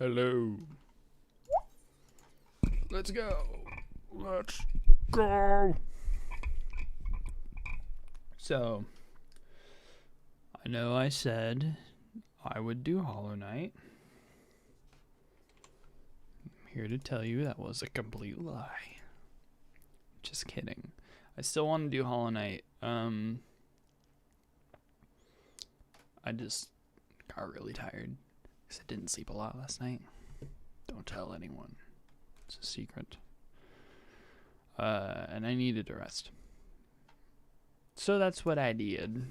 Hello. Let's go. Let's go. So, I know I said I would do Hollow Knight. I'm here to tell you that was a complete lie. Just kidding. I still want to do Hollow Knight. I just got really tired because I didn't sleep a lot last night. Don't tell anyone. It's a secret. And I needed to rest. So that's what I did.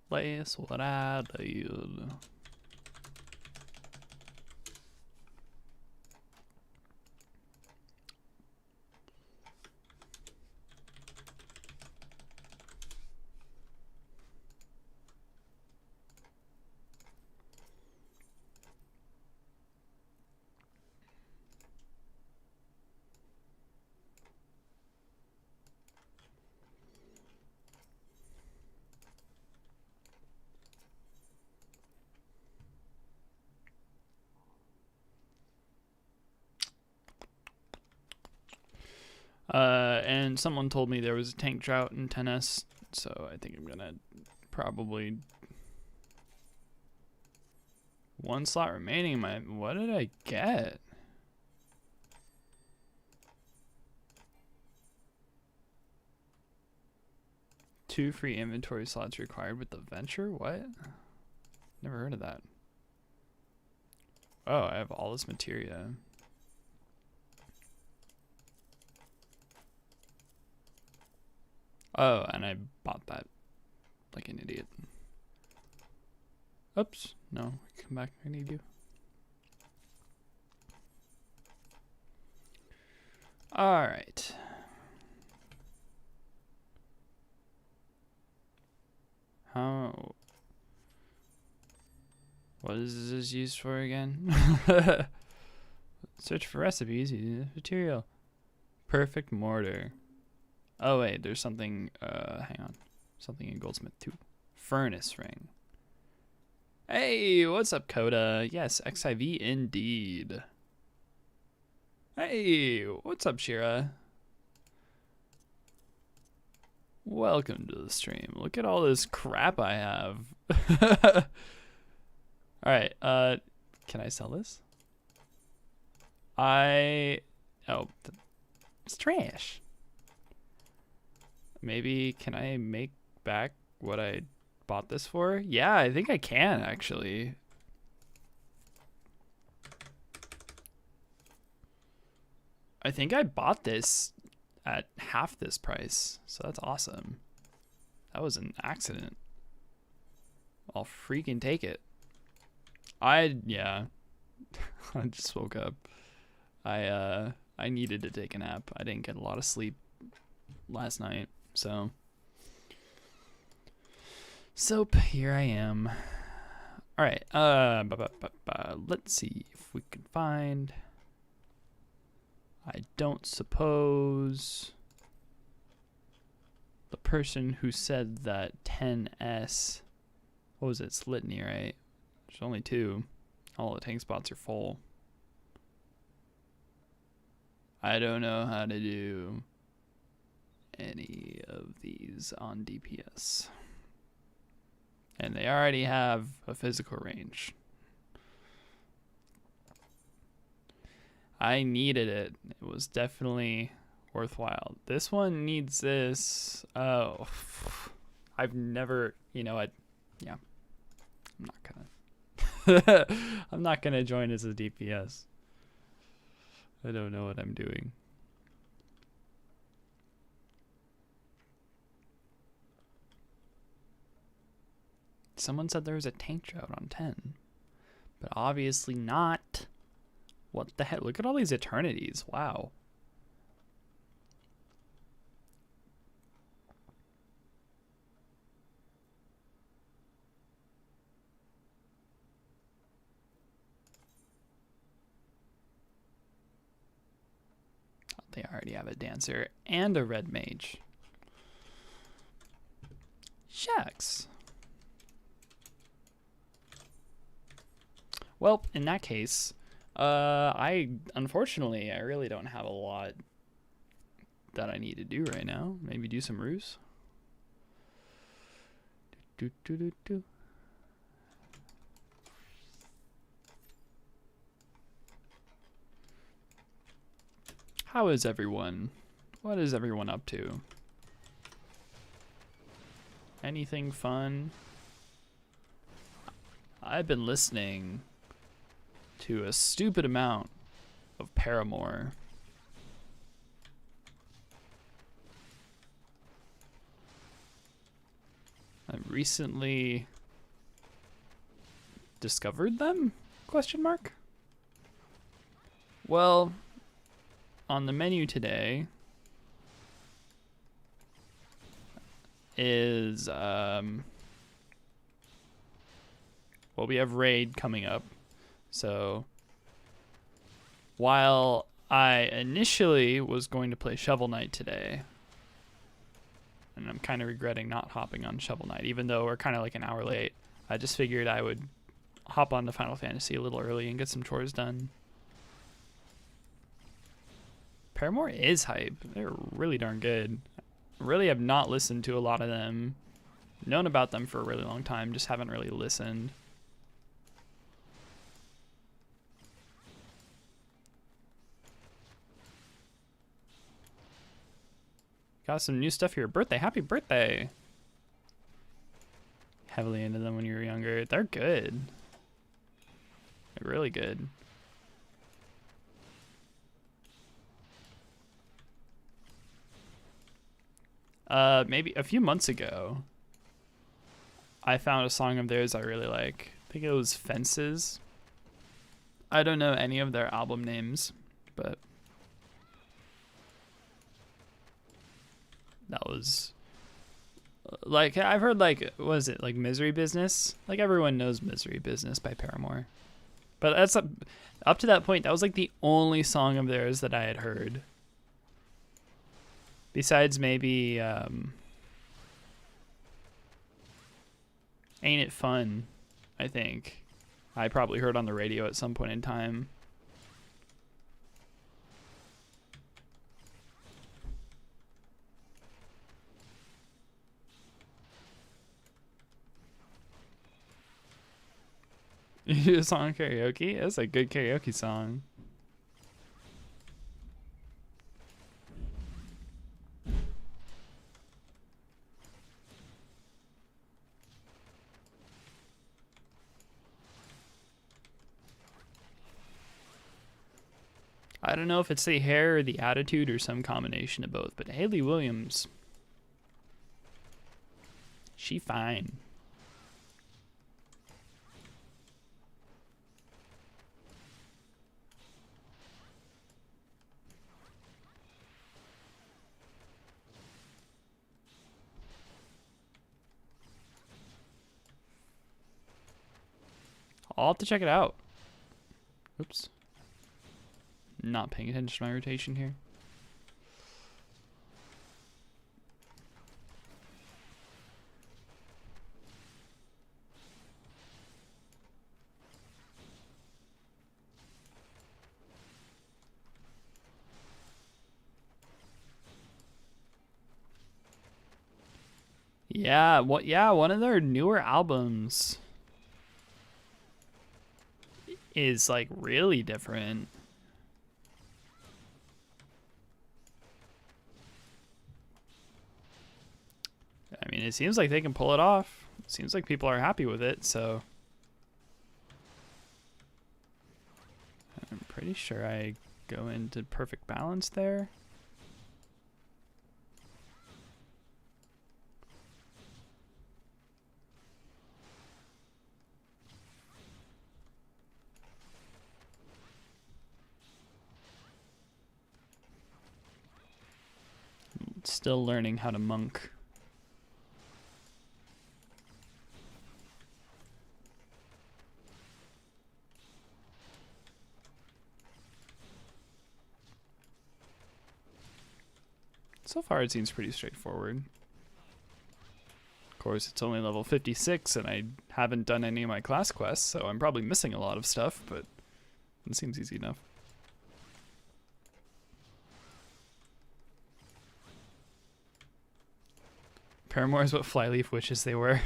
That's what I did. And someone told me there was a tank drought in 10S, so I think I'm gonna probably one slot remaining in my. What did I get? Two free inventory slots required with the venture? What? Never heard of that. Oh, I have all this materia. Oh, and I bought that like an idiot. Oops. No, come back. I need you. All right. How? What is this used for again? Search for recipes using material. Perfect mortar. Oh wait, there's something. Hang on. Something in Goldsmith too. Furnace ring. Hey, what's up, Coda? Yes, FFXIV indeed. Hey, what's up, Shira? Welcome to the stream. Look at all this crap I have. Alright, can I sell this? Oh, it's trash. Maybe, can I make back what I bought this for? Yeah, I think I can, actually. I think I bought this at half this price, so that's awesome. That was an accident. I'll freaking take it. Yeah. I just woke up. I needed to take a nap. I didn't get a lot of sleep last night, so here I am. All right. Let's see if we can find. I don't suppose the person who said that 10S. What was it? It's Litany, right? There's only 2. All the tank spots are full. I don't know how to do any of these on DPS. And they already have a physical range. I needed it. It was definitely worthwhile. This one needs this. Oh, I've never, you know what? Yeah, I'm not gonna. I'm not gonna join as a DPS. I don't know what I'm doing. Someone said there was a tank drought on 10, but obviously not. What the heck? Look at all these eternities. Wow. They already have a dancer and a red mage. Shucks. Well, in that case, unfortunately, I really don't have a lot that I need to do right now. Maybe do some ruse. How is everyone? What is everyone up to? Anything fun? I've been listening to a stupid amount of Paramore. I recently discovered them? Question mark? Well, on the menu today is well, we have Raid coming up. So while I initially was going to play Shovel Knight today, and I'm kind of regretting not hopping on Shovel Knight, even though we're kind of like an hour late, I just figured I would hop on to Final Fantasy a little early and get some chores done. Paramore is hype. They're really darn good. Really have not listened to a lot of them. Known about them for a really long time, just haven't really listened. Got some new stuff here. Birthday. Happy birthday. Heavily into them when you were younger. They're good. They're really good. Maybe a few months ago, I found a song of theirs I really like. I think it was Fences. I don't know any of their album names, but that was like, I've heard like, what is it, like Misery Business? Like everyone knows Misery Business by Paramore. But that's up to that point, that was like the only song of theirs that I had heard. Besides maybe Ain't It Fun, I think. I probably heard on the radio at some point in time. You do a song karaoke? That's a good karaoke song. I don't know if it's the hair or the attitude or some combination of both, but Hayley Williams, she fine. I'll have to check it out. Oops. Not paying attention to my rotation here. Yeah, one of their newer albums is like really different. I mean, it seems like they can pull it off. It seems like people are happy with it, so I'm pretty sure I go into perfect balance there. Still learning how to monk. So far, it seems pretty straightforward. Of course, it's only level 56, and I haven't done any of my class quests, so I'm probably missing a lot of stuff, but it seems easy enough. Paramore is what Flyleaf wishes they were.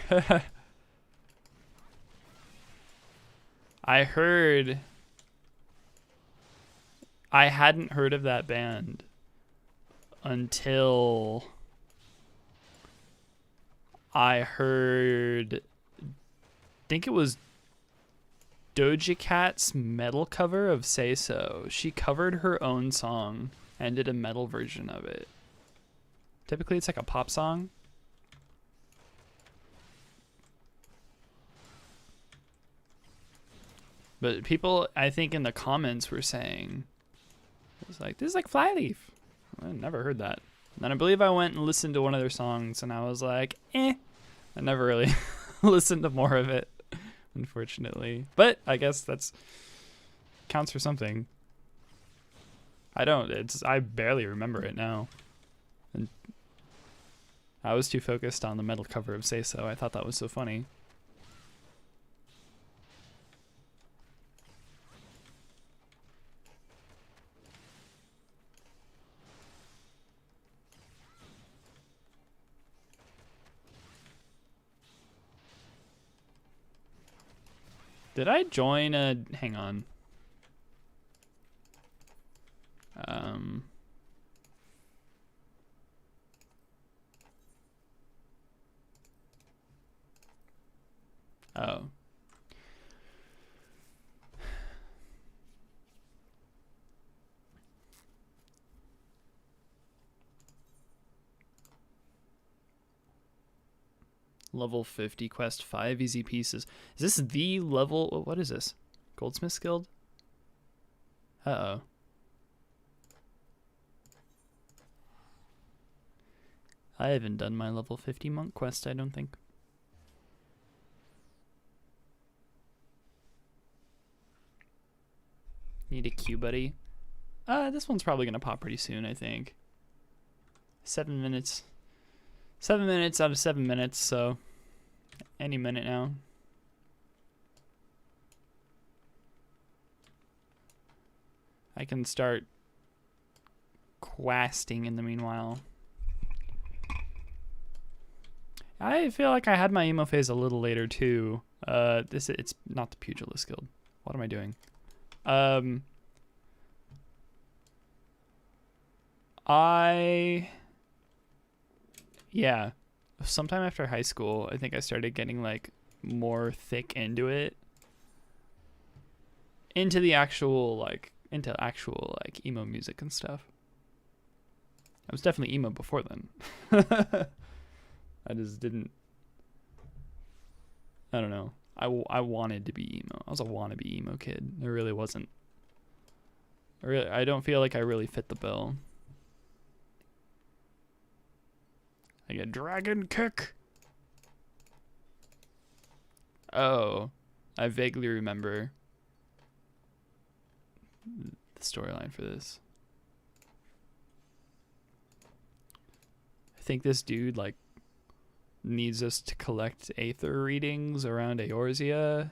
I heard... I hadn't heard of that band until I heard... I think it was Doja Cat's metal cover of Say So. She covered her own song and did a metal version of it. Typically it's like a pop song. But people, I think in the comments were saying, it was like, this is like Flyleaf. I never heard that. And then I believe I went and listened to one of their songs and I was like, eh. I never really listened to more of it, unfortunately. But I guess that's counts for something. I barely remember it now. And I was too focused on the metal cover of Say So. I thought that was so funny. Did I join a... Hang on. Oh. Level 50 quest 5 easy pieces. Is this the level? What is this? Goldsmith's Guild? Uh-oh. I haven't done my level 50 monk quest, I don't think. Need a queue buddy. This one's probably gonna pop pretty soon, I think. 7 minutes. 7 minutes out of 7 minutes, so any minute now. I can start questing in the meanwhile. I feel like I had my emo phase a little later too. It's not the Pugilist Guild. What am I doing? Yeah, sometime after high school, I think I started getting like more thick into it. Into actual emo music and stuff. I was definitely emo before then. I just didn't, I don't know. I wanted to be emo. I was a wannabe emo kid. There really wasn't. I don't feel like I really fit the bill. I get dragon kick. Oh, I vaguely remember the storyline for this. I think this dude like needs us to collect Aether readings around Eorzea,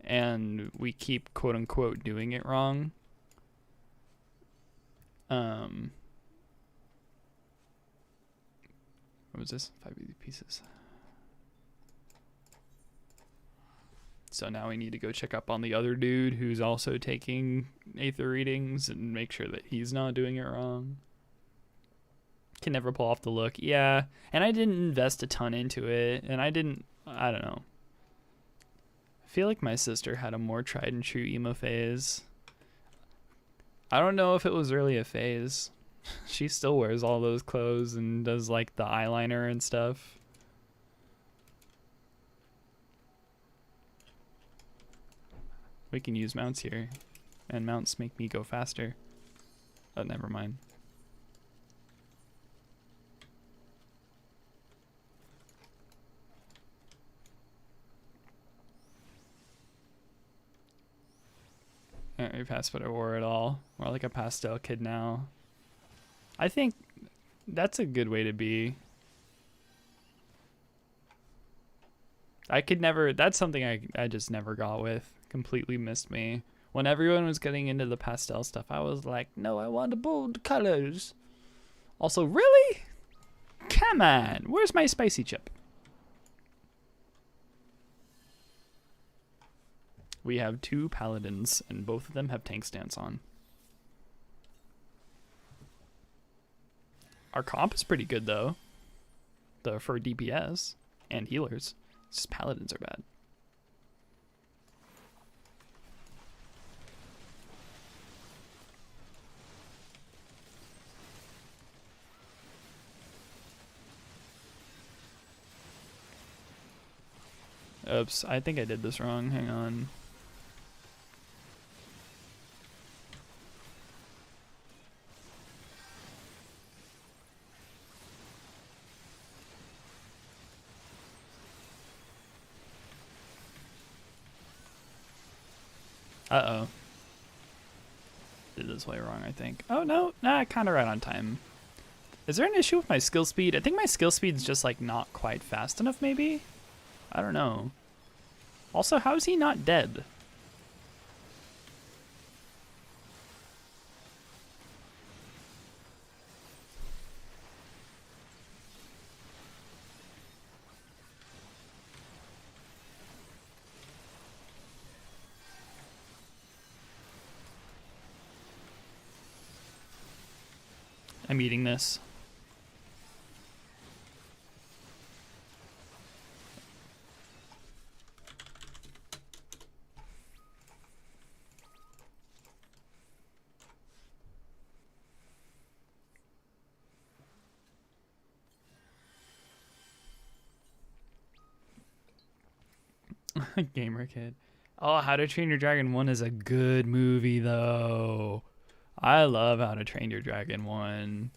and we keep quote unquote doing it wrong. What was this? 5 easy pieces. So now we need to go check up on the other dude who's also taking Aether readings and make sure that he's not doing it wrong. Can never pull off the look. Yeah, and I didn't invest a ton into it, and I don't know. I feel like my sister had a more tried and true emo phase. I don't know if it was really a phase. She still wears all those clothes and does like the eyeliner and stuff. We can use mounts here, and mounts make me go faster. Oh, never mind. We passed what I wore at all. More like a pastel kid now. I think that's a good way to be. I could never, that's something I just never got with. Completely missed me. When everyone was getting into the pastel stuff, I was like, no, I want the bold colors. Also, really? Come on, where's my spicy chip? We have 2 paladins, and both of them have tank stance on. Our comp is pretty good, though. For DPS and healers. It's just paladins are bad. Oops, I think I did this wrong. Hang on. Uh-oh. Did this way wrong, I think. Oh, no. Nah, kind of right on time. Is there an issue with my skill speed? I think my skill speed's just, like, not quite fast enough, maybe? I don't know. Also, how is he not dead? I'm eating this. Gamer kid. Oh, How to Train Your Dragon 1 is a good movie, though. I love How to Train Your Dragon 1.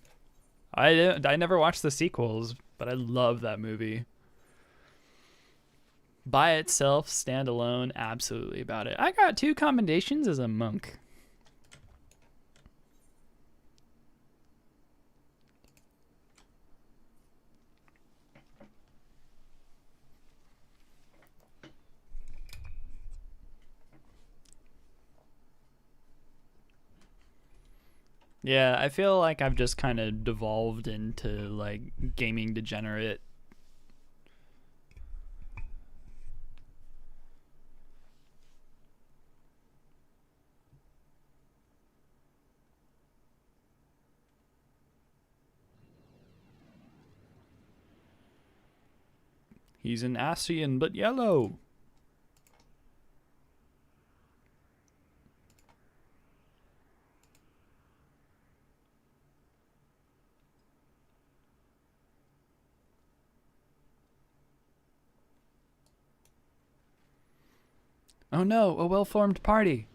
I never watched the sequels, but I love that movie. By itself, standalone, absolutely about it. I got 2 commendations as a monk. Yeah, I feel like I've just kind of devolved into, like, gaming degenerate. He's an Ascian, but yellow. Oh no, a well-formed party.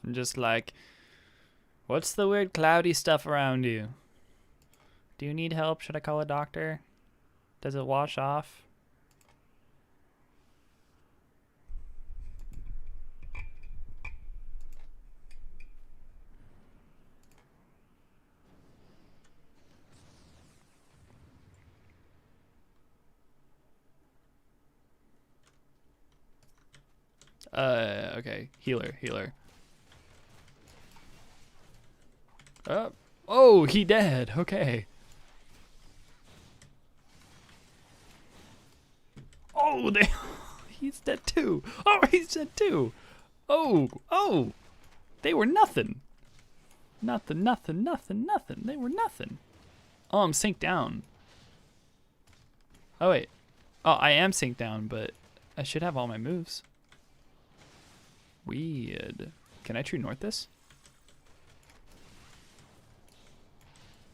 I'm just like, what's the weird cloudy stuff around you? Do you need help? Should I call a doctor? Does it wash off? Okay. Healer. Oh, he dead. Okay. Oh, he's dead too. Oh, he's dead too. Oh. They were nothing. Nothing. They were nothing. Oh, I'm synced down. Oh, wait. Oh, I am synced down, but I should have all my moves. Weird. Can I true north this?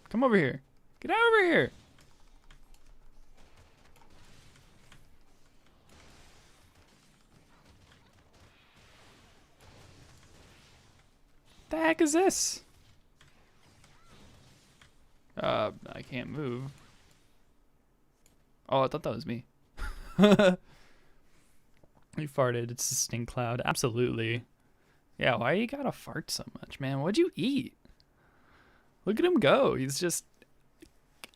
Come over here. Get over here. The heck is this? I can't move. Oh, I thought that was me. You farted. It's a stink cloud. Absolutely. Yeah, why you gotta fart so much, man? What'd you eat? Look at him go. He's just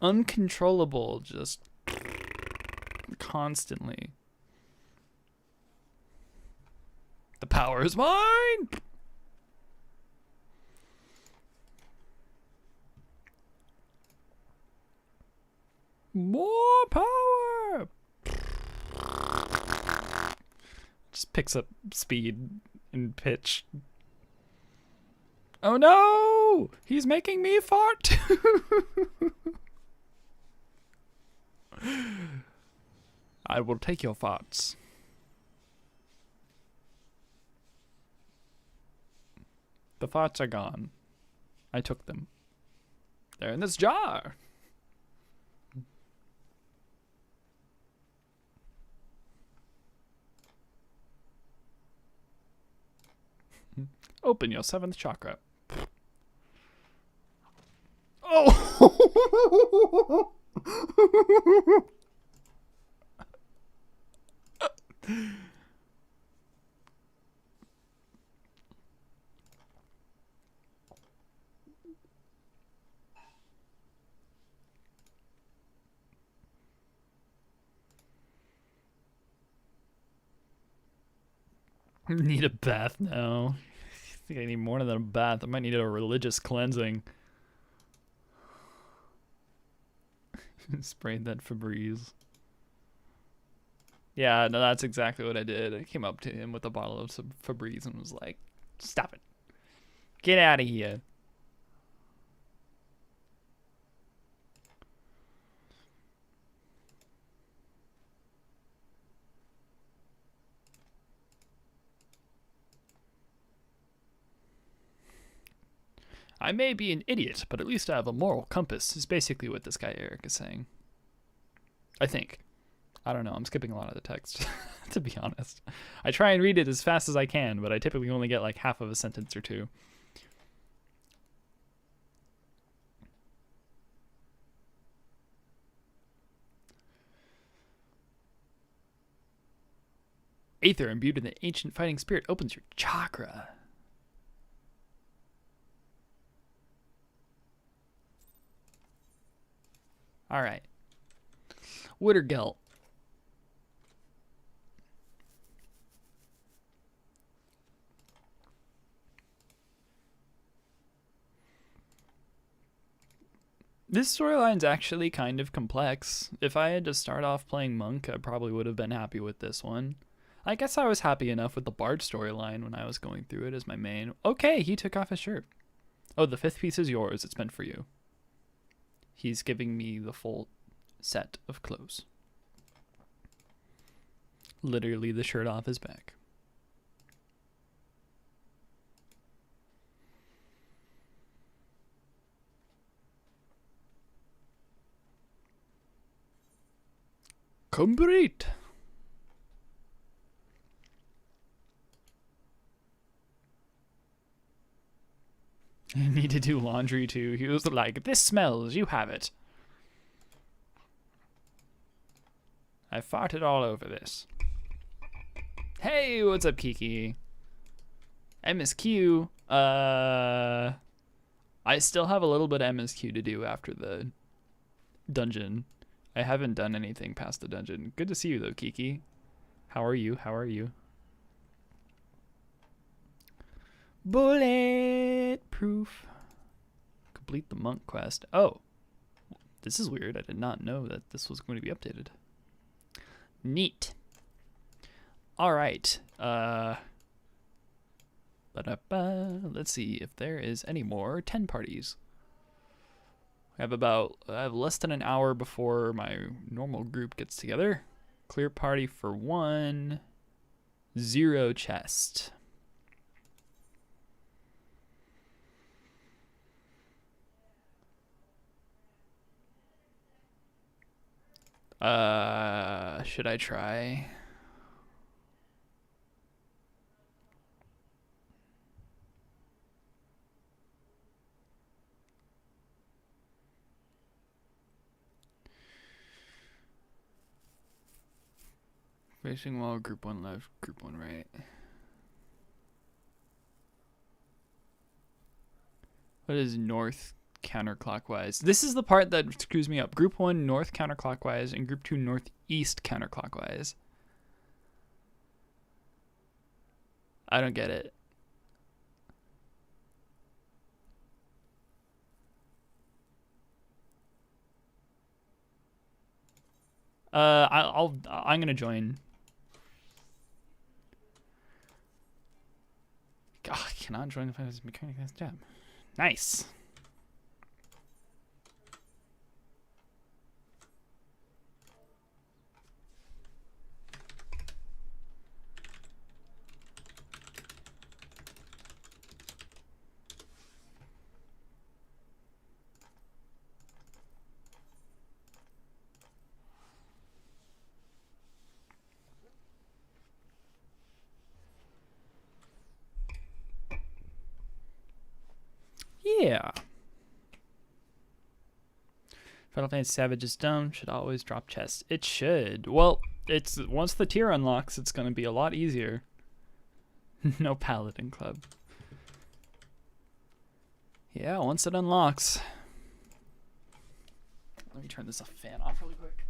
uncontrollable, just constantly. The power is mine! More power! Just picks up speed and pitch. Oh no! He's making me fart! I will take your farts. The farts are gone. I took them. They're in this jar. Open your 7th chakra. Oh! Need a bath now. I think I need more than a bath. I might need a religious cleansing. Sprayed that Febreze. Yeah, no, that's exactly what I did. I came up to him with a bottle of some Febreze and was like, stop it. Get out of here. I may be an idiot, but at least I have a moral compass, is basically what this guy Eric is saying. I think. I don't know, I'm skipping a lot of the text, to be honest. I try and read it as fast as I can, but I typically only get like half of a sentence or two. Aether imbued in the ancient fighting spirit opens your chakra. Alright. Wittergelt. This storyline's actually kind of complex. If I had to start off playing Monk, I probably would have been happy with this one. I guess I was happy enough with the Bard storyline when I was going through it as my main. Okay, he took off his shirt. Oh, the 5th piece is yours. It's meant for you. He's giving me the full set of clothes. Literally the shirt off his back. Complete. I need to do laundry too. He was like, this smells, you have it. I farted all over this. Hey, what's up, Kiki? MSQ. I still have a little bit of MSQ to do after the dungeon. I haven't done anything past the dungeon. Good to see you though, Kiki. How are you? How are you? Bulletproof. Complete the monk quest. Oh, this is weird. I did not know that this was going to be updated. Neat. All right. Let's see if there is any more 10 parties. I have less than an hour before my normal group gets together. Clear party for 1. 0 chest. Should I try? Facing wall, group 1 left, group 1 right. What is north counterclockwise? This is the part that screws me up. Group 1 north counterclockwise and group 2 northeast counterclockwise. I don't get it. I'm gonna join. God, I cannot join the finance mechanic. That's job. Nice. Yeah. Final Fantasy Savage is done. Should always drop chests. It should. Well, it's once the tier unlocks, it's gonna be a lot easier. No Paladin Club. Yeah, once it unlocks. Let me turn this fan off really quick.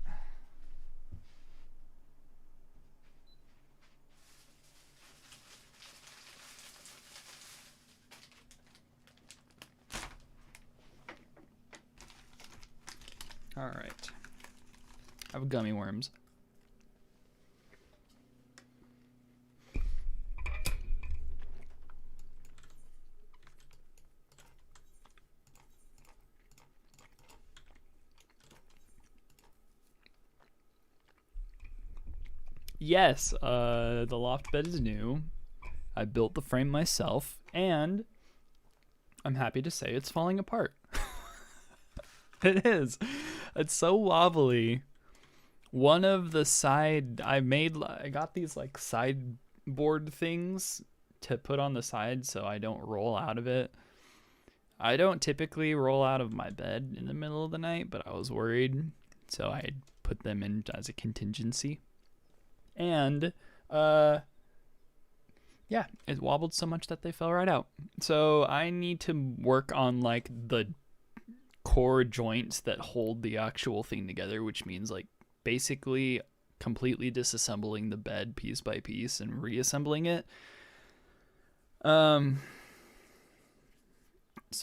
All right. I have gummy worms. Yes, the loft bed is new. I built the frame myself, and I'm happy to say it's falling apart. It is. It's so wobbly. One of the side I got these like sideboard things to put on the side so I don't roll out of it. I don't typically roll out of my bed in the middle of the night, but I was worried, so I put them in as a contingency. And yeah, it wobbled so much that they fell right out. So I need to work on like the core joints that hold the actual thing together, which means like basically completely disassembling the bed piece by piece and reassembling it. So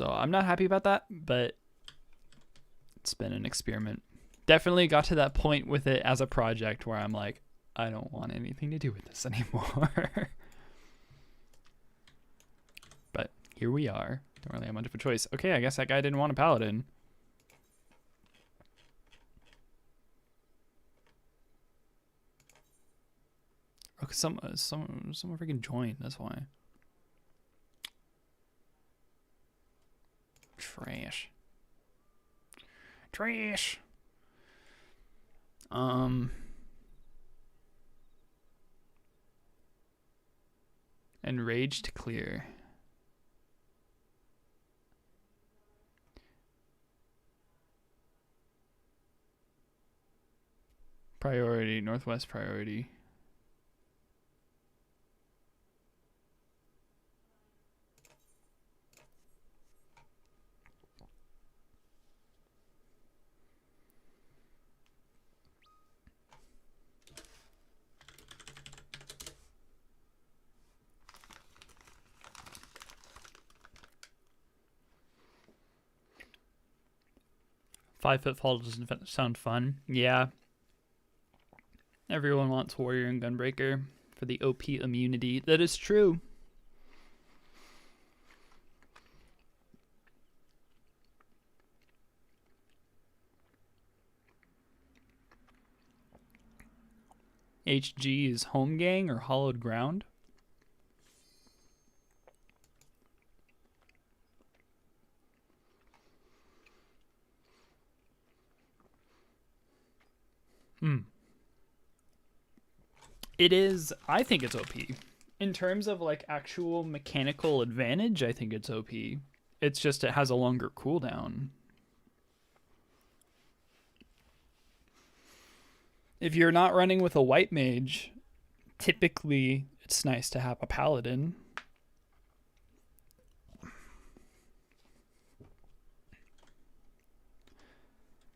I'm not happy about that, but it's been an experiment. Definitely got to that point with it as a project where I'm like, I don't want anything to do with this anymore. But here we are. Don't really have much of a choice. Okay, I guess that guy didn't want a paladin. Okay, someone freaking joined. That's why. Trash. Trash. And rage to clear. Priority, northwest priority. Five-foot fall doesn't sound fun. Yeah. Everyone wants Warrior and Gunbreaker for the OP immunity. That is true. HG is Home Gang or Hollowed Ground. It is, I think it's OP. In terms of like actual mechanical advantage, I think it's OP. It's just it has a longer cooldown. If you're not running with a white mage typically it's nice to have a paladin.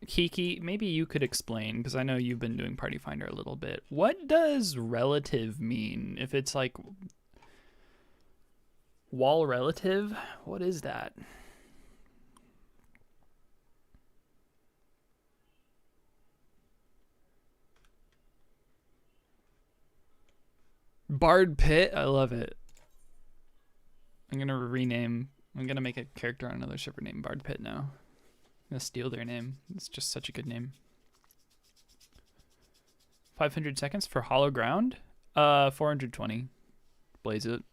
Kiki, maybe you could explain, because I know you've been doing Party Finder a little bit. What does relative mean? If it's like wall relative, what is that? Bard Pit, I love it. I'm gonna make a character on another server named Bard Pit now. I'm gonna steal their name. It's just such a good name. 500 seconds for Hollow Ground? 420. Blaze it.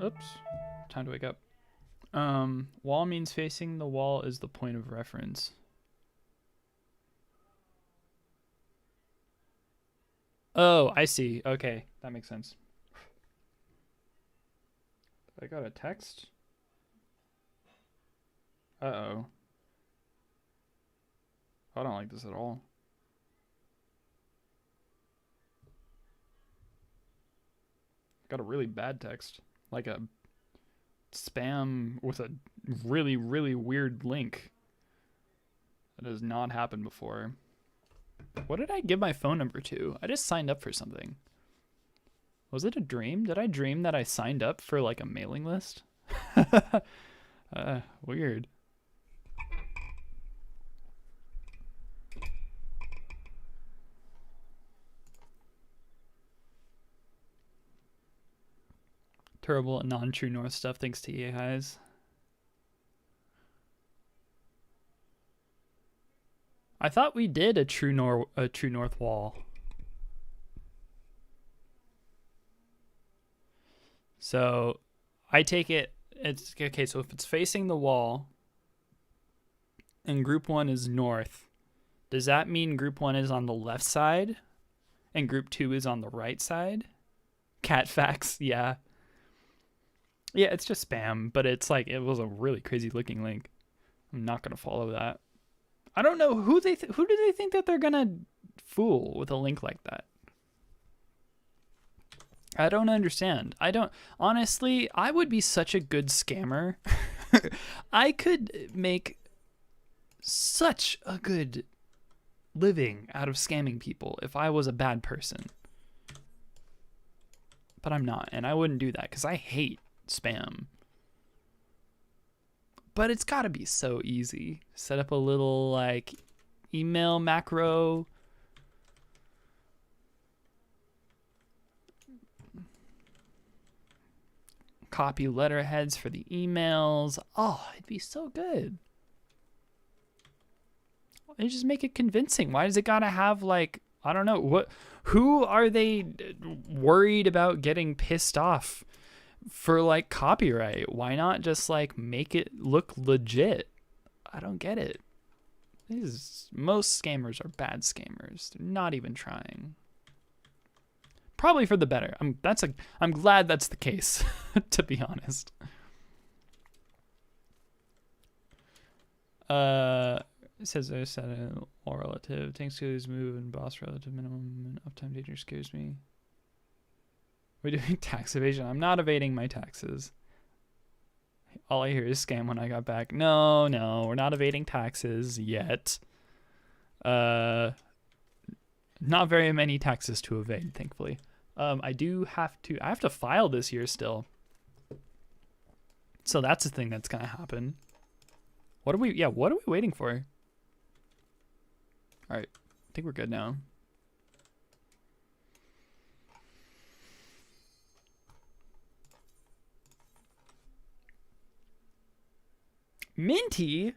Oops. Time to wake up. Wall means facing the wall is the point of reference. Oh, I see. Okay, that makes sense. I got a text? Uh-oh. I don't like this at all. Got a really bad text. Like a spam with a really, really weird link. That has not happened before. What did I give my phone number to? I just signed up for something. Was it a dream? Did I dream that I signed up for like a mailing list? Weird. Terrible non-true north stuff thanks to EA highs. I thought we did a true north wall. So I take it's okay, so if it's facing the wall and group 1 is north, does that mean group 1 is on the left side and group 2 is on the right side? Cat facts, yeah. Yeah, it's just spam, but it's like, it was a really crazy looking link. I'm not going to follow that. I don't know who do they think that they're going to fool with a link like that? I don't understand. Honestly, I would be such a good scammer. I could make such a good living out of scamming people if I was a bad person. But I'm not, and I wouldn't do that because I hate spam. But it's got to be so easy. Set up a little like email macro. Copy letterheads for the emails. Oh, it'd be so good. They just make it convincing. Why does it gotta have like, I don't know, who are they worried about getting pissed off for like copyright? Why not just like make it look legit? I don't get it. Most scammers are bad scammers. They're not even trying. Probably for the better. I'm glad that's the case, to be honest. It says I set a all relative. Tanks skills move and boss relative minimum and uptime danger scares me. We're doing tax evasion. I'm not evading my taxes. All I hear is scam when I got back. No, we're not evading taxes yet. Not very many taxes to evade, thankfully. I have to file this year still. So that's the thing that's gonna happen. What are we waiting for? All right, I think we're good now. Minty,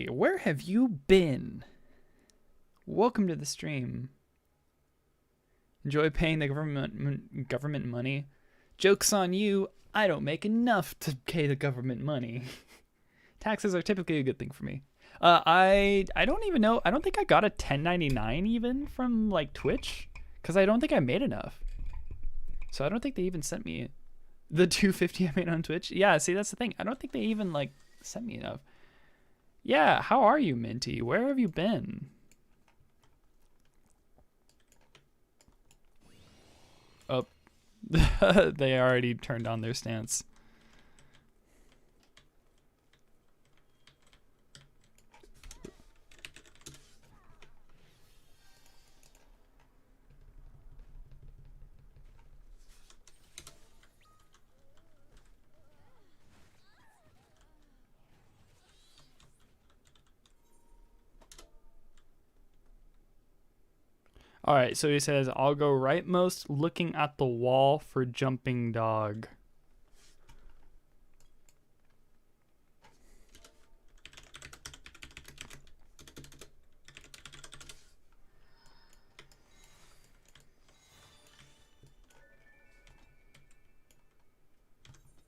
where have you been? Welcome to the stream. Enjoy paying the government money. Joke's on you. I don't make enough to pay the government money. Taxes are typically a good thing for me. I don't even know. I don't think I got a 1099 even from like Twitch because I don't think I made enough. So I don't think they even sent me the 250 I made on Twitch. Yeah, see, that's the thing. I don't think they even like sent me enough. Yeah, how are you, Minty? Where have you been? Oh, they already turned on their stance. All right, so he says, I'll go rightmost looking at the wall for jumping dog.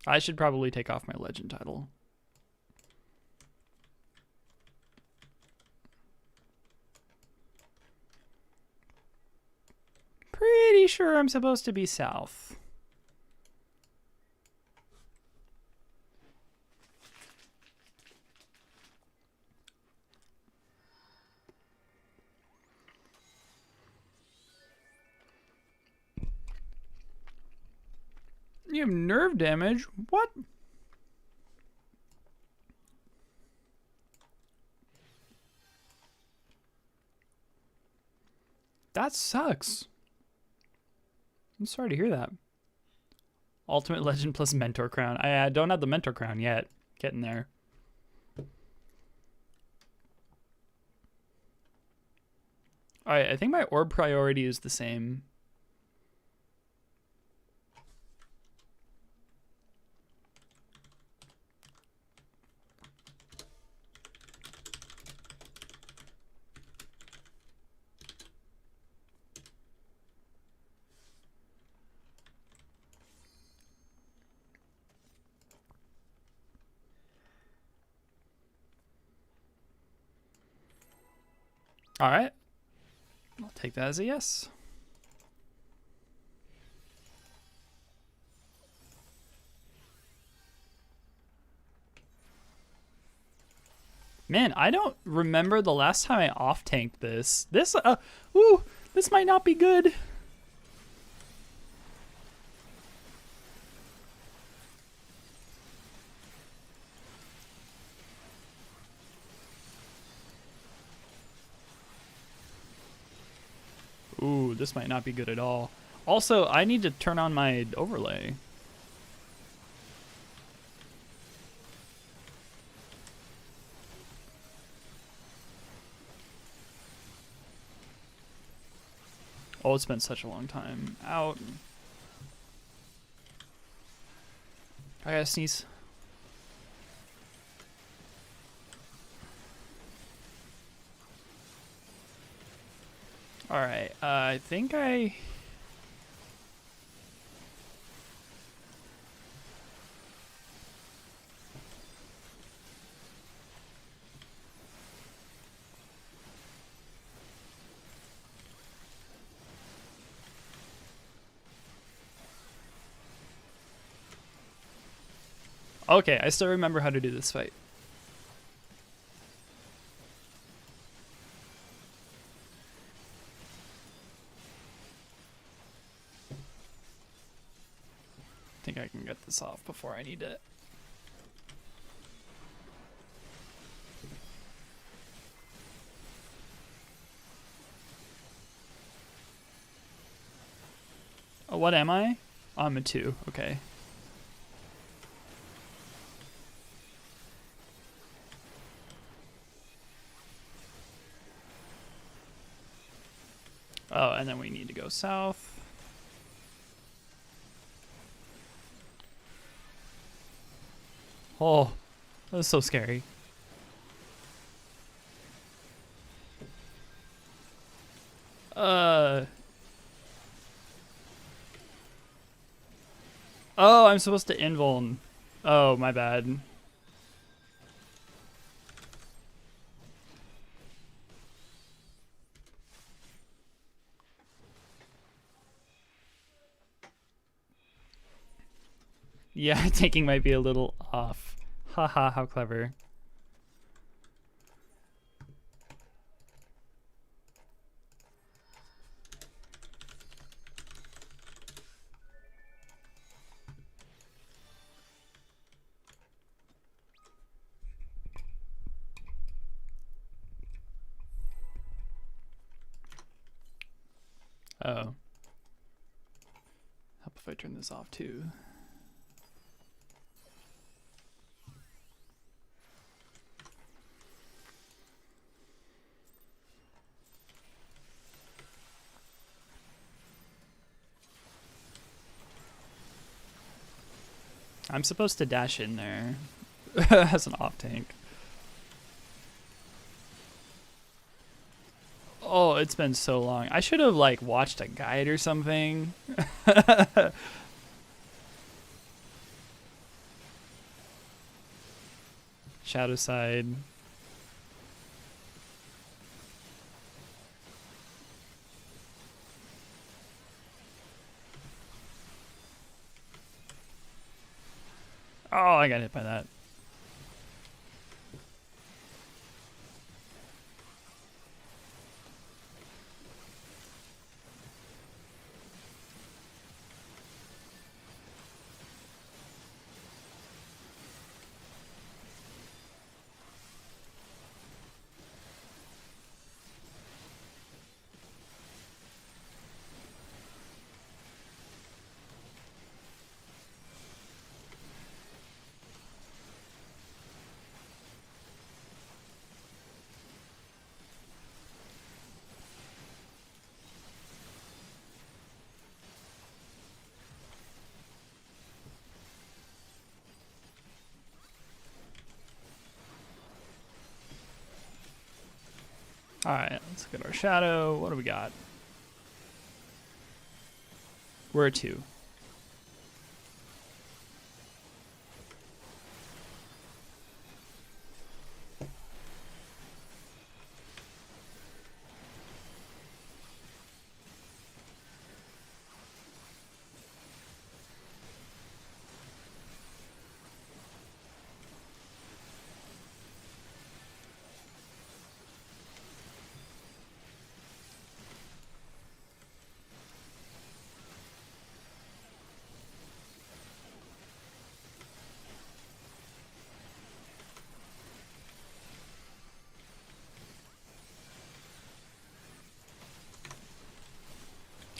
I should probably take off my legend title. Pretty sure I'm supposed to be south. You have nerve damage? What? That sucks. I'm sorry to hear that. Ultimate Legend plus Mentor Crown. I don't have the Mentor Crown yet. Getting there. Alright, I think my orb priority is the same. All right. I'll take that as a yes. Man, I don't remember the last time I off-tanked this. This might not be good. Ooh, this might not be good at all. Also, I need to turn on my overlay. Oh, it's been such a long time out. I gotta sneeze. All right, I think I... Okay, I still remember how to do this fight. I think I can get this off before I need it. Oh, what am I? Oh, I'm a 2. Okay. Oh, and then we need to go south. Oh, that was so scary. Oh, I'm supposed to invuln. Oh, my bad. Yeah, taking might be a little off. Haha, how clever. Oh. Help if I turn this off too. I'm supposed to dash in there as an off tank. Oh, it's been so long. I should have like watched a guide or something. Shadow side. Oh, I got hit by that. All right, let's look at our shadow. What do we got? We're a 2.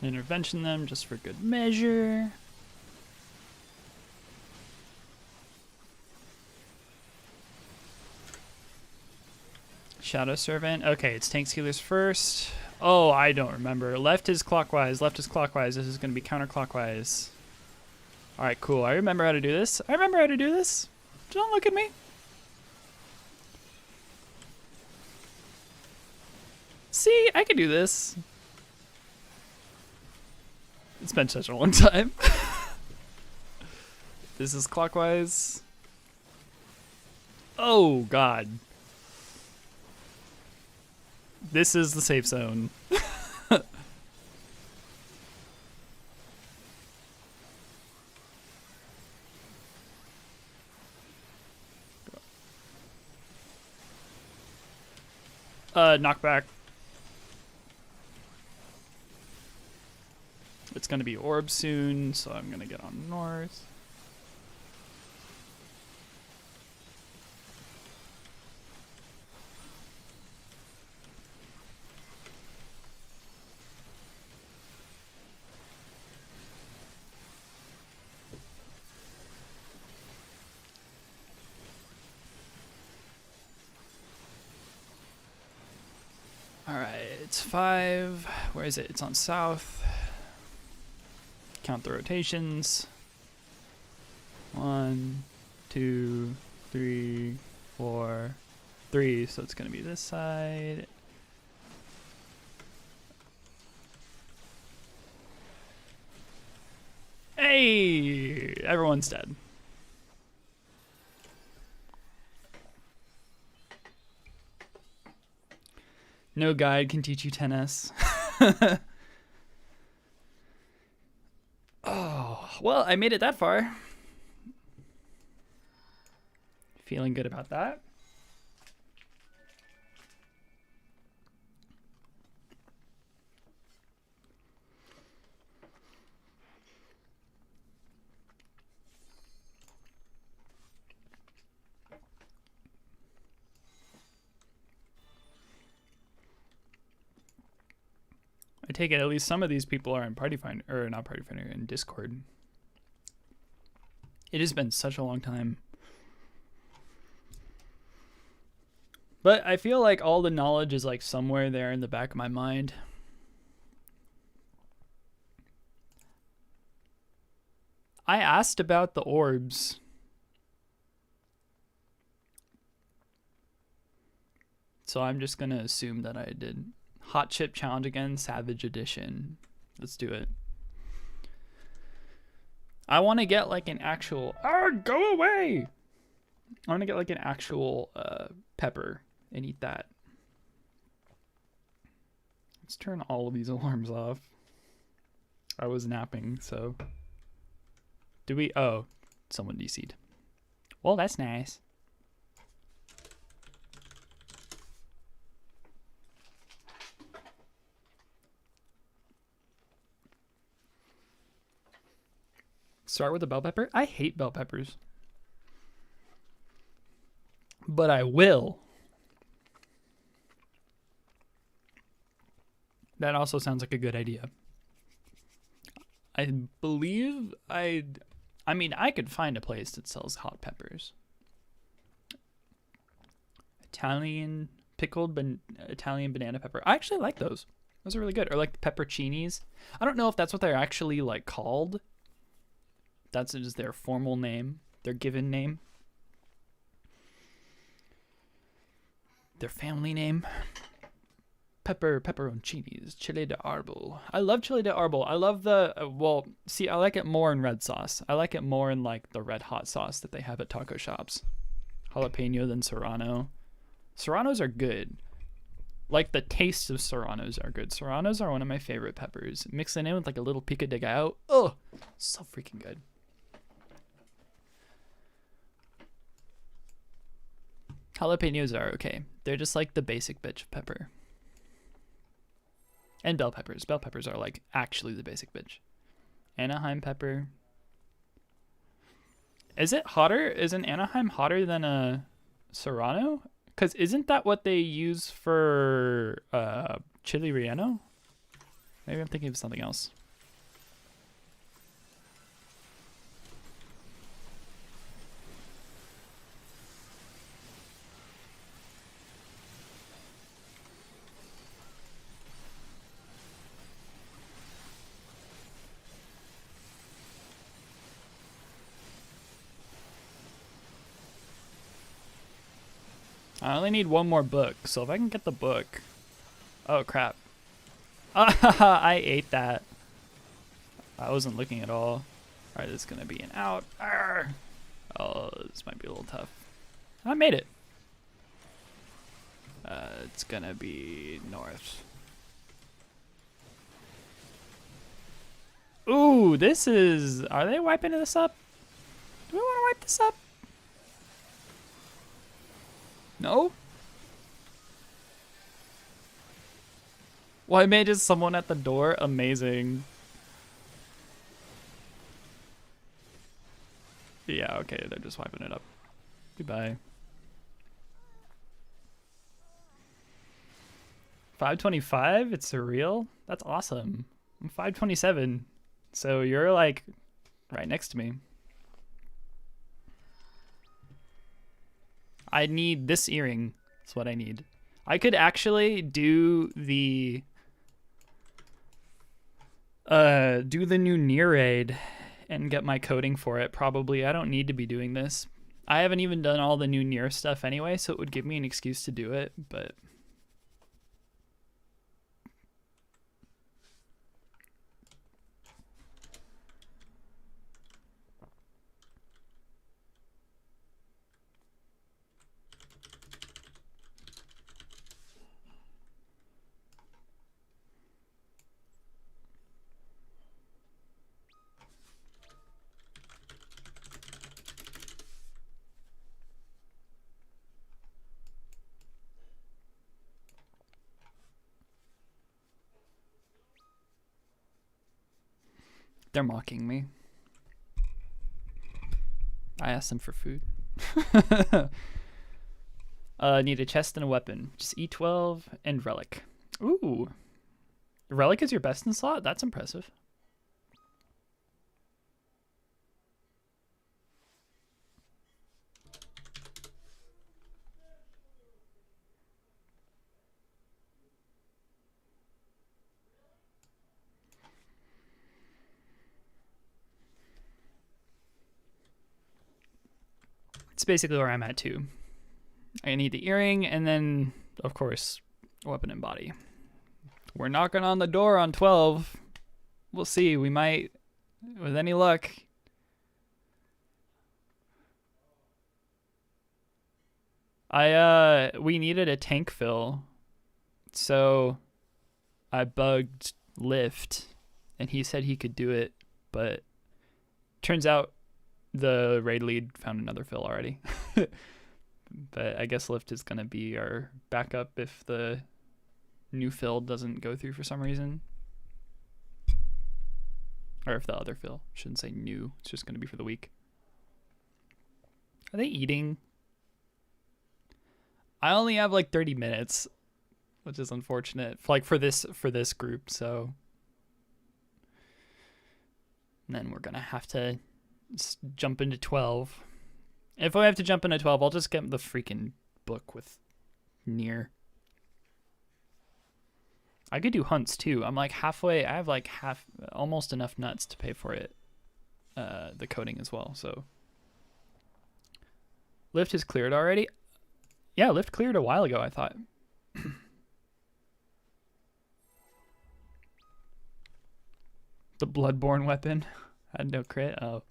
Intervention them just for good measure. Shadow Servant. Okay, it's tank healers first. Oh, I don't remember. Left is clockwise. Left is clockwise. This is going to be counterclockwise. All right, cool. I remember how to do this. I remember how to do this. Don't look at me. See, I can do this. It's been such a long time. This is clockwise. Oh, God. This is the safe zone. Knockback. It's going to be orb soon, so I'm going to get on north. Alright, it's 5. Where is it? It's on south. Count the rotations. 1, 2, 3, 4, 3. So it's going to be this side. Hey! Everyone's dead. No guide can teach you tennis. Oh, well, I made it that far. Feeling good about that. I take it at least some of these people are in Party Finder, or not Party Finder, in Discord. It has been such a long time. But I feel like all the knowledge is like somewhere there in the back of my mind. I asked about the orbs. So I'm just going to assume that I did. Hot Chip Challenge again, Savage Edition. Let's do it. I want to get like an actual... go away! I want to get like an actual pepper and eat that. Let's turn all of these alarms off. I was napping, so... Do we... Oh, someone DC'd. Well, that's nice. Start with a bell pepper? I hate bell peppers. But I will. That also sounds like a good idea. I believe I mean, I could find a place that sells hot peppers. Italian Italian banana pepper. I actually like those. Those are really good. Or like pepperoncinis. I don't know if that's what they're actually like called. That's just their formal name, their given name, their family name. Pepperoncinis, chile de arbol. I love chile de arbol. I love the, well, see, I like it more in red sauce. I like it more in like the red hot sauce that they have at taco shops. Jalapeno than serrano. Serranos are good. Like the taste of serranos are good. Serranos are one of my favorite peppers. Mixing in with like a little pico de gallo. Oh, so freaking good. Jalapenos are okay. They're just like the basic bitch of pepper. And bell peppers. Bell peppers are like actually the basic bitch. Anaheim pepper. Is it hotter? Is an Anaheim hotter than a Serrano? Because isn't that what they use for chili relleno? Maybe I'm thinking of something else. I only need one more book, so if I can get the book... Oh, crap. I ate that. I wasn't looking at all. Alright, this is going to be an out. Arrgh. Oh, this might be a little tough. I made it. It's going to be north. Ooh, this is... Are they wiping this up? Do we want to wipe this up? No? Why made is someone at the door? Amazing. Yeah, okay, they're just wiping it up. Goodbye. 525? It's surreal? That's awesome. I'm 527. So you're like right next to me. I need this earring. That's what I need. I could actually do the new Nier raid and get my coding for it. Probably. I don't need to be doing this. I haven't even done all the new Nier stuff anyway, so it would give me an excuse to do it, but they're mocking me. I asked them for food. Need a chest and a weapon. Just E12 and relic. Ooh. Relic is your best in slot? That's impressive. It's basically where I'm at too. I need the earring and then, of course, weapon and body. We're knocking on the door on 12. We'll see. We might, with any luck. We needed a tank fill, so I bugged Lift, and he said he could do it, but turns out the raid lead found another fill already. But I guess Lift is going to be our backup if the new fill doesn't go through for some reason. Or if the other fill. Shouldn't say new. It's just going to be for the week. Are they eating? I only have like 30 minutes, which is unfortunate. Like for this group, so. And then we're going to have to jump into 12. If I have to jump into 12, I'll just get the freaking book with Nier. I could do hunts too. I'm like halfway. I have like almost enough nuts to pay for it. The coding as well. So Lift is cleared already. Yeah, Lift cleared a while ago, I thought. The Bloodborne weapon had no crit. Oh.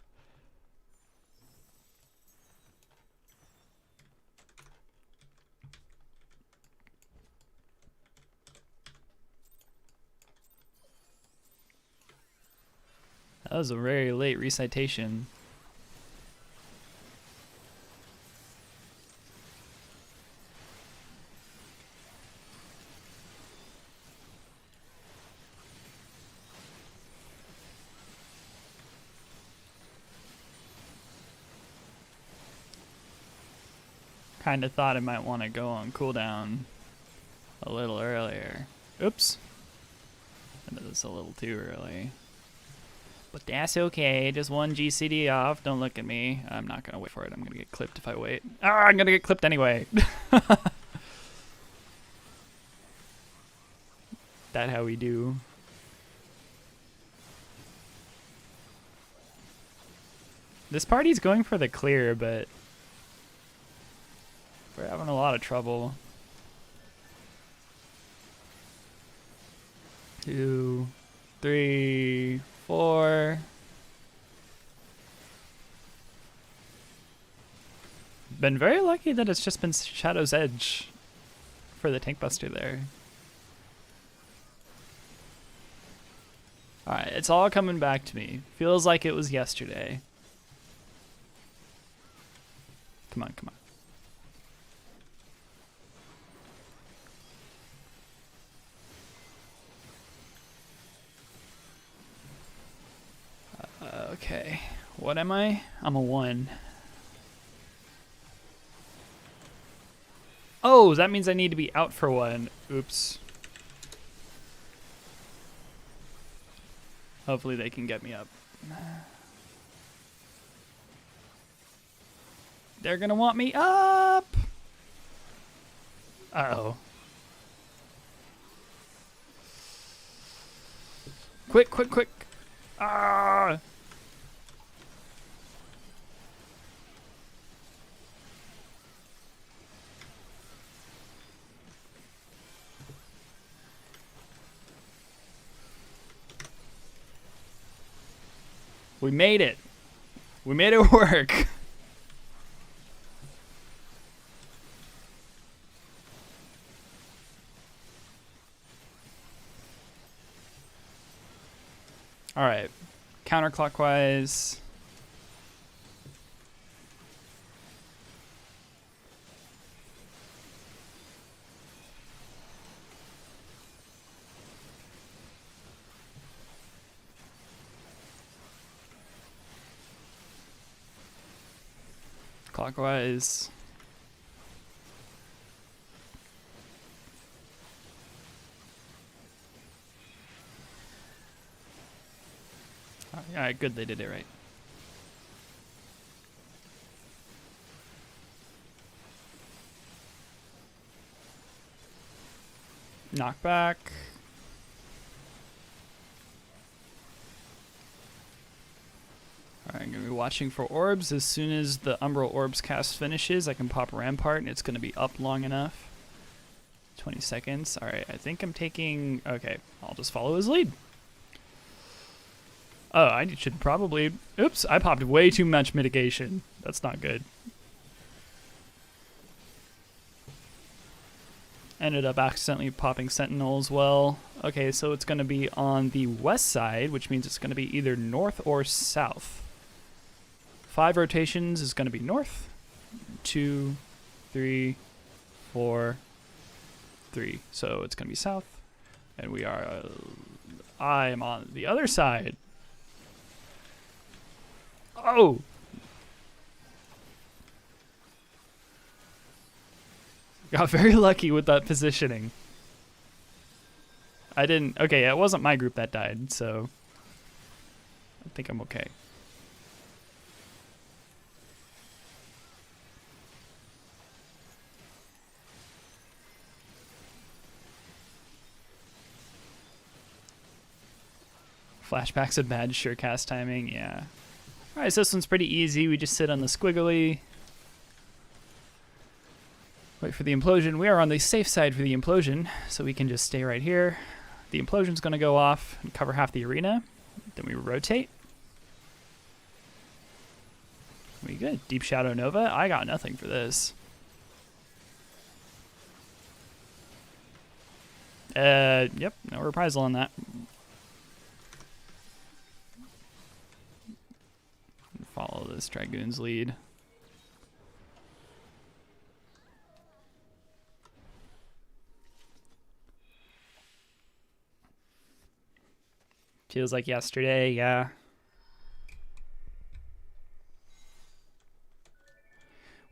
That was a very late recitation. Kind of thought I might want to go on cooldown a little earlier. Oops. That was a little too early. But that's okay. Just one GCD off. Don't look at me. I'm not going to wait for it. I'm going to get clipped if I wait. Ah, I'm going to get clipped anyway. That how we do. This party's going for the clear, but we're having a lot of trouble. 2, 3, 4. Been very lucky that it's just been Shadow's Edge for the tank buster there. Alright, it's all coming back to me. Feels like it was yesterday. Come on, come on. Okay, what am I? I'm a 1. Oh, that means I need to be out for 1. Oops. Hopefully they can get me up. They're gonna want me up! Uh-oh. Quick, quick, quick! Ah! We made it. We made it work. All right. Counterclockwise. Clockwise. Alright, good, they did it right. Knockback. Alright, I'm going to be watching for orbs. As soon as the Umbral Orbs cast finishes, I can pop Rampart, and it's going to be up long enough. 20 seconds. Alright, I think I'm taking... Okay, I'll just follow his lead. Oh, I should probably... Oops, I popped way too much mitigation. That's not good. Ended up accidentally popping Sentinel as well. Okay, so it's going to be on the west side, which means it's going to be either north or south. 5 rotations is going to be north. 2, 3, 4, 3. So it's going to be south. And we are... I am on the other side. Oh! Got very lucky with that positioning. I didn't... Okay, it wasn't my group that died, so... I think I'm okay. Flashbacks of bad surecast timing, yeah. Alright, so this one's pretty easy. We just sit on the squiggly. Wait for the implosion. We are on the safe side for the implosion, so we can just stay right here. The implosion's going to go off and cover half the arena. Then we rotate. We good. Deep Shadow Nova. I got nothing for this. Yep, no reprisal on that. Follow this Dragoon's lead. Feels like yesterday, yeah.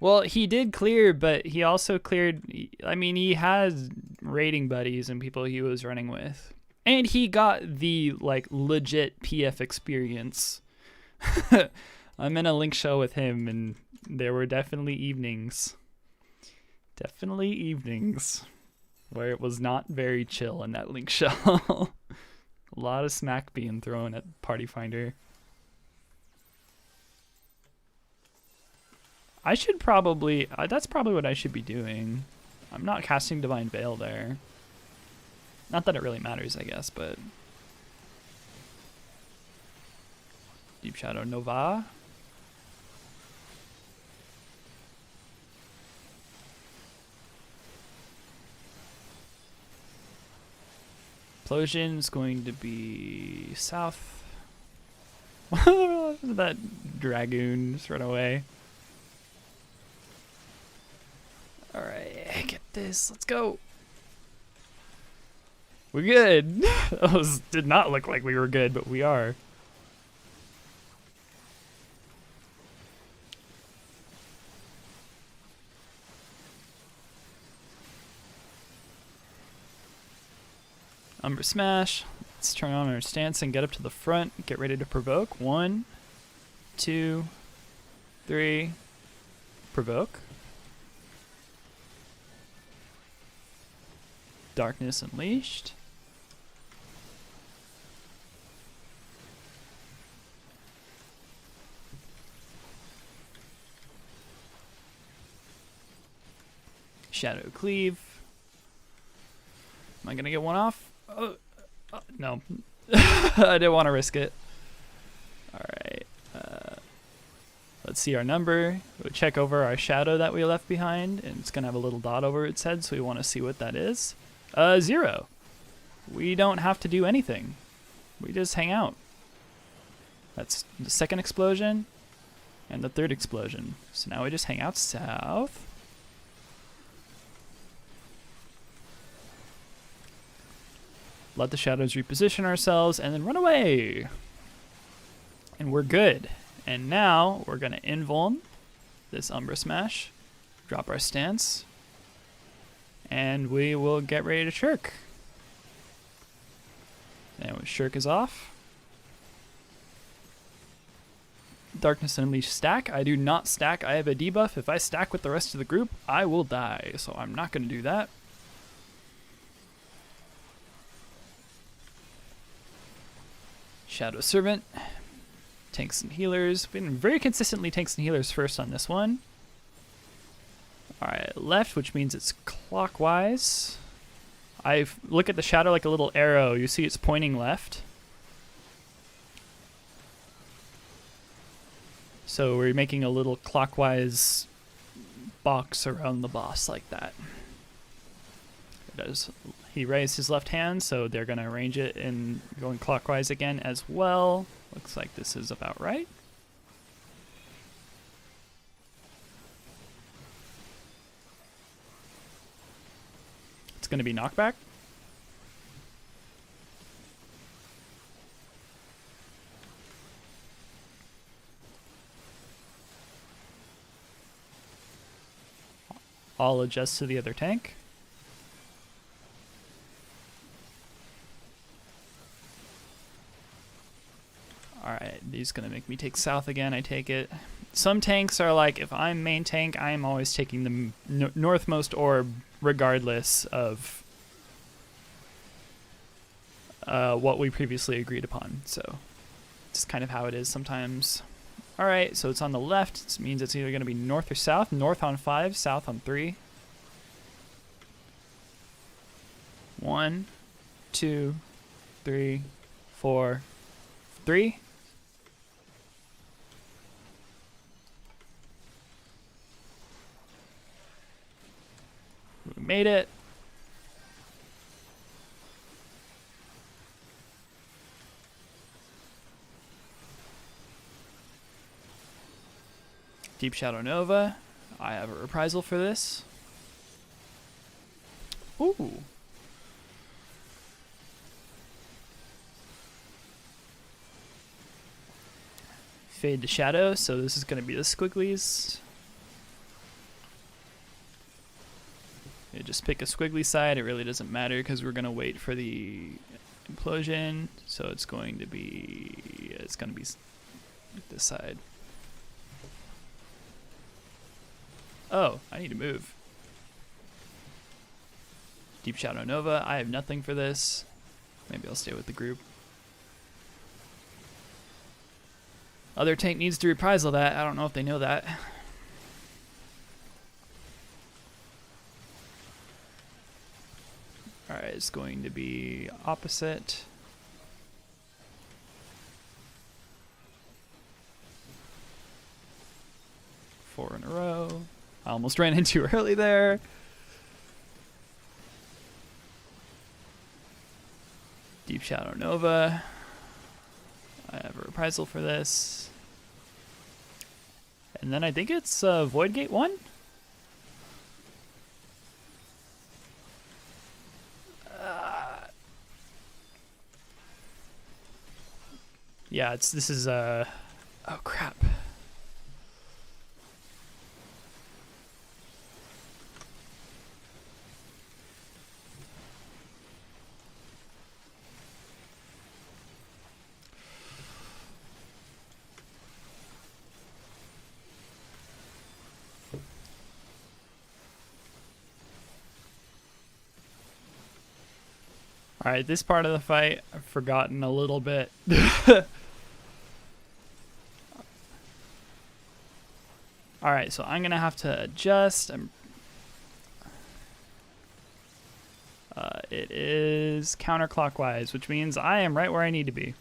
Well, he did clear, but he also cleared... I mean, he has raiding buddies and people he was running with. And he got the, like, legit PF experience. I'm in a link show with him, and there were definitely evenings. Definitely evenings where it was not very chill in that link show. A lot of smack being thrown at Party Finder. I should probably... that's probably what I should be doing. I'm not casting Divine Veil there. Not that it really matters, I guess, but... Deep Shadow Nova. Implosion is going to be south. That Dragoon just run away. Alright, get this. Let's go. We're good. Those did not look like we were good, but we are. Umbra Smash. Let's turn on our stance and get up to the front. Get ready to provoke. 1, 2, 3. Provoke. Darkness Unleashed. Shadow Cleave. Am I gonna get one off? No. I didn't want to risk it. Alright. Let's see our number. We'll check over our shadow that we left behind, and it's gonna have a little dot over its head, so we want to see what that is. 0. We don't have to do anything. We just hang out. That's the second explosion and the third explosion. So now we just hang out south. Let the shadows reposition ourselves and then run away. And we're good. And now we're going to invuln this Umbra Smash, drop our stance, and we will get ready to shirk. And when shirk is off, Darkness Unleashed stack. I do not stack. I have a debuff. If I stack with the rest of the group, I will die. So I'm not going to do that. Shadow Servant. Tanks and healers. Been very consistently tanks and healers first on this one. Alright, left, which means it's clockwise. I look at the shadow like a little arrow. You see it's pointing left. So we're making a little clockwise box around the boss like that. He raised his left hand, so they're going to arrange it in going clockwise again as well. Looks like this is about right. It's going to be knockback. I'll adjust to the other tank. Alright, these gonna make me take south again, I take it. Some tanks are like, if I'm main tank, I'm always taking the northmost orb regardless of what we previously agreed upon. So, it's kind of how it is sometimes. Alright, so it's on the left. This means it's either going to be north or south. North on 5, south on 3. 1, 2, 3, 4, 3. We made it. Deep Shadow Nova. I have a reprisal for this. Ooh. Fade to Shadow, so this is going to be the squigglies. You just pick a squiggly side, it really doesn't matter because we're going to wait for the implosion, so it's going to be this side. Oh, I need to move. Deep Shadow Nova. I have nothing for this. Maybe I'll stay with the group. Other tank needs to reprisal that. I don't know if they know that. Alright, it's going to be opposite. Four in a row. I almost ran in too early there. Deep Shadow Nova. I have a reprisal for this. And then I think it's Void Gate 1? Yeah, this is oh crap. Alright, this part of the fight I've forgotten a little bit. Alright, so I'm going to have to adjust. It is counterclockwise, which means I am right where I need to be.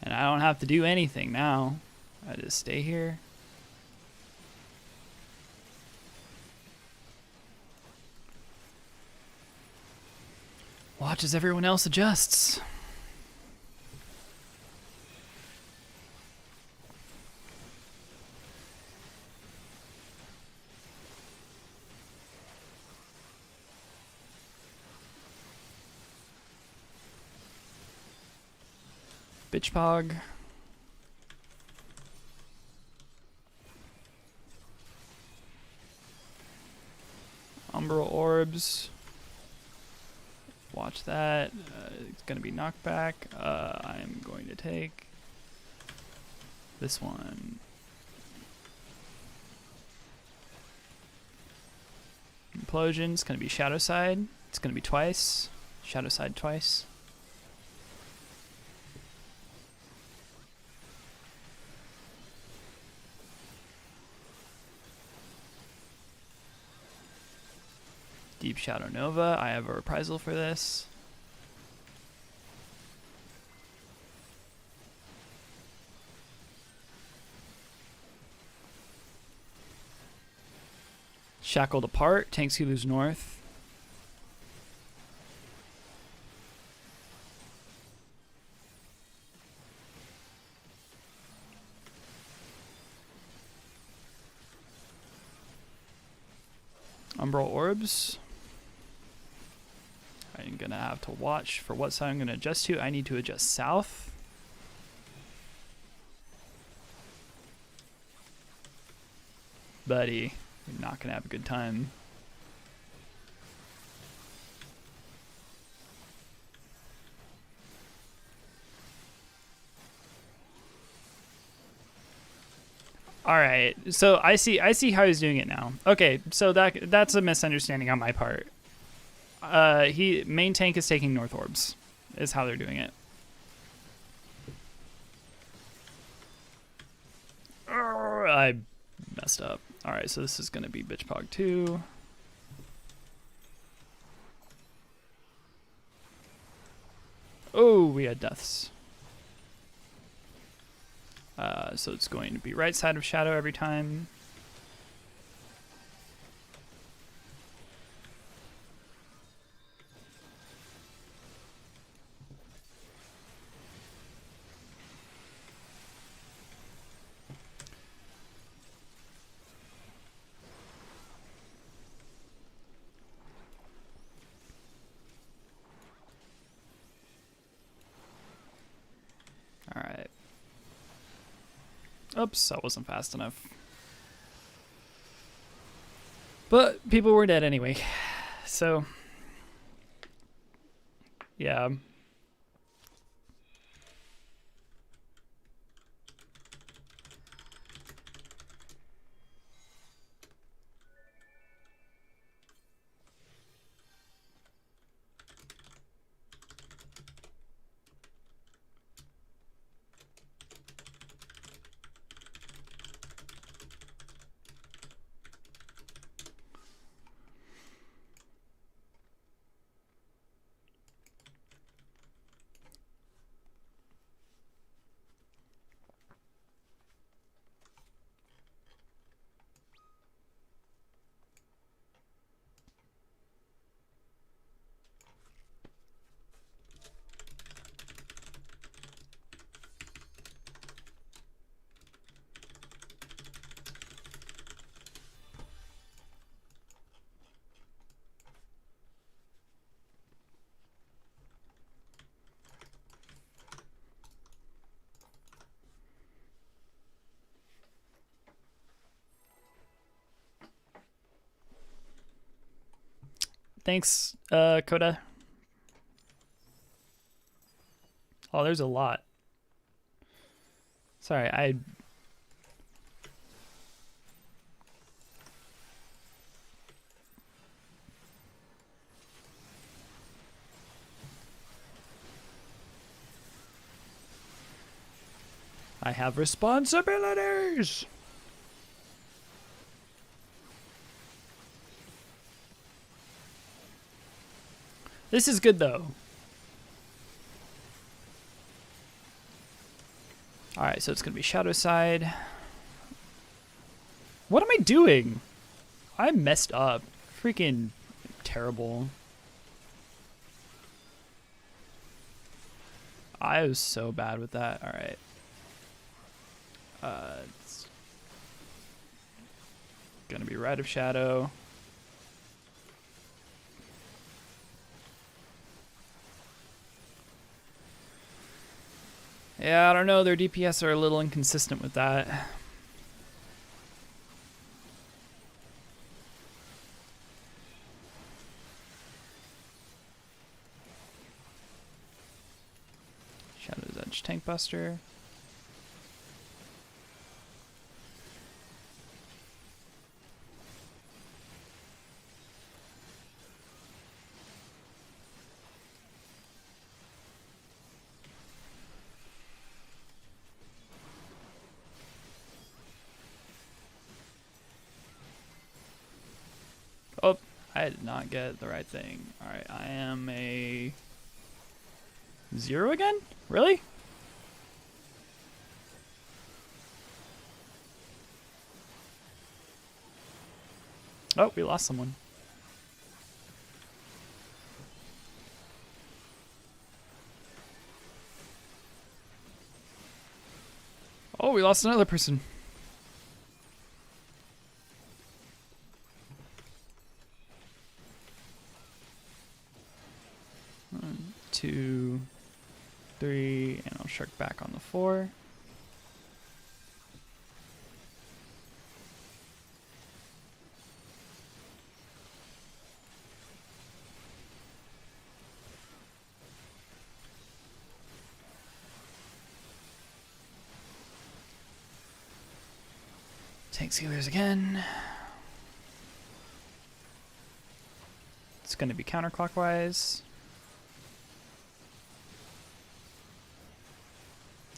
And I don't have to do anything now. I just stay here. Watch as everyone else adjusts. Bitch Pog. orbs. Watch that. It's going to be knockback. I'm going to take this one. Implosion. It's going to be shadow side. It's going to be twice. Shadow side twice. Deep Shadow Nova. I have a reprisal for this. Shackled Apart. Tanks Healers North. Umbral Orbs. I'm going to have to watch for what side I'm going to adjust to. I need to adjust south. Buddy, you're not going to have a good time. All right, so I see how he's doing it now. Okay, so that's a misunderstanding on my part. Main tank is taking North Orbs, is how they're doing it. I messed up. All right, so this is going to be Bitch Pog 2. Oh, we had deaths. So it's going to be right side of shadow every time. All right. Oops, that wasn't fast enough. But people were dead anyway. So, yeah. Thanks, Coda. Oh, there's a lot. Sorry, I have responsibilities. This is good though. All right, so it's gonna be shadow side. What am I doing? I messed up. Freaking terrible. I was so bad with that. All right. It's gonna be right of shadow. Yeah, I don't know. Their DPS are a little inconsistent with that. Edge Tank Buster. Oh, I did not get the right thing. Alright, I am a 0 again? Really? Oh, we lost someone. Oh, we lost another person. One, 2, 3, and I'll shark back on the 4. Tank sealers again. It's going to be counterclockwise.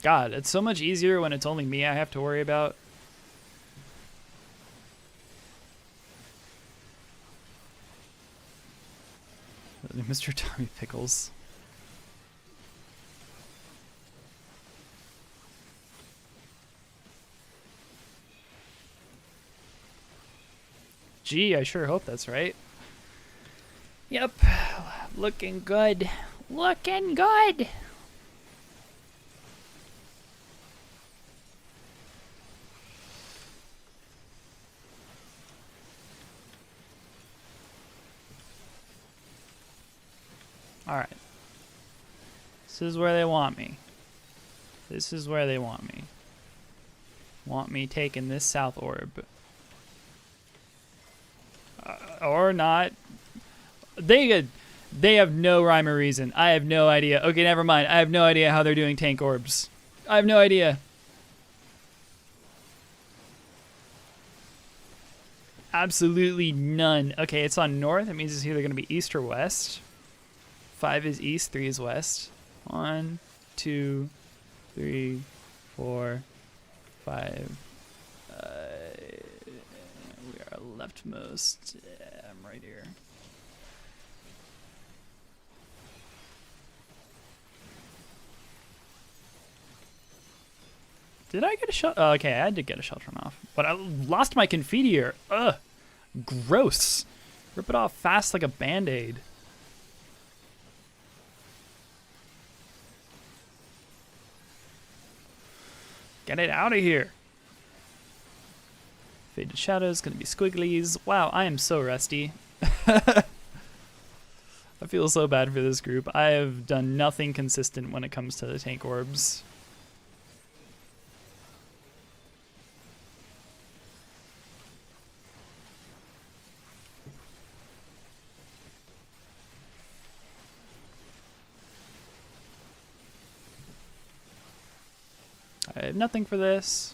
God, it's so much easier when it's only me I have to worry about. Mr. Tommy Pickles. Gee, I sure hope that's right. Yep, looking good. Looking good! Alright. This is where they want me. This is where they want me. Want me taking this south orb. Or not. They have no rhyme or reason. I have no idea. Okay, never mind. I have no idea how they're doing tank orbs. I have no idea. Absolutely none. Okay, it's on north. It means it's either going to be east or west. 5 is east, 3 is west. 1, 2, 3, 4, 5. We are leftmost. Yeah, I'm right here. Did I get a shot? Oh, okay, I did get a shot from off. But I lost my Confiteor. Ugh. Gross. Rip it off fast like a band-aid. Get it out of here. Faded Shadows, gonna be squigglies. Wow, I am so rusty. I feel so bad for this group. I have done nothing consistent when it comes to the tank orbs. I have nothing for this.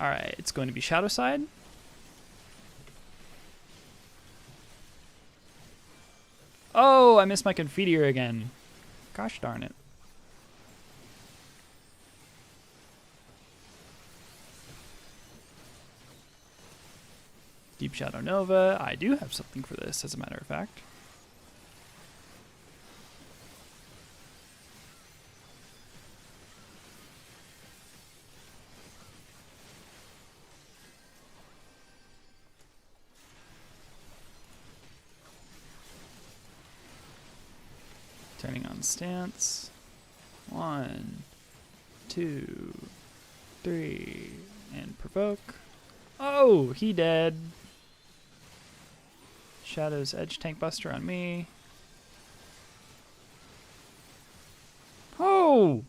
Alright, it's going to be Shadow Side. Oh, I missed my Confiteor again. Gosh darn it. Deep Shadow Nova. I do have something for this, as a matter of fact. Turning on stance. 1, 2, 3, and provoke. Oh, he dead. Shadow's Edge Tank Buster on me. Oh!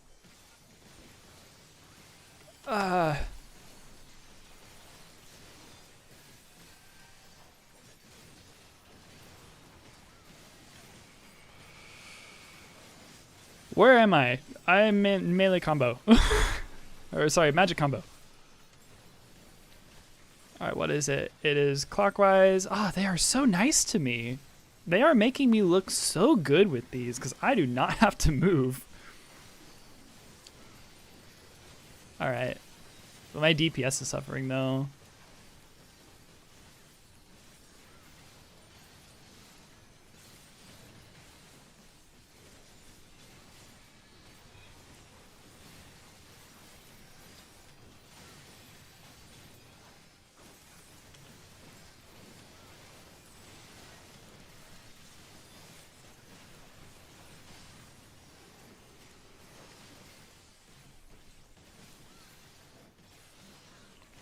Where am I? I'm in melee combo. Or sorry, magic combo. Alright, what is it? It is clockwise. Ah, they are so nice to me. They are making me look so good with these because I do not have to move. Alright. Well, my DPS is suffering though.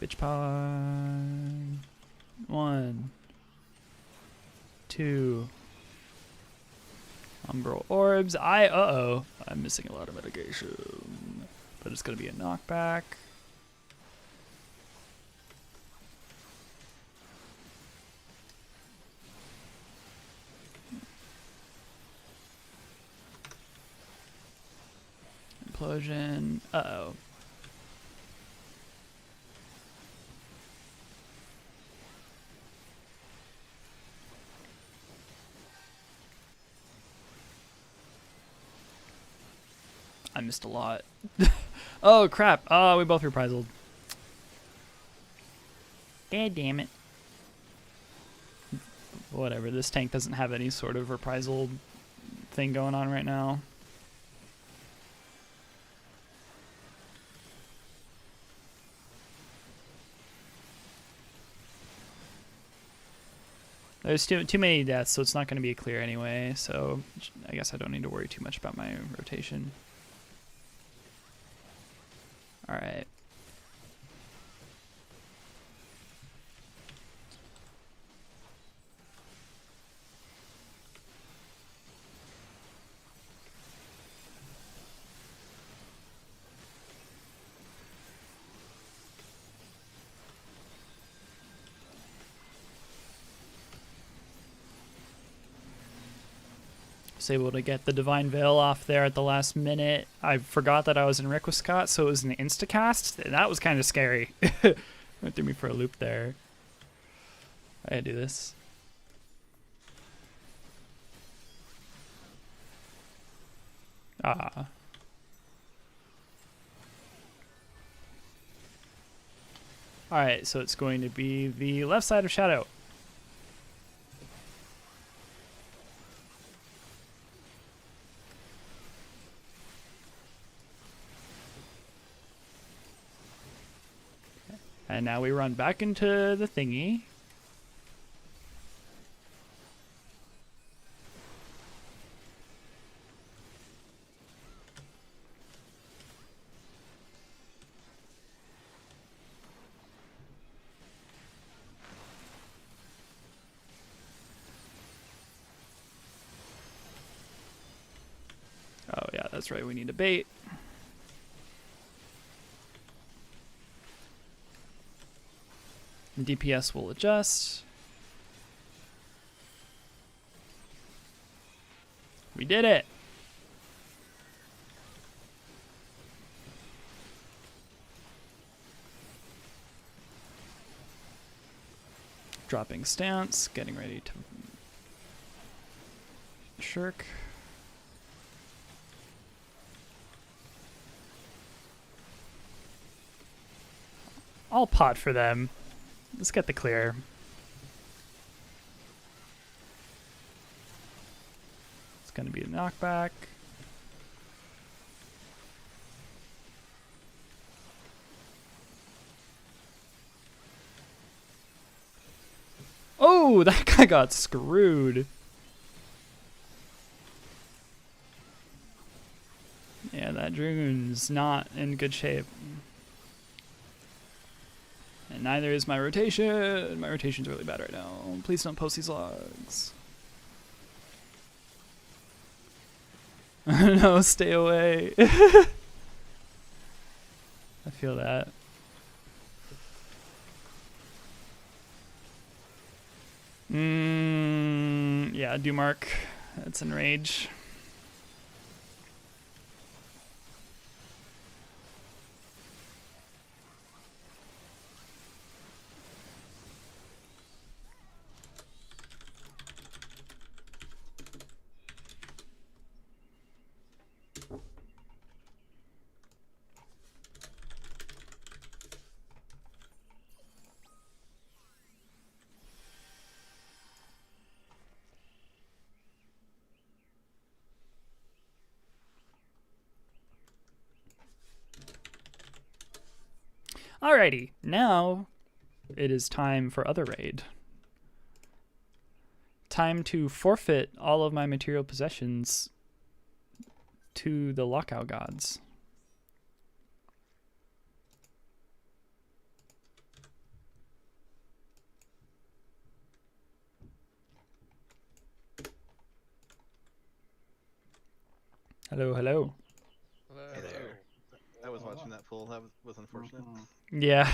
Bitch pod. 1, 2. Umbral orbs. Uh-oh. I'm missing a lot of mitigation. But it's gonna be a knockback. Implosion. Uh-oh. I missed a lot. Oh, crap. Oh, we both reprisal. God damn it. Whatever, this tank doesn't have any sort of reprisal thing going on right now. There's too many deaths, so it's not going to be a clear anyway, so I guess I don't need to worry too much about my rotation. Alright. Was able to get the Divine Veil off there at the last minute. I forgot that I was in Requiescat, so it was an instacast. That was kind of scary. Went threw me for a loop there. I gotta do this. Ah. Alright, so it's going to be the left side of Shadow. And now we run back into the thingy. Oh yeah, that's right, we need a bait. DPS will adjust. We did it. Dropping stance, getting ready to shirk. I'll pot for them. Let's get the clear. It's going to be a knockback. Oh, that guy got screwed. Yeah, that Dragoon's not in good shape. And neither is my rotation. My rotation's really bad right now. Please don't post these logs. No, stay away. I feel that. Yeah, Dumark. That's enrage. Alrighty, now it is time for other raid. Time to forfeit all of my material possessions to the lockout gods. Hello, hello. Hey there. I was watching that pool. That was unfortunate. Yeah.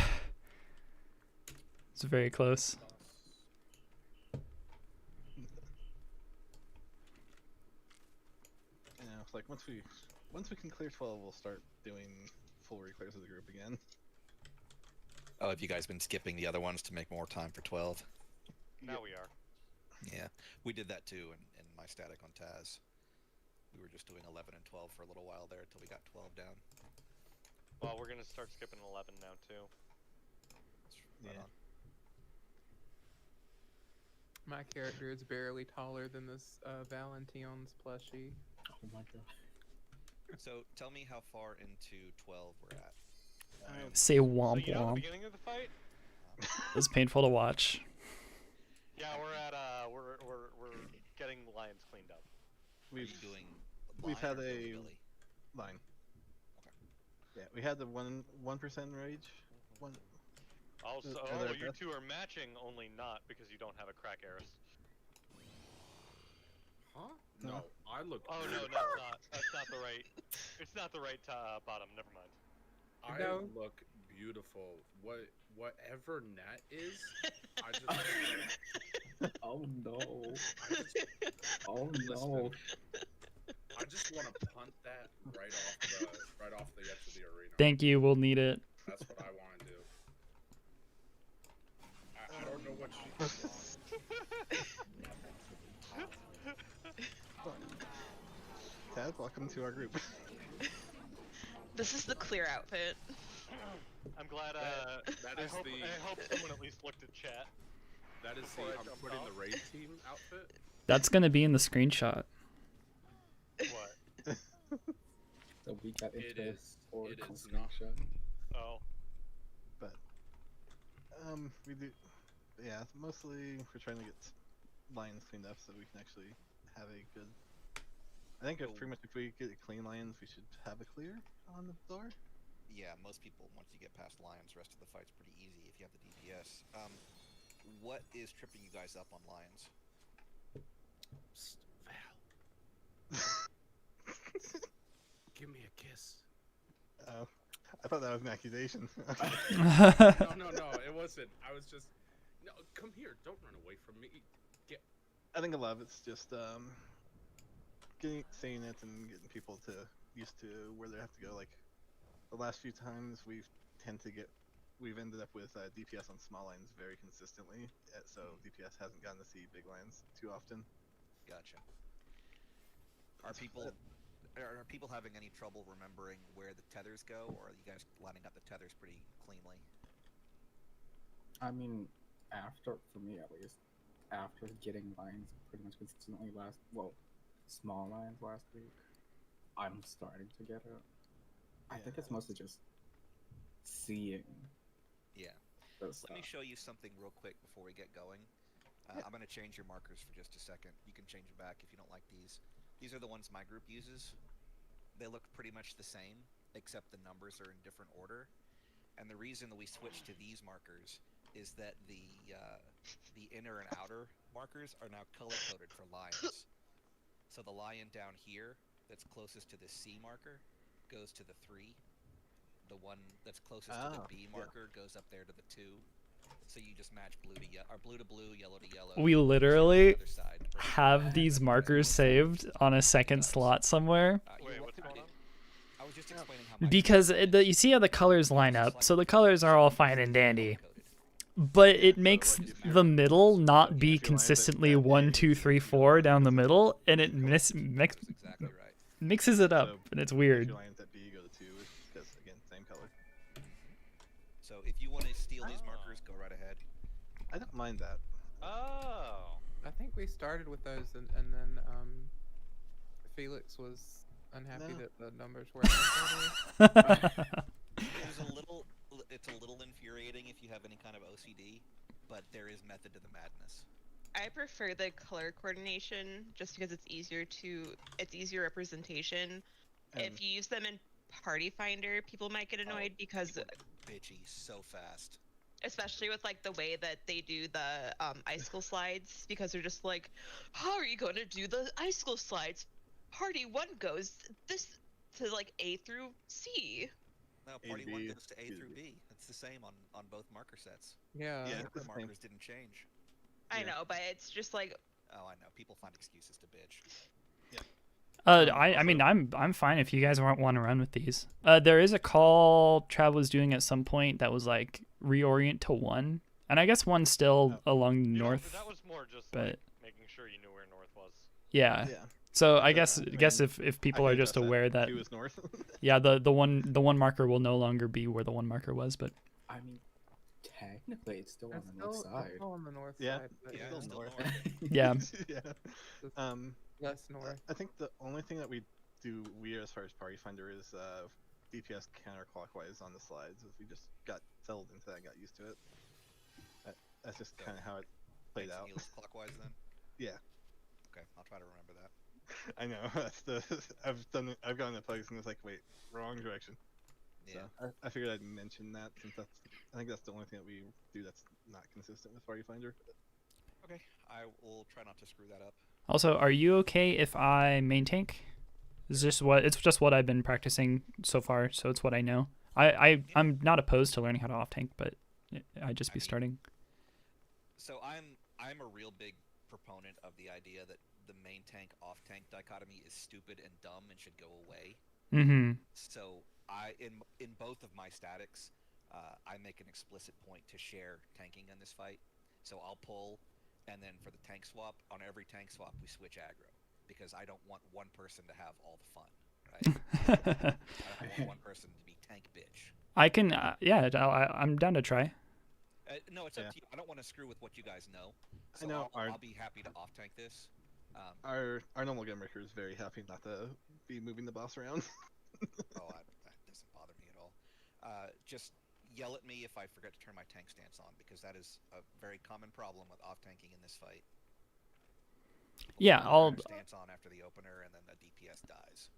It's very close. Yeah, it's like once we can clear 12, we'll start doing full reclears of the group again. Oh, have you guys been skipping the other ones to make more time for 12? Now we are. Yeah, we did that too in my static on Taz. We were just doing 11 and 12 for a little while there until we got 12 down. Well, we're gonna start skipping 11 now too. Right Yeah. on. My character is barely taller than this Valention's plushie. Oh my god. So tell me how far into 12 we're at. Say So womp you know the womp. beginning of the fight? It was painful to watch. Yeah, we're at we're getting the lions cleaned up. Are you doing we've line had or a Billy? line. Okay. Yeah, we had the 1% rage. One. Also, Other you death? two are matching, only not because you don't have a crack heiress. Huh? No. No, I look. Oh no, beautiful. that's not. That's not the right. It's not the right bottom. Never mind. I No. look beautiful. Whatever net is, I just. Oh no. I just, Oh no. listen, I just want to punt that right off the edge of the arena. Thank you, we'll need it. That's what I want to do. I don't know what she Taz, welcome to our group. This is the clear outfit. I'm glad. that I is hope, the- I hope someone at least looked at chat. That is the Before I I'm jumped putting off. the raid team outfit. That's gonna be in the screenshot. What? So we got It into is. or It is not. screenshot. Oh. But we do. Yeah, mostly we're trying to get lines cleaned up so we can actually have a good. I think if pretty much if we get clean lines, we should have a clear on the door. Yeah, most people, once you get past Lions, rest of the fight's pretty easy if you have the DPS. What is tripping you guys up on Lions? Psst, Val. Give me a kiss. Oh, I thought that was an accusation. No, it wasn't. I was just. No, come here. Don't run away from me. Get. I think a lot of it's just saying it and getting people to used to where they have to go. Like the last few times we've ended up with DPS on small lines very consistently, so DPS hasn't gotten to see big lines too often. Gotcha. Are people having any trouble remembering where the tethers go, or are you guys lining up the tethers pretty cleanly? I mean, for me at least, after getting lines pretty much consistently small lines last week, I'm starting to get it. I think it's mostly just seeing. Yeah. This Let me show you something real quick before we get going. I'm going to change your markers for just a second. You can change them back if you don't like these. These are the ones my group uses. They look pretty much the same, except the numbers are in different order. And the reason that we switched to these markers is that the inner and outer markers are now color-coded for lions. So the lion down here that's closest to the C marker goes to the 3. The one that's closest to the B marker goes up there to the 2. So you just match blue to blue, yellow to yellow. We literally Other side. have these markers saved on a second slot somewhere You're Wait, what's welcome. going on? I was just explaining how my because you see how the colors line up. So the colors are all fine and dandy, but it makes the middle not be consistently 1, 2, 3, 4 down the middle, and it That's exactly right. mixes it up, So, and it's if weird. your lines at B go to 2, because again, same color. So if you want to steal these markers, go right ahead. I don't mind that. Oh. I think we started with those, and then Felix was unhappy No. that the numbers were. There's a little. it's a little infuriating if you have any kind of OCD, but there is method to the madness. I prefer the color coordination just because it's easier representation. If you use them in Party Finder, people might get annoyed because bitchy so fast. Especially with like the way that they do the icicle slides, because they're just like, how are you going to do the icicle slides? Party 1 goes this to like A through C. No, Party 1 goes to A through B. It's the same on both marker sets. Yeah. The markers didn't change. I know, but it's just like. Oh, I know. People find excuses to bitch. I mean, I'm fine if you guys want to run with these. There is a call Trav was doing at some point that was like reorient to 1, and I guess 1's still along the north. That was more just but like making sure you knew where north was. Yeah. So I guess if people are just aware that was north. yeah, the one marker will no longer be where the one marker was, but I mean, technically, it's still on the north It's side. still on the north Yeah. side. But Yeah, still it's still north. north. yeah. Yeah. Less north. I think the only thing that we do weird as far as Party Finder is DPS counterclockwise on the slides. As we just got settled into that, got used to it. That's just kind of how it played out. Needles clockwise then. Yeah. Okay, I'll try to remember that. I know. That's I've gotten the plugs and it's like, wait, wrong direction. Yeah. So I figured I'd mention that since I think that's the only thing that we do that's not consistent with Party Finder. Okay, I will try not to screw that up. Also, are you okay if I main tank? It's just what I've been practicing so far, so it's what I know. I'm not opposed to learning how to off tank, but I'd just be starting. So I'm a real big proponent of the idea that the main tank off tank dichotomy is stupid and dumb and should go away. Mm-hmm. So in both of my statics, I make an explicit point to share tanking in this fight. So I'll pull, and then for the tank swap, on every tank swap we switch aggro, because I don't want one person to have all the fun, right? I don't want one person to be tank bitch. I can, I'm down to try. No, it's up to you. I don't want to screw with what you guys know. So I know I'll be happy to off tank this. Our normal game maker is very happy not to be moving the boss around. That doesn't bother me at all. Just yell at me if I forget to turn my tank stance on, because that is a very common problem with off tanking in this fight. Yeah, I'll stance on after the opener, and then the DPS dies.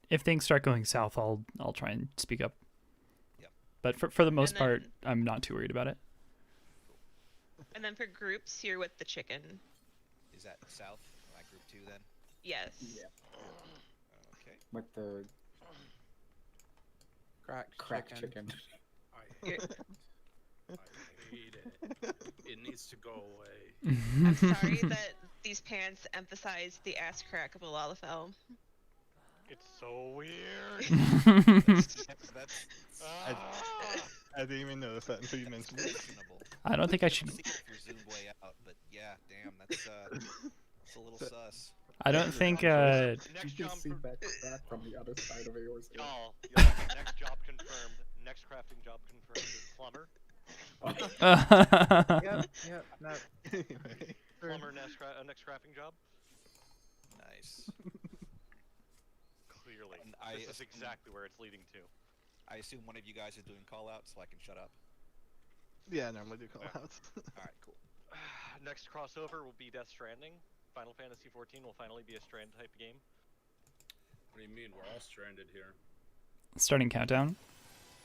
If things start going south, I'll try and speak up. Yep. But for the most part, I'm not too worried about it. And then for groups, you're with the chicken. Is that south? Am I group 2 then? Yes. Yeah. Okay. With the Cracked chicken. I hate it. It needs to go away. I'm sorry that these pants emphasize the ass crack of a Lalafell. It's so weird. That's I didn't even notice that until you mentioned it. questionable. I don't think I should. See if you're zoomed way out, but yeah, damn, that's a little sus. I don't think. You Next can job, see that crack from the other side of yours. y'all. Next job confirmed. Next crafting job confirmed is plumber. Yep. No. Anyway. Plumber next crafting job. Nice. Clearly, And this is exactly where it's leading to. I assume one of you guys is doing call outs, so I can shut up. Yeah, I normally do call outs. Alright, cool. Next crossover will be Death Stranding. Final Fantasy XIV will finally be a Strand type game. What do you mean? We're all stranded here. Starting countdown.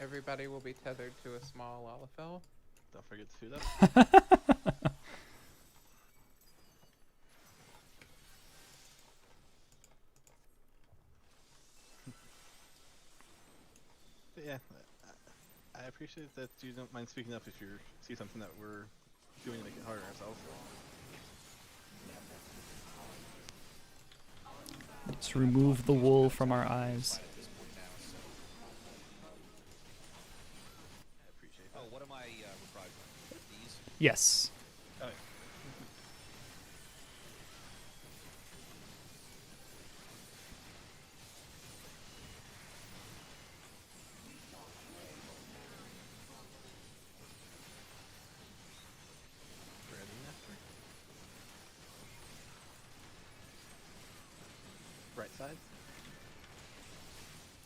Everybody will be tethered to a small Lalafell. Don't forget to suit up. But yeah, I appreciate that you don't mind speaking up if you see something that we're doing to make it harder ourselves. Let's remove the wool from our eyes. At this point now, so. I appreciate that. Oh, what am I reprising? These? Yes. Oh, right side.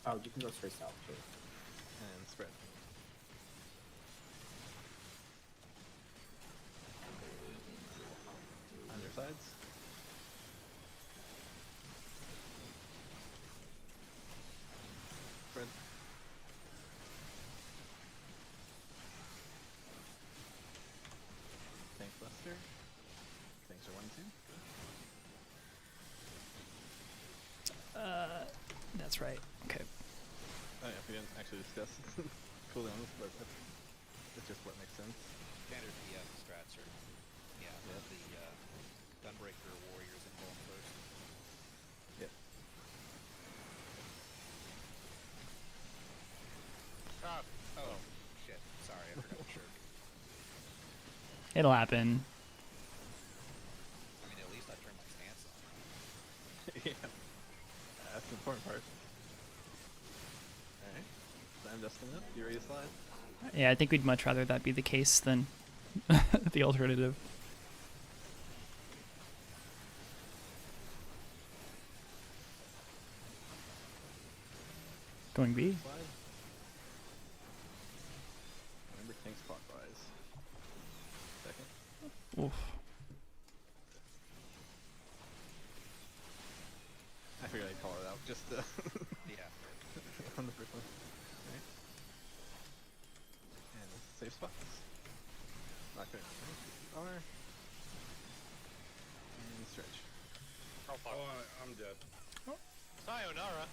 Oh, you can go straight south too. And spread. Undersides. Spread. Thanks, Buster. Thanks for 1 2. That's right. Okay. Oh yeah, we didn't actually discuss cooldowns, but that's just what makes sense. Standard PF strats are, yeah, the Gunbreaker warriors and going first. Yep. Oh, shit. Sorry, I forgot the shirt. It'll happen. I mean, at least I turned my stance on. Yeah. That's the important part. Alright. So I'm dusting up. You ready to slide? Yeah, I think we'd much rather that be the case than the alternative. Going B. Slide. Remember things clockwise. Second. Oof. I figured I'd call it out just Yeah. on the first one. Alright. And safe spots. Not good. R. And stretch. Oh fuck. Oh, I'm dead. Sayonara.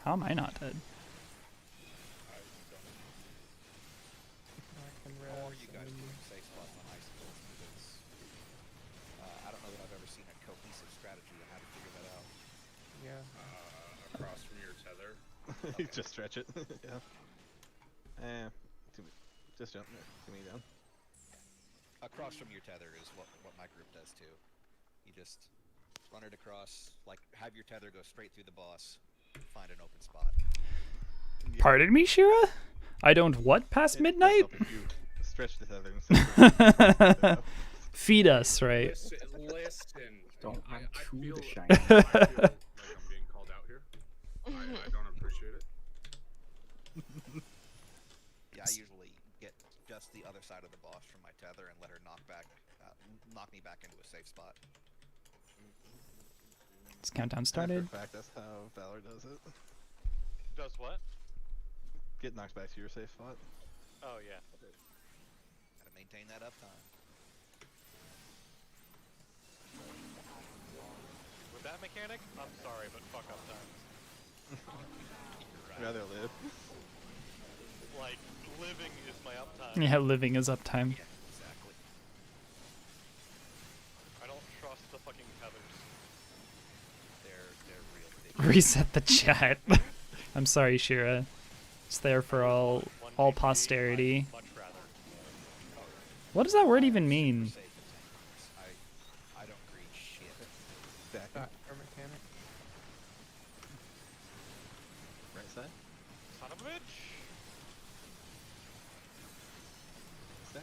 How am I not dead? I don't. I can Or rest you guys and- doing safe spots on icicles because I don't know that I've ever seen a cohesive strategy on how to figure that out. Yeah. Across from your tether. You just stretch it. Yeah. Just jump. To me down. Across from your tether is what my group does too. You just run it across, like have your tether go straight through the boss, find an open spot. Yeah. Pardon me, Shira? I don't what past It does midnight? help if you stretch the tether instead of Feed us, right? Listen. Don't I chew feel, the shiny. I feel like I'm being called out here. I don't appreciate it. Yeah, I usually get just the other side of the boss from my tether and let her knock me back into a safe spot. This countdown For started. a fact, that's how Valor does it. Does what? Get knocked back to your safe spot. Oh yeah. Gotta maintain that uptime. With that mechanic, I'm sorry, but fuck up times. You're right. Rather live. Like, living is my uptime. Yeah, living is uptime. Yeah, exactly. I don't trust the fucking tethers. They're real big. Reset the chat. I'm sorry, Shira. It's there for all 1 posterity. I'd much rather. What does that word even Super mean? safe at 10 points. I don't greed shit. Stack. Our mechanic. Right side. Son of a bitch! Stack.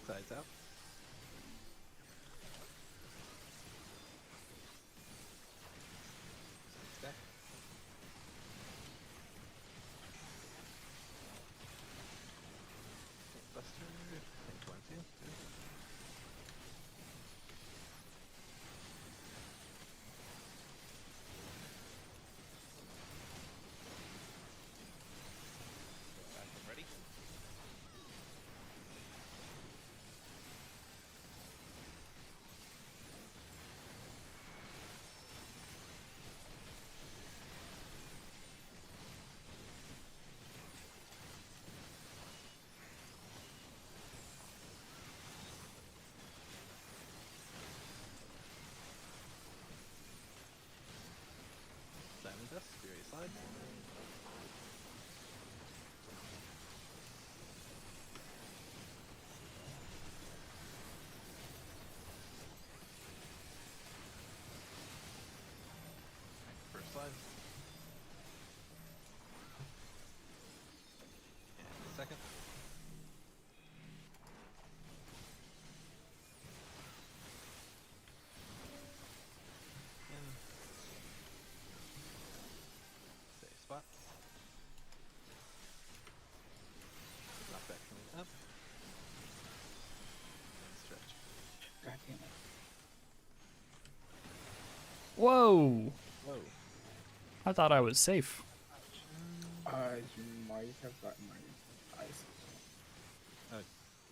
Sides out. Stack. Buster. Think 20. Good. Back and ready? Diamond dust. Be ready to slide. First slide. And second. Whoa! Whoa. I thought I was safe. You might have gotten my ice.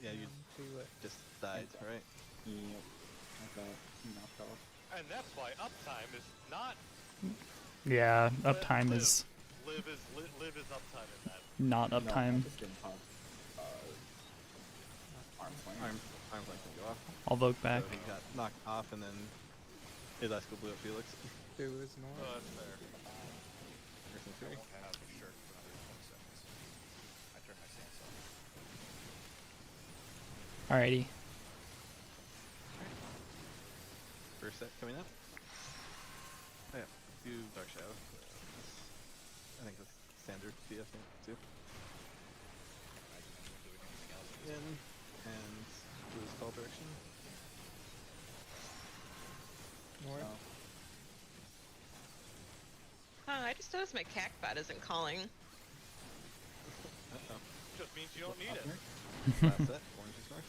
Yeah, you See what? just died, right? Yep. I got knocked off. And that's why uptime is not Yeah, Live- uptime live. is live is uptime in that. not No, I uptime. just didn't have arm's length. Arms like to go off. I'll vote back. So he got knocked off, and then his ice blew up Felix. 2 is north. Oh, that's fair. Person I three. won't have a shirt for another 20 seconds. I turn my stance off. Alrighty. First set coming up. Oh, yeah, do Dark Shadow. I think that's standard TF too. I can do anything else. In and blue's call direction. North. So, I just noticed my cactbot isn't calling. Uh-oh. Just means you don't need it. Last set, orange is north.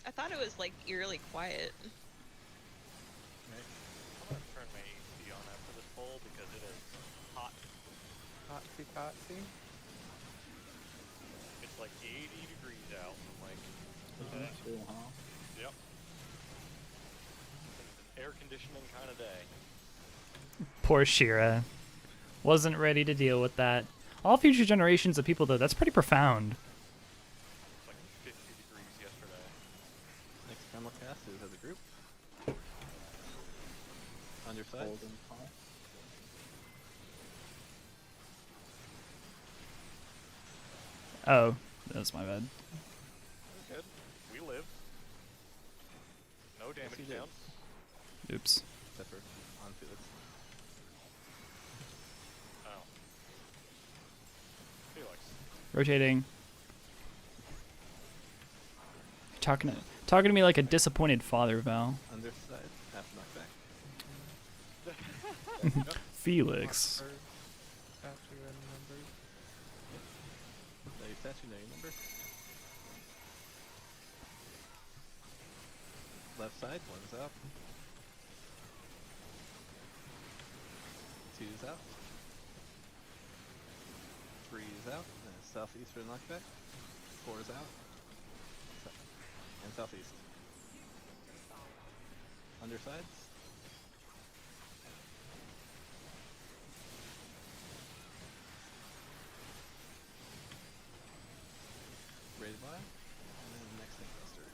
I thought it was like eerily quiet. Right. I'm gonna turn my AC on after this poll because it is hot. Totsy totsy. It's like 80 degrees out. I'm like, me too, huh? yep. It's an air conditioning kind of day. Poor Shira. Wasn't ready to deal with that. All future generations of people, though, that's pretty profound. It's like 50 degrees yesterday. Next time we'll cast is as a group. Underside. Cold and hot. Oh, that's my bad. We're good. We live. No damage you did. down. Oops. Except for on Felix. Oh. Felix. Rotating. Talking to me like a disappointed father, Val. Underside. Half knockback. Felix. Markers, statue and numbers. Know your statue, know your number. Left side, one's out. Two's out. Three's out. And southeast for the knockback. Four's out. And southeast. Undersides. Rated by. And then next thing cluster.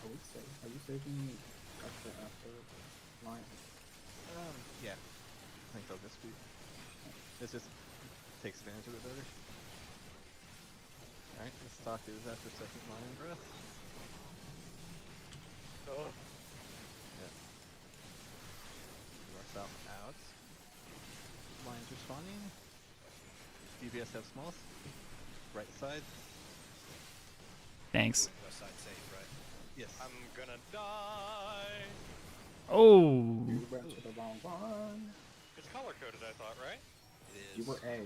Are you saving after line? Yeah. I think they'll just be. It just takes advantage of it better. Alright, this stock is after second line breath. Oh. Yeah. North out out. Lines responding. DBS have smalls. Right side. Thanks. West side safe, right? Yes. I'm gonna die. Oh. You went to the wrong one. It's color coded, I thought, right? It is. You were A.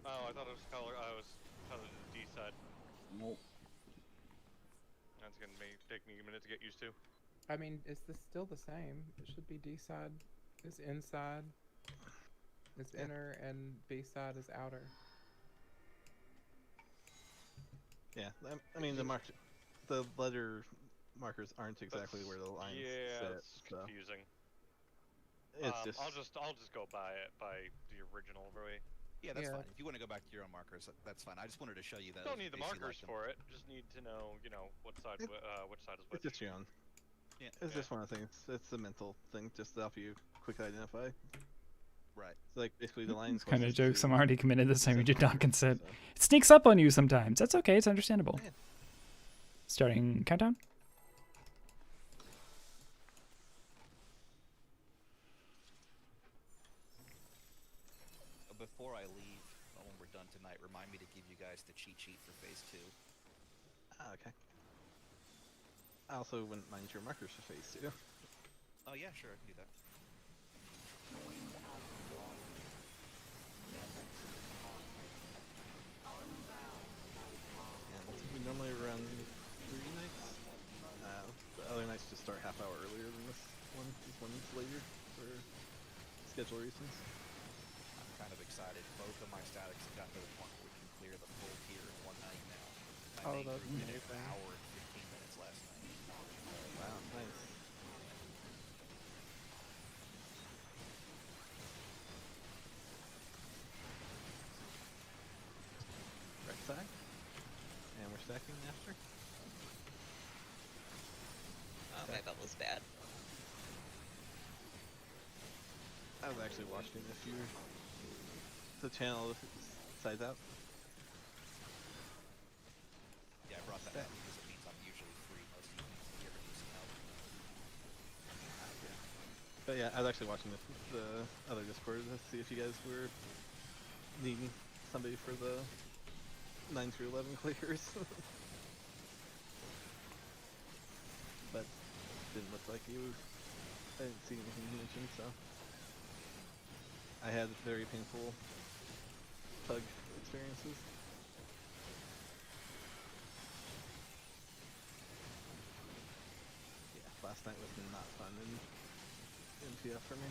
Oh, I thought it was color. I was colored to the D side. Nope. That's gonna take me a minute to get used to. I mean, is this still the same? It should be D side is inside, is Yeah. inner, and B side is outer. Yeah. I mean the letter markers aren't exactly That's- where the lines Yeah, sit. it's So confusing. it's just. I'll just go by the original way. Yeah, that's Yeah. fine. If you want to go back to your own markers, that's fine. I just wanted to show you those. Don't need the in case you markers liked them. for it. Just need to know, what side It- which side is It's which. just your own. Yeah. It's just one of the things. It's a mental thing, just to help you quickly identify. Right. So like basically the lines. Kind of closest jokes to I'm already committed this time. You did not consent. so. It sneaks up on you sometimes. That's okay. It's understandable. Yeah. Starting countdown. Before I leave, when we're done tonight, remind me to give you guys the cheat sheet for phase 2. Ah, okay. I also wouldn't mind your markers for phase 2. yeah, sure, I can do that. And we normally run 3 nights. The other nights just start half hour earlier than this one. This one's later for schedule reasons. I'm kind of excited. Both of my statics have got to the point where we can clear the full tier in one night now. My Oh, main that's group did it amazing. an hour and 15 minutes last night. Wow, nice. Right side. And we're stacking after. Oh, my bubble's bad. I was actually watching a few. The channel sides out. Yeah, I brought that up because it means I'm usually free most evenings to give you some help. But yeah, I was actually watching the other Discord to see if you guys were needing somebody for the 9 through 11 clears. But didn't look like he was. I didn't see anything he mentioned, so. I had very painful tug experiences. Yeah, last night was not fun in MTF for me.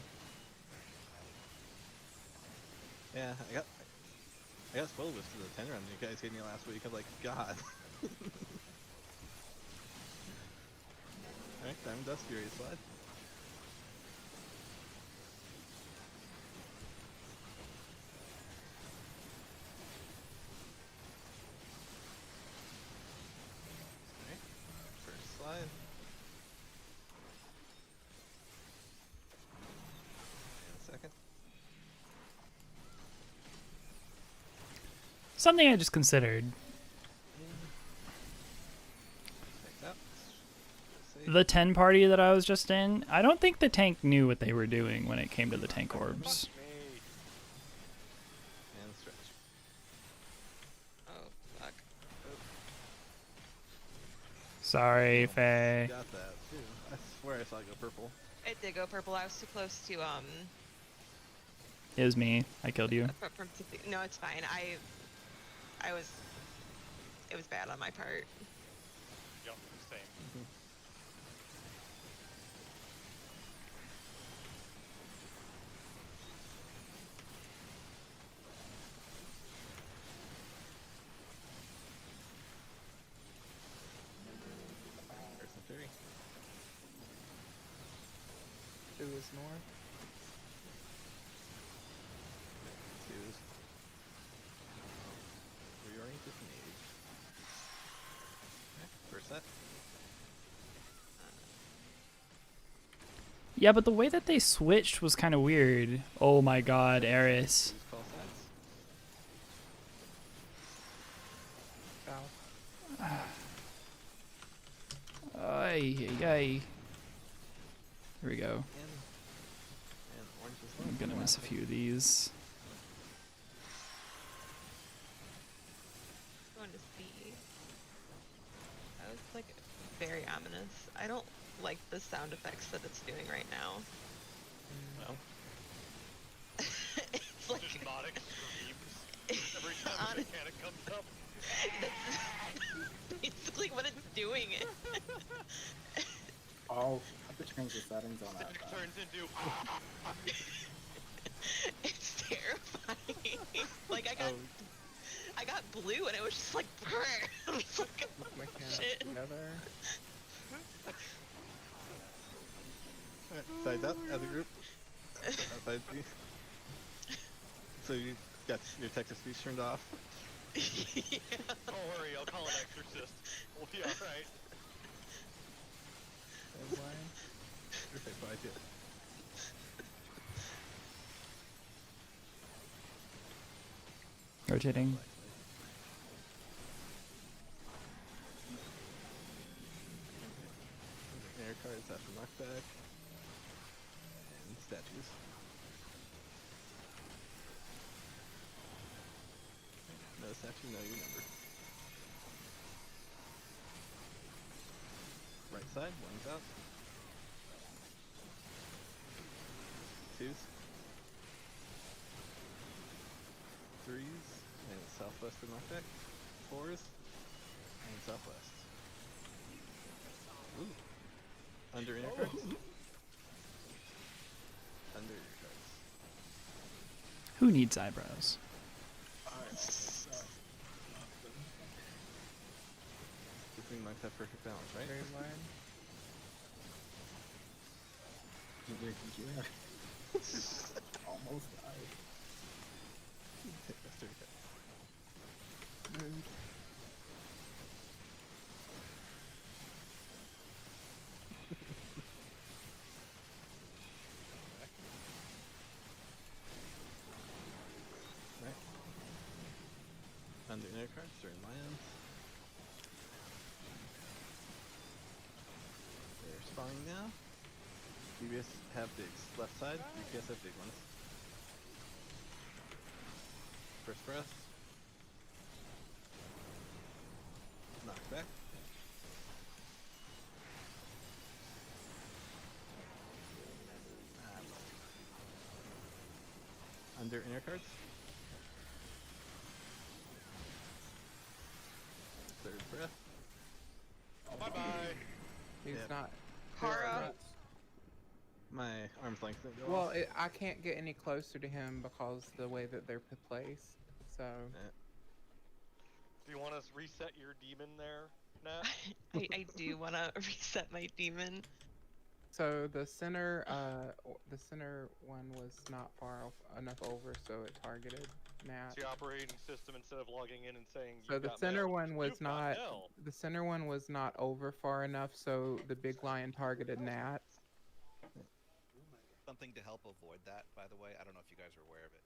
Yeah, I got spoiled with the 10 run you guys gave me last week. I'm like, God. Alright, Diamond Dust Fury slide. Alright, first slide. And second. Something I just considered. Next out. Save. The 10 party that I was just in, I don't think the tank knew what they were doing when it came to the tank orbs. And stretch. Oh, fuck. Sorry, Faye. Got that too. I swear I saw it go purple. It did go purple. I was too close to, It was me. I killed you. no, it's fine. It was bad on my part. Yep, same. There's some fury. 2 is north. 2 is reorient disengage. Okay, first set. Yeah, but the way that they switched was kind of weird. Oh my god, Eris. Use call sides. South. Ay, ay, ay. Here we go. And orange is I'm left. gonna miss a few of these. Going to see. That was like very ominous. I don't like the sound effects that it's doing right now. Well, It's like Hypnotic screams every time the mechanic comes up. that's basically what it's doing. Oh, I have to change the settings on that. It then. turns into It's terrifying. Like oh, I got blue and it was just like I was like, Mechanics shit. together. alright, sides up as a group. Outside B. So you got your Texas speech turned off. Yeah. don't worry, I'll call an exorcist. We'll be alright. Headline. Okay, so I did. Rotating. Air cards after knockback. And statues. No statue, no your number. Right side, one's out. twos. Threes, and southwest for knockback. Fours, and southwest. Ooh. Under inner cards. Under inner cards. Who needs eyebrows? Good thing might have perfect balance, right? Very line. Yeah. Almost died. That's 30 cards. Mood. Right. Under inner cards, they're in lions. They're spawning now. DBS have bigs. Left side, DPS have big ones. First breath. Knockback. Under inner cards. Third breath. Bye bye. He's Yep. not. Hara. My arm's length didn't go Well, off. I can't get any closer to him because the way that they're placed. So Do you want us to reset your demon there, Nat? I do want to reset my demon. so the center one was not far enough over, so it targeted Nat. It's the operating system instead of logging in and saying. So "You've the got center mail." one was You've got not. mail. The center one was not over far enough, so the big lion targeted Nat. Something to help avoid that, by the way, I don't know if you guys are aware of it,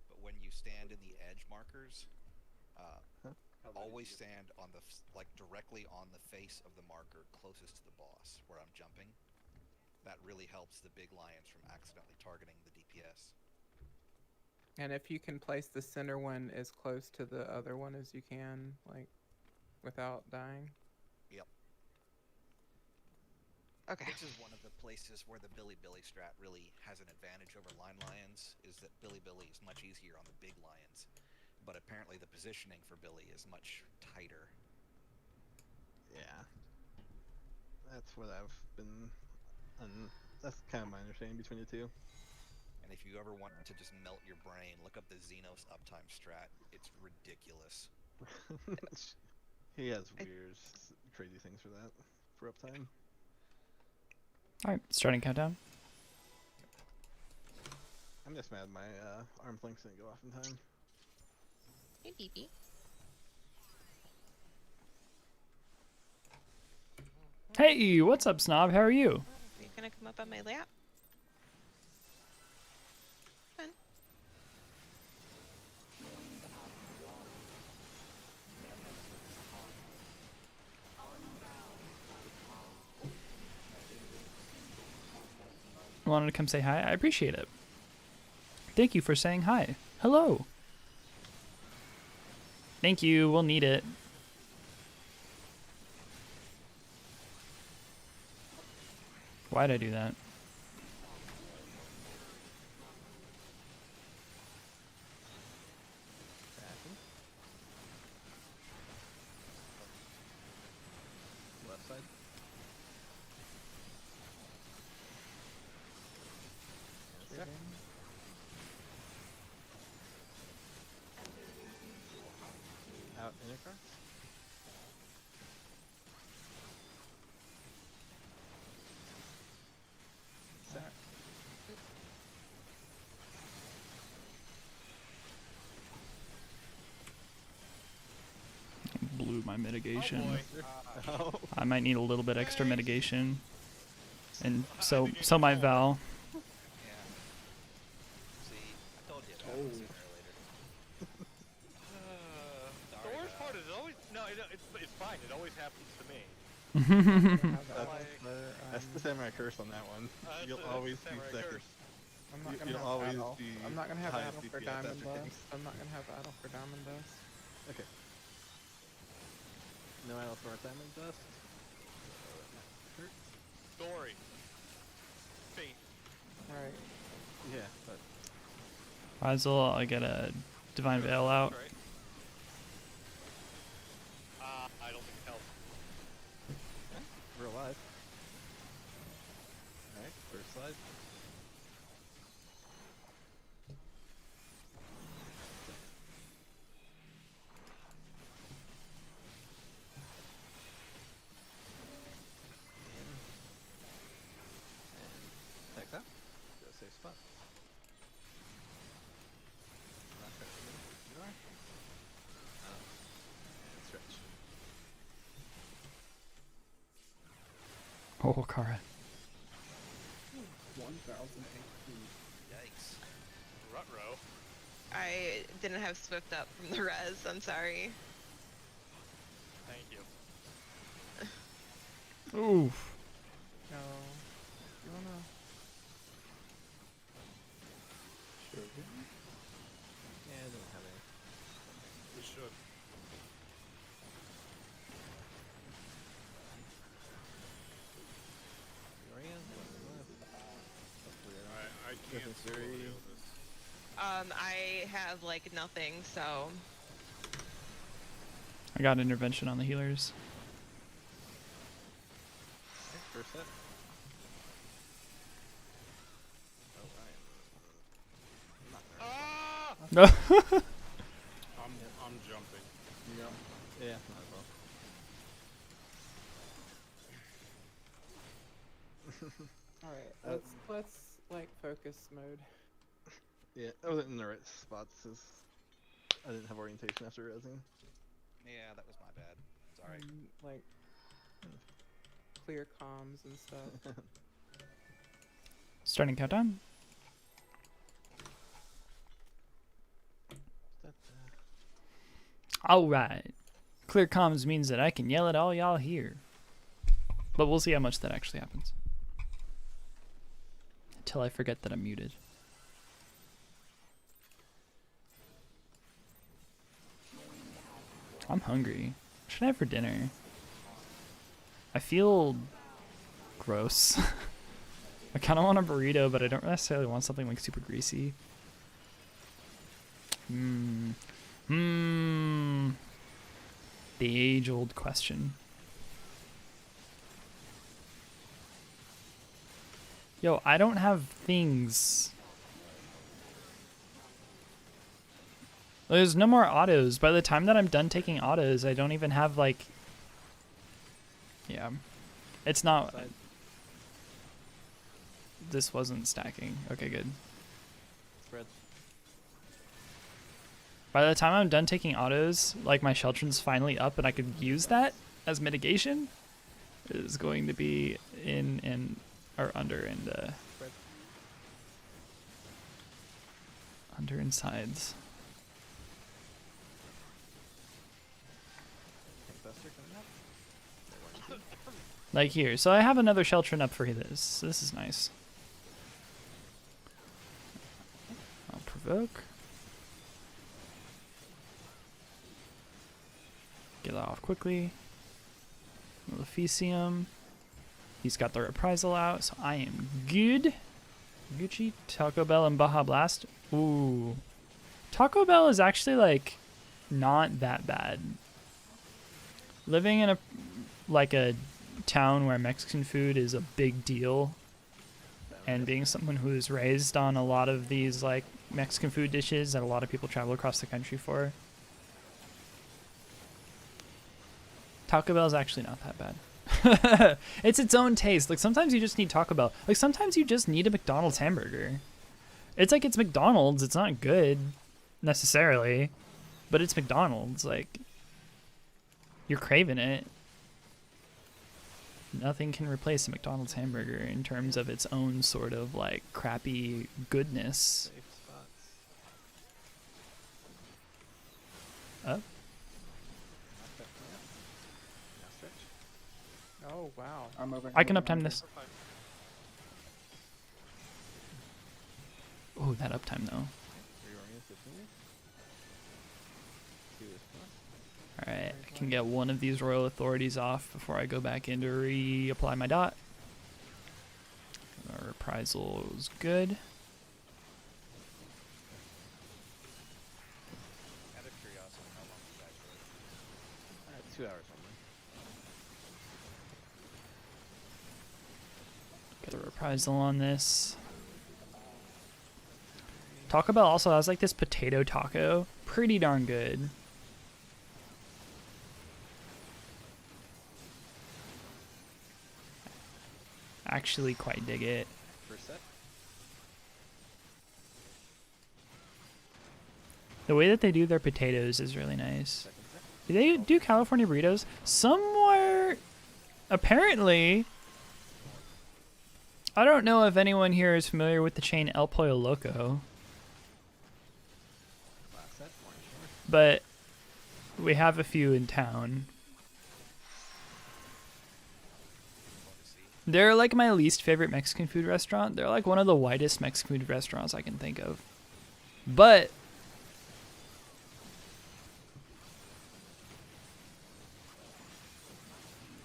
but when you stand in the edge markers, always stand on the directly on the face of the marker closest to the boss, where I'm jumping. That really helps the big lions from accidentally targeting the DPS. And if you can place the center one as close to the other one as you can, like, without dying. Yep. Okay. This is one of the places where the Billy strat really has an advantage over line lions, is that Billy is much easier on the big lions, but apparently the positioning for Billy is much tighter. Yeah. That's what I've been. That's kind of my understanding between the two. And if you ever want to just melt your brain, look up the Xenos uptime strat. It's ridiculous. He has weird, crazy things for that, for uptime. All right, starting countdown. I'm just mad my arm's length didn't go off in time. Hey, BB. Hey, what's up, Snob? How are you? Are you gonna come up on my lap? Fun. Wanted to come say hi. I appreciate it. Thank you for saying hi. Hello. Thank you. We'll need it. Why'd I do that? Crashing. Left side. And step. Out inner cards. Set. Blew my mitigation. Oh. I might need a little bit extra mitigation. And so my Val. Yeah. See, I told you that was sooner or later. The worst part is it always it's fine. It always happens to me. That's the samurai curse on that one. You'll that's the always be samurai second. curse. I'm not gonna You'll have always battle. be I'm not gonna have highest battle for DPS diamond after dust. kings. I'm not gonna have battle for diamond dust. Okay. No else for our diamond dust. Hurt. Story. Faith. Right. Yeah. Reprisal, I get a Divine Veil out. Right. I don't think it helps. We're alive. Alright, first slide. And next up, go safe spot. Not quite sure you are. And stretch. Oh, Kara. 1,000 Yikes. Ruh-roh. I didn't have Swift up from the res. I'm sorry. Thank you. Oof. No. You wanna? Sure. Yeah, I don't have any. We should. I can't Different solo theory. deal this. I have like nothing, so I got intervention on the healers. First set. Oh, Ryan. Ah! I'm jumping. Yeah, might as well. All right. Let's like focus mode. Yeah, I wasn't in the right spots. 'Cause I didn't have orientation after resing. Yeah, that was my bad. Sorry. Like clear comms and stuff. Starting countdown. Alright. Clear comms means that I can yell at all y'all here. But we'll see how much that actually happens. Until I forget that I'm muted. I'm hungry. What should I have for dinner? I feel gross. I kind of want a burrito, but I don't necessarily want something like super greasy. The age-old question. Yo, I don't have things. There's no more autos. By the time that I'm done taking autos, I don't even have like... Yeah. It's not... Side. This wasn't stacking. Okay, good. Spread. By the time I'm done taking autos, like my Sheltron's finally up and I could use that as mitigation, it is going to be in and or under and Spread. under and sides. Buster coming up. They're going to. Like here. So I have another Sheltron up for this. This is nice. I'll provoke. Get that off quickly. Maleficium. He's got the reprisal out, so I am good. Gucci, Taco Bell, and Baja Blast. Ooh. Taco Bell is actually, like, not that bad. Living in a town where Mexican food is a big deal, and being someone who's raised on a lot of these, like, Mexican food dishes that a lot of people travel across the country for, Taco Bell is actually not that bad. It's its own taste. Like, sometimes you just need Taco Bell. Like, sometimes you just need a McDonald's hamburger. It's like, it's McDonald's. It's not good, necessarily. But it's McDonald's. Like, you're craving it. Nothing can replace a McDonald's hamburger in terms of its own sort of, like, crappy goodness. Safe spots. Up. Knockback coming up. Now stretch. Oh wow. I'm over. I can I'm uptime over. this. Oh, that uptime, though. Reorient 15 years. Do this one. Alright, I can get one of these Royal Authorities off before I go back in to reapply my dot. Our reprisal is good. 2 hours only. Get the reprisal on this. Taco Bell also has like this potato taco. Pretty darn good. Actually quite dig it. First set. The way that they do their potatoes is really nice. Second set. Do they do California burritos? Somewhere, apparently. I don't know if anyone here is familiar with the chain El Pollo Loco, Last set. Orange Shore. but we have a few in town. They're like my least favorite Mexican food restaurant. They're like one of the whitest Mexican food restaurants I can think of. But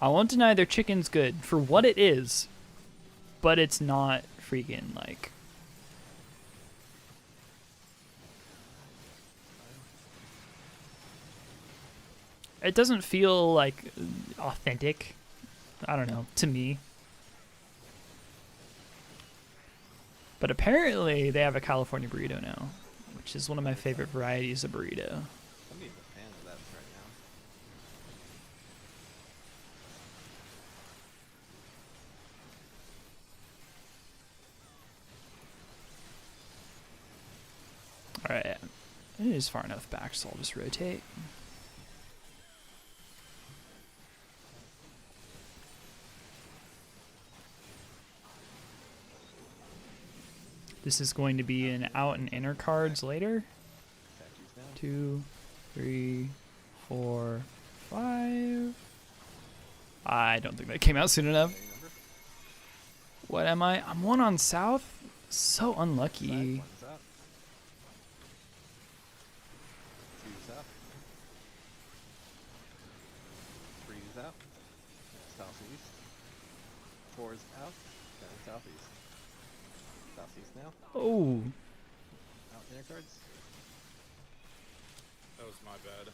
I won't deny their chicken's good for what it is, but it's not freaking like. It doesn't feel like authentic. I don't know, to me. But apparently they have a California burrito now, which is one of my favorite varieties of burrito. Somebody's a fan of that right now. Alright, it is far enough back, so I'll just rotate. This is going to be an out and inner cards later. Statues now. 2, 3, 4, 5. I don't think that came out soon enough. Any number. What am I? I'm 1 on south? So Side, unlucky. one's up. Two's up. Three's out. Southeast. Four's out. And southeast. Southeast now. Oh, Out inner cards. That was my bad.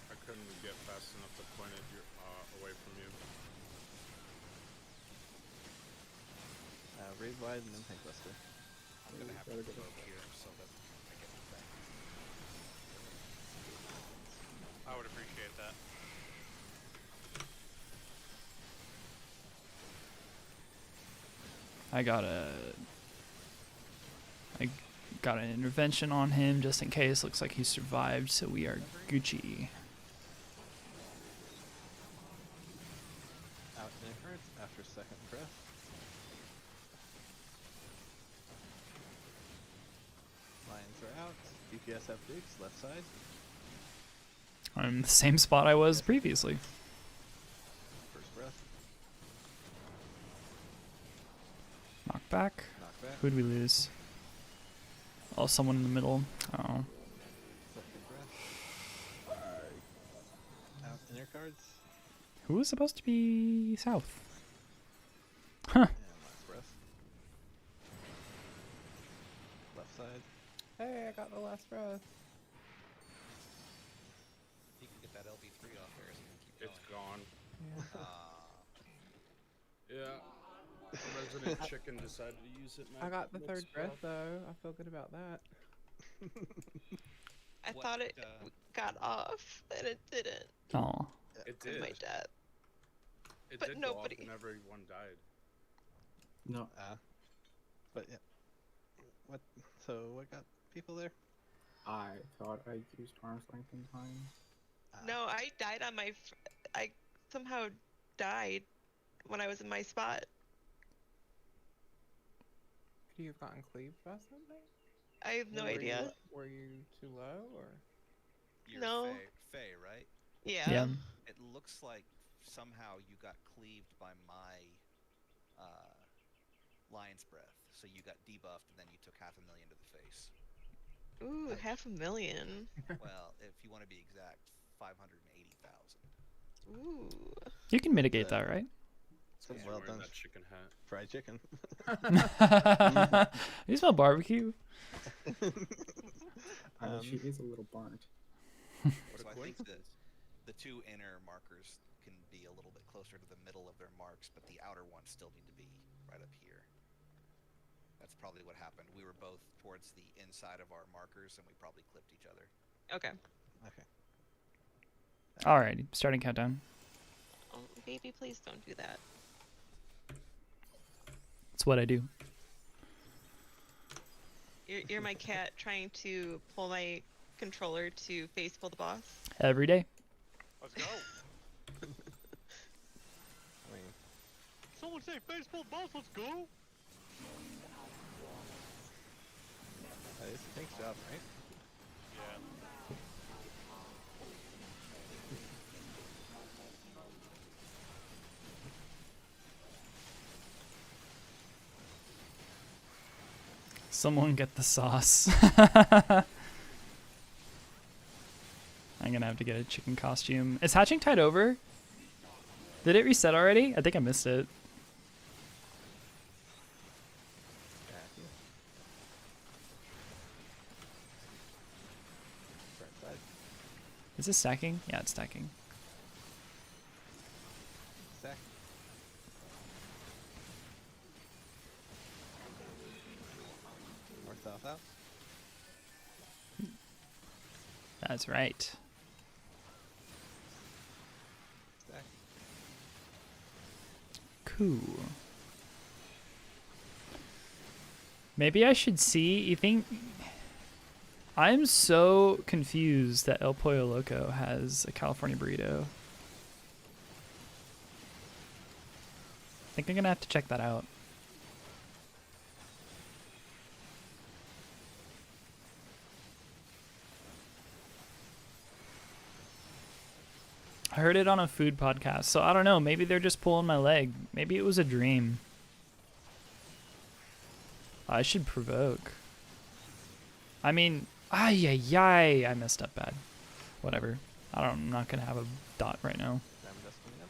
I couldn't get fast enough to point it away from you. Raid wide and then tank buster. I'm gonna have to provoke here so that I get it back. I would appreciate that. I got an intervention on him just in case. Looks like he survived, so we are Gucci. Out inner cards after second breath. Lions are out. DPS have digs, left side. I'm in the same spot I was previously. First breath. Knockback. Knockback. Who'd we lose? Oh, someone in the middle. Oh. Second breath. Out inner cards. Who was supposed to be south? And last breath. Left side. Hey, I got the last breath. You can get that LB3 off there so you can keep It's going. gone. Yeah. Yeah. The resident chicken decided to use it. I got the next third breath round. though. I feel good about that. I What, thought it got off, and it didn't. Oh. It With did. my death. It but did go off nobody- and everyone died. No, But yeah. What? So what got people there? I thought I used arm's length in time. No, I died on my. I somehow died when I was in my spot. Could you have gotten cleaved by something? I have no Were you- idea. Were you too low or? You're No. Faye, right? Yeah. Yeah. It looks like somehow you got cleaved by my lion's breath. So you got debuffed and then you took 500,000 to the face. Ooh, 500,000. Well, if you want to be exact, 580,000. Ooh. You can mitigate that, right? Some He's well wearing done that chicken hat. fried chicken. You smell barbecue? I mean, she is a little burnt. So I think that the two inner markers can be a little bit closer to the middle of their marks, but the outer ones still need to be right up here. That's probably what happened. We were both towards the inside of our markers, and we probably clipped each other. Okay. Okay. Alrighty, starting countdown. Oh, baby, please don't do that. That's what I do. You're my cat trying to pull my controller to face pull the boss. Every day. Let's go. I mean, Someone say baseball boss. Let's go. it's a Tank's job, right? Yeah. Someone get the sauce. I'm gonna have to get a chicken costume. Is hatching tied over? Did it reset already? I think I missed it. Jackie. Right side. Is this stacking? Yeah, it's stacking. Stack. North, south, out. That's right. Stack. Cool. Maybe I should see. You think? I'm so confused that El Pollo Loco has a California burrito. I think I'm gonna have to check that out. I heard it on a food podcast, so I don't know. Maybe they're just pulling my leg. Maybe it was a dream. I should provoke. I mean, I messed up bad. Whatever. I'm not gonna have a dot right now. Diamond dust coming up.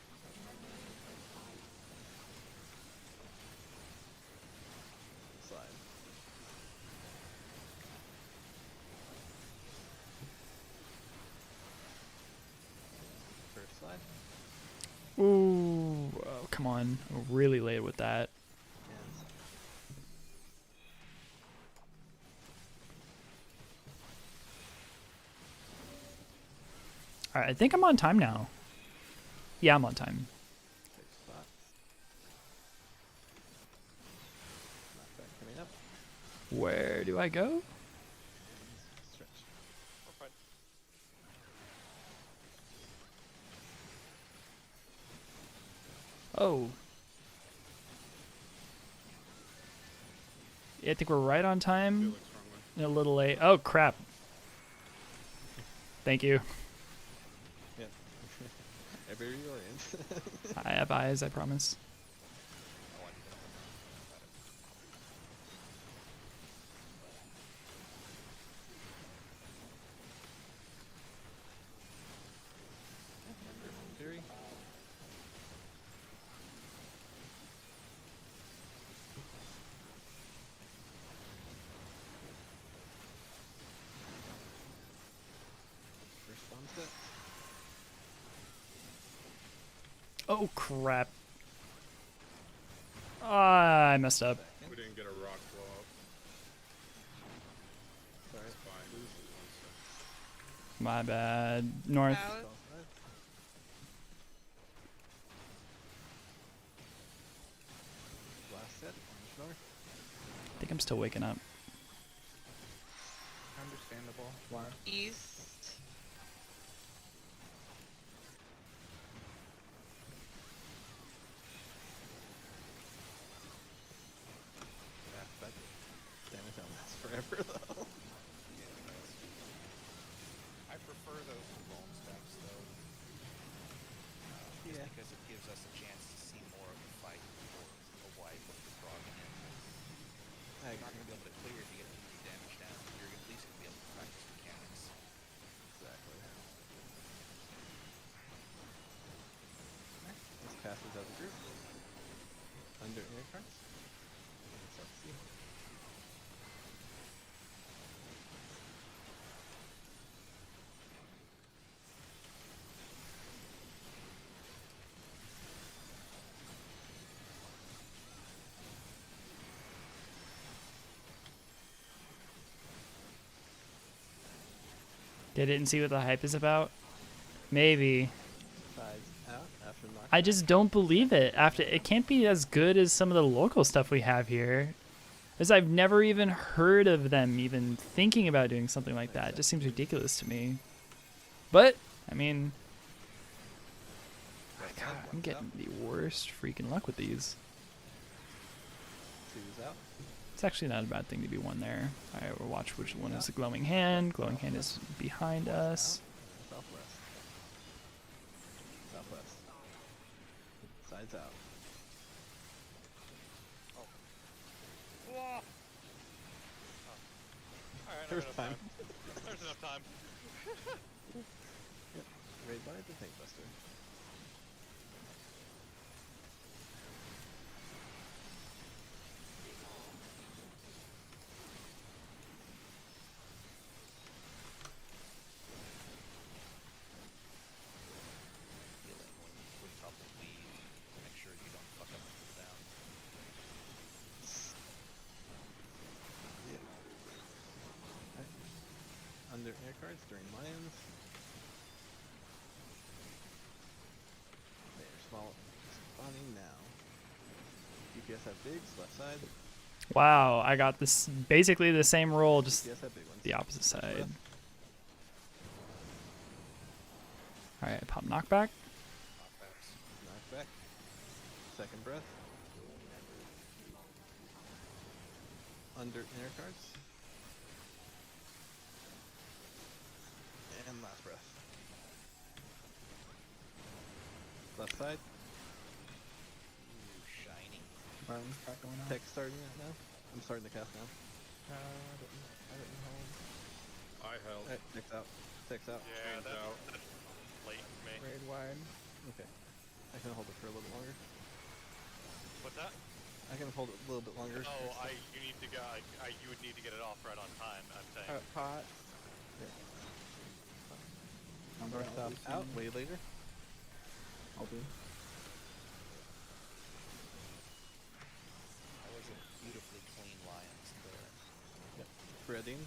Slide. First slide. Ooh, oh, come on. Really late with that. And Alright, I think I'm on time now. Yeah, I'm on time. safe spot. Knockback coming up. Where do I go? And stretch. We're fine. Oh. Yeah, I think we're right on time. Felix, wrong one. A little late. Oh, crap. Thank you. Yep. Every reorient. I have eyes, I promise. Oh, I didn't know about it. Fury. Response. Oh, crap. Ah, I messed up. We didn't get a rock blow up. Sorry. It's fine. This is one sec. My bad. North. Out. South side. Last set. Orange north. I think I'm still waking up. Understandable. Why? East. Yeah, that damage on lasts forever though. I prefer those bone steps, though. Just Yeah. because it gives us a chance to see more of the fight before a wipe of the frog in. I You're not agree. going to be able to clear if you get too damage down. You're at least going to be able to practice mechanics. Exactly. This passes as a group. Under air cards. Let's see. Get it and see what the hype is about? Maybe. Sides out after knockback. I just don't believe it. After it can't be as good as some of the local stuff we have here. Because I've never even heard of them even thinking about doing something like that. It just seems ridiculous to me. But, I mean, God, I'm getting the worst freaking luck with these. Two's out. It's actually not a bad thing to be one there. Alright, we'll watch which one is the glowing hand. Glowing hand is behind us. Southwest. Southwest. Sides out. Alright, First time. There's enough time. Raid by the tank buster. Healing when top of weed. Make sure you don't fuck up and pull down. Under air cards during lions. They're spawning now. DPS have bigs, left side. Wow, I got this basically the same roll, just DPS have big ones. the opposite side. Left. Alright, pop knockback. Knockbacks. Knockback. Second breath. Under air cards. And last breath. Left side. Ooh, shiny. Burns back going on. Tech starting it now. I'm starting to cast now. I didn't hold. I held. Alright, Tech's out. Tech's out. Yeah, Change out. that's late for me. Raid wide. Okay. I can hold it for a little longer. What's that? I can hold it a little bit longer. Oh, you need to go. You would need to get it off right on time. I'm saying. Pot. I'm North gonna south out. Way later. I'll do. That was a beautifully clean lions there. Yep. Spreading.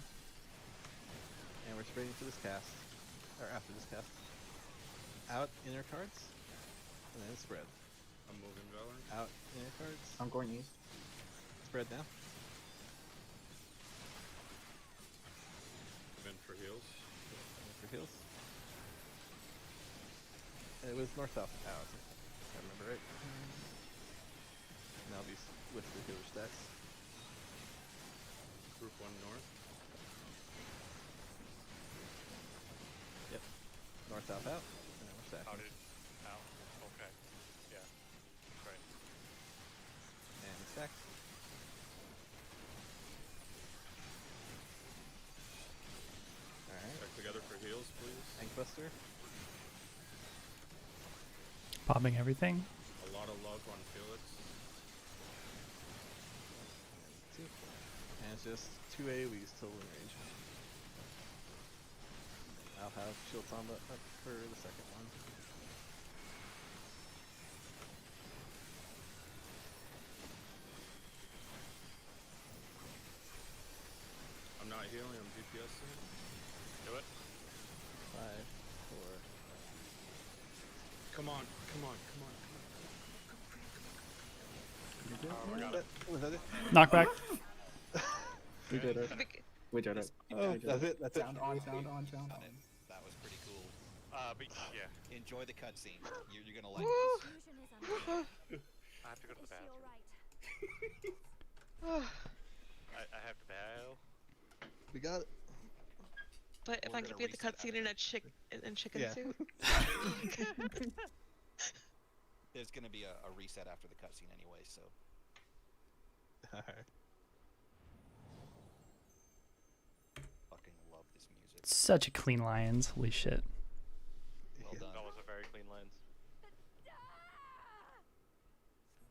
And we're spreading for this cast. Or after this cast. Out inner cards. And then spread. I'm moving Valor. Out inner cards. I'm going east. Spread now. I'm in for heals. And for heals. And it was north south out. If I remember right. And I'll be with the healer stacks. Group 1 north. Yep. North south out. And then we're stacking. How did? How? Okay. Yeah. Right. And stack. Alright. Back together for heals, please. Tank buster. Popping everything. A lot of love on Felix. Two. And it's just 2 AoEs till in range. I'll have shield combat up for the second one. I'm not healing, I'm DPSing. Do it. 5, 4. Come on, come on, come on, come on. We got it. Was that it? Knockback. We did it. Bec- We did it. Oh, We did that's it. That's it. Sound on, sound on, sound Got on. it. That was pretty cool. But yeah, Enjoy the cutscene. You're gonna like this. I have to go to the bathroom. I have to bow. We got it. but if We're I could gonna be at the reset cutscene in a chicken Yeah. suit. There's gonna be a reset after the cutscene anyway, so Alright. fucking love this music. Such a clean Lions. Holy shit. Well done. That was a very clean lens.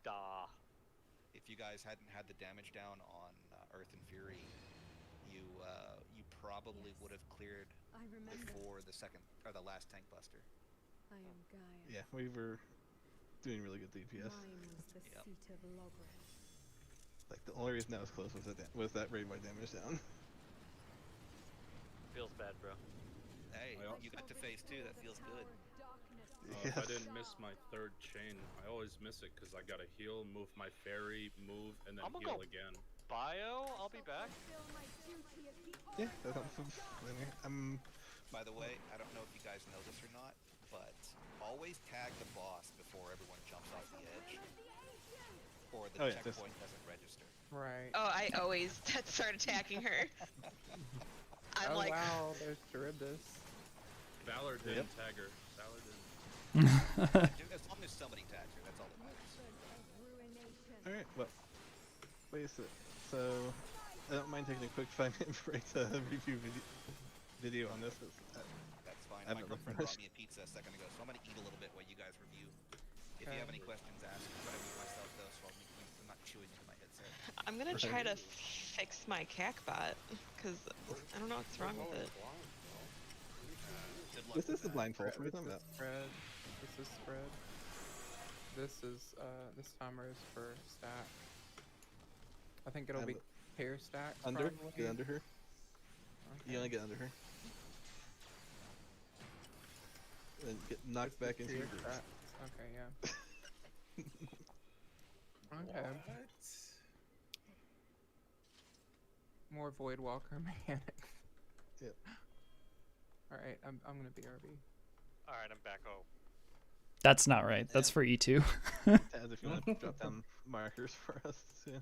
Da. If you guys hadn't had the damage down on Earth and Fury, you probably would have cleared I remember. before the second or the last tank buster. I am Gaia. Yeah, we were doing really good DPS. Mine was the Yep. seat of Logres. Like the only reason that was close was that raid wide damage down. Feels bad, bro. Hey, I al- you got to phase 2. That feels good. If I Yes. didn't miss my third chain, I always miss it because I gotta heal, move my fairy, move, and then I'm gonna heal go- again. Bio, I'll be back. Yeah, that sounds familiar. By the way, I don't know if you guys know this or not, but always tag the boss before everyone jumps off the edge, or the Oh, yeah, that's- checkpoint doesn't register. Right. Oh, I always start attacking her. I'm Oh like, wow, there's Charybdis. Valor Yep. didn't tag her. Valor didn't. As long as somebody tags her, that's all that matters. Alright, well. Wait a sec. So, I don't mind taking a quick 5-minute break to review video on this. That's fine. I My haven't girlfriend refreshed. brought me a pizza a second ago, so I'm gonna eat a little bit while you guys review. If you Okay. have any questions, ask. I'm trying to mute myself though, so I'm not chewing into my headset. I'm gonna try to fix my CACbot because I don't know what's wrong with it. Good luck This with is the that. blindfold. What are you This talking is about? spread. This is spread. This timer is for stack. I think it'll I'm be pair stacks. Under? Probably. Get under her. Okay. You wanna get under her. And get knocked This is back into pair your group. stacks. Okay, yeah. Okay. What? More Void Walker mechanics. Yep. Alright, I'm gonna BRB. Alright, I'm back home. That's not right. That's for E2. Taz, if you want to drop down markers for us too.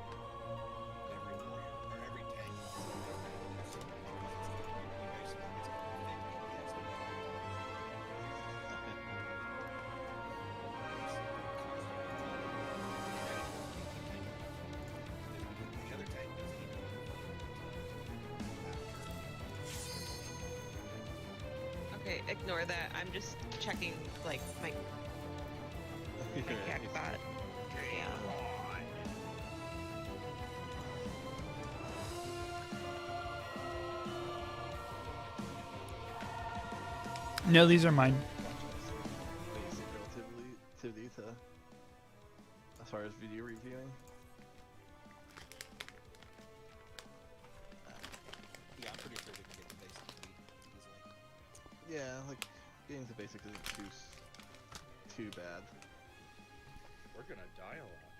Every warrior or every tank wants to be so you basically it's called fake DPS. The other tank doesn't even Okay, ignore that. I'm just checking like my CACbot. Yeah. No, these are mine. Basic relativity to as far as video reviewing. Yeah, I'm pretty sure we can get to basic easily. Yeah, like getting to basics isn't too bad. We're gonna die a lot.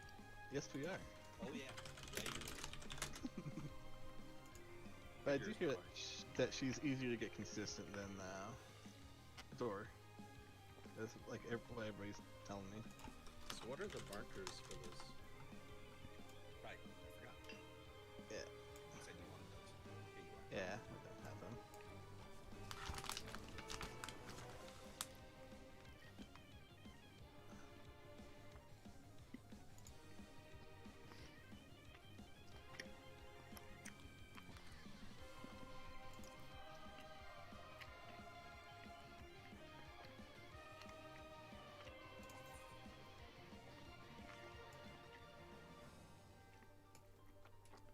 Yes, we are. Oh yeah. Yeah, you But I do Here's hear why. that she's easier to get consistent than Door. That's like what everybody's telling me. So what are the markers for this? right. I forgot. Yeah. You said you wanted those. Here you are. Yeah, I don't have them.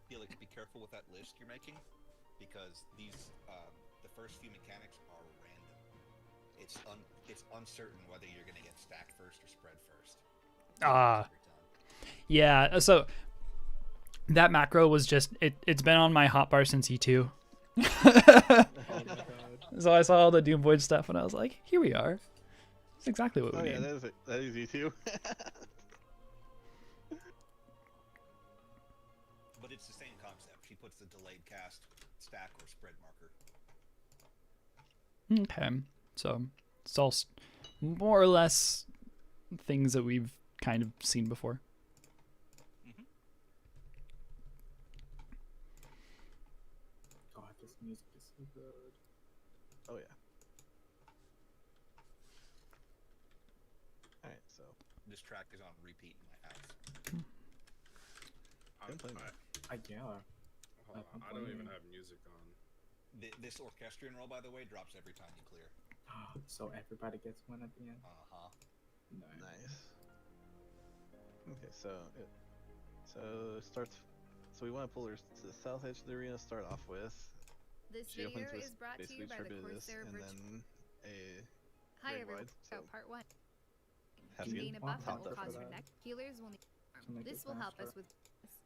Felix, be careful with that list you're making, because these the first few mechanics are random. It's uncertain whether you're gonna get stacked first or spread first. Ah. Every time. Yeah, so that macro was just it's been on my hotbar since E2. Oh my god. So I saw all the Doom Void stuff and I was like, here we are. That's exactly what we Oh yeah, need. that is it. That is you too. But it's the same concept. She puts the delayed cast stack or spread marker. Okay. So it's all more or less things that we've kind of seen before. music is so good. Oh yeah. All right, so This track is on repeat in my house. Been playing that. Yeah. Hold on, I don't even have music on. This orchestrion roll, by the way, drops every time you clear. So everybody gets one at the end. Nice. Okay, so starts. So we want to pull her to the south edge of the arena. Start off with. This She video opens with is brought to basically you by the Turbidus, Corsair and then a Hi ring everyone. wide, so Part 1. have Do you Gain a want buff that will Hunter for cause your that? neck. Healers will need To make This it will help faster? us with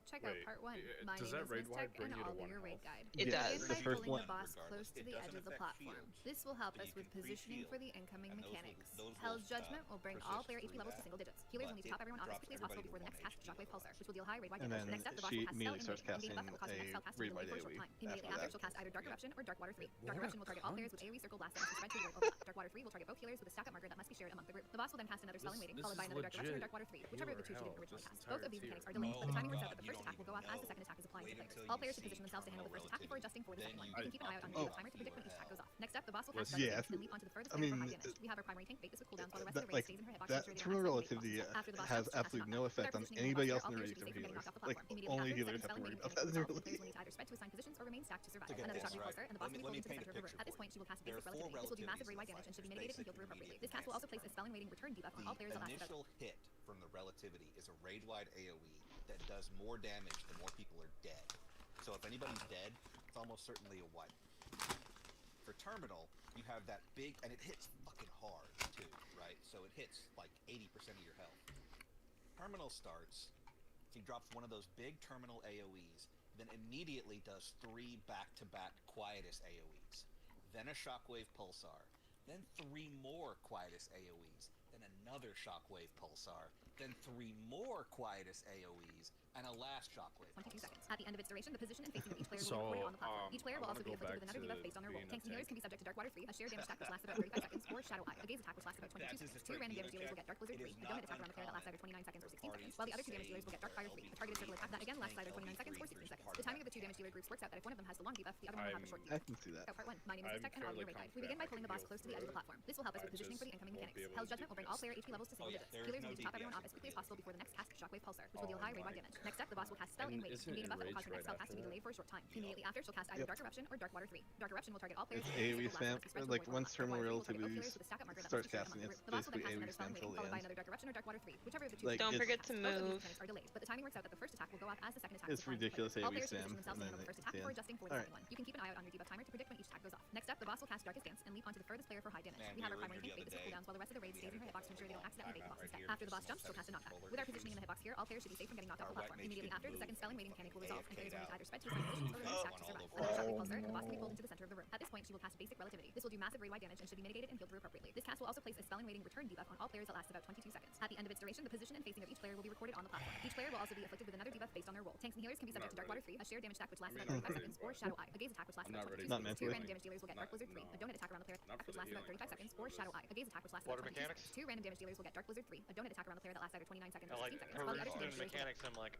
Check out Wait, part 1. My does name that is raid Miss wide Tech bring and you to I'll be one your raid health? guide. It Yeah, does. the Begin by first pulling one. the boss Regardless, close to it the edge doesn't of the affect platform. shields, This will help but us you with can positioning pre-shield, for the incoming and mechanics. those will, Hell's Judgment will bring all persist player HP through levels to that, single digits. Healers will but need to top everyone off as drops quickly as possible everybody to before the next 1 cast HP Shockwave Pulsar, levels. which will deal high raid wide And damage. then Next up, the boss she will cast Spell immediately in starts waiting. Gain a buff casting that will cause your next spell a cast to be raid delayed by for a short AoE time. Immediately after after, that. she'll cast either Dark Eruption or Dark Water 3. Dark What Eruption will target all players with AoE circle blast damage to spread to your overlap. Dark Water 3 will target both healers with a stack up marker that must be shared among the group. The boss will then cast another spell in waiting, followed by another Dark Eruption or Dark Water 3, whichever of the two she didn't originally cast. Both of these mechanics are delayed, but the timing works out that the first attack will go off as the second attack is applied to players. All players should position themselves to handle the first attack before adjusting for the second one. You can keep an eye out on your timer to predict when each attack goes off. Next up, the boss will cast Dark Yeah, Stance and leap onto the furthest I player for mean, high damage. We have our primary tank Basis with cooldowns while the rest that, of the raid like, stays in her hitbox that to ensure they terminal don't activate relativity bosses. After the boss has jumps, she'll cast absolutely knockback. no With effect our on positioning in the anybody boss else here, in all the players raid should be except safe from getting healers. knocked off the Like, platform. Immediately only after, healers second have to spell worry and about waiting that in will their close. All players ability. will need to either spend to assign positions or remain stacked to survive. To get Another this, Shockwave right? Pulsar, and the boss will be Let pulled me into the paint a center of the room. picture At this for point, she will cast There Basic are 4 Relativity. This will do massive relativities raid wide in damage and should be There's mitigated and basic, healed through appropriately. intermediate, This cast will and also place a spell and waiting return debuff on all players The that last about initial hit from the relativity is a raid-wide AoE that does more damage the more people are dead. So if anybody's dead, it's almost certainly a wipe. For Terminal, you have that big, and it hits fucking hard too, right? So it hits like 80% of your health. Terminal starts, he drops one of those big Terminal AoEs, then immediately does 3 back-to-back Quietus AoEs, then a Shockwave Pulsar, then 3 more Quietus AoEs, then another Shockwave Pulsar, then 3 more Quietus AoEs, and a last Shockwave 22 Pulsar. seconds. At the end of its duration, the position and facing of each player will So, be recorded on the platform. Each player I will also wanna be go afflicted with back another debuff to based on their role. being a Tanks and healers tank. can be subject to Dark Water 3, a shared damage stack which lasts about 35 seconds, or Shadow Eye, a gaze attack which lasts about 22 That's seconds. just a 2 random straight damage dealers will get Dark Blizzard It 3, is a donut not attack around the player that lasts either 29 seconds or 16 seconds, while the other 2 damage dealers will get Dark Fire 3, a targeted circle attack that again lasts either 29 seconds or 16 seconds. The timing of the 2 damage dealer groups works out that if one of them has the long debuff, the other one will have the short I debuff. can see that. Part 1. My name is I'm Tech and I'll be your fairly raid guide. We begin by pulling the boss confident I close to the can edge of the heal platform. This will help us I with positioning for the just incoming won't be mechanics. able Hell's to Judgment will bring all player HP levels to single yeah, digits. there is Healers no will need to top everyone DPS off as quickly as for possible before the next cast Shockwave Pulsar, which will deal Oh high raid wide my damage. Next up, the boss will cast Spell And in waiting. isn't Gain a it buff that will rage cause your next right spell cast to be after delayed for a short time. Immediately after, she'll cast either Yep. Dark Eruption or Dark Water 3. Dark Eruption will target all players It's with AoE circle blast spam, damage to spread to like your once overlap. Dark terminal Water 3 will target both relativity players with a stack up marker that starts must be shared casting, among the it's group. The boss will then basically cast another spell AoE in spam waiting, till the followed by end. another Dark Eruption or Dark Water 3, whichever of the two. Like, Don't it's- forget to Both of these move. mechanics are delayed, but the timing works out that the first attack will go off as the second attack It's is applied to ridiculous players. All AoE players should spam, position themselves to and handle the then first it's attack the before end. adjusting for the Alright. second one. You can keep an eye out on your debuff timer to predict when each attack goes off. Next up, the boss will cast Darkest Dance and leap onto the furthest player for high damage. Man, We have our we were primary in tank here the Basis with other cooldowns while the rest of the raid We stays in had her hitbox to ensure they don't accidentally bait the timeout boss right instep. here, After the boss just jumps, she'll cast a knockback. With our positioning in the hitbox here, all players should be safe from getting knocked off the Our white platform. mage Immediately didn't after, the move. second spell and waiting mechanic will They resolve, and players will need to AFK'd either spend to assign positions or remain stacked to on all survive. of Another Shockwave them. Pulsar, and the boss will be pulled into the center of the room. At this point, she will cast Basic Relativity. This will do massive raid wide damage and should be mitigated and healed through appropriately. This cast will also place a spell and waiting return debuff on all players that lasts about 22 seconds. At the end of its duration, the position and facing of each player will be recorded on the platform. Each player will also be afflicted with another debuff based on their role. Tanks and healers can be subject to Dark Water 3, a shared damage stack which lasts I mean, about I'm 35 ready, seconds, or but Shadow Eye, a gaze attack which lasts I'm about not ready 22 Not seconds. mentally. 2 random damage dealers will get Dark Blizzard 3, a donut attack around the player Not for which the lasts about healing 35 seconds, portion or of Shadow this. Eye, a gaze attack which lasts Water about 22 mechanics? seconds. 2 random damage dealers will get Dark Blizzard 3, a donut attack around the player that lasts either 29 seconds I or like 16 seconds, her while the other 2 doing damage dealers will mechanics. I'm like,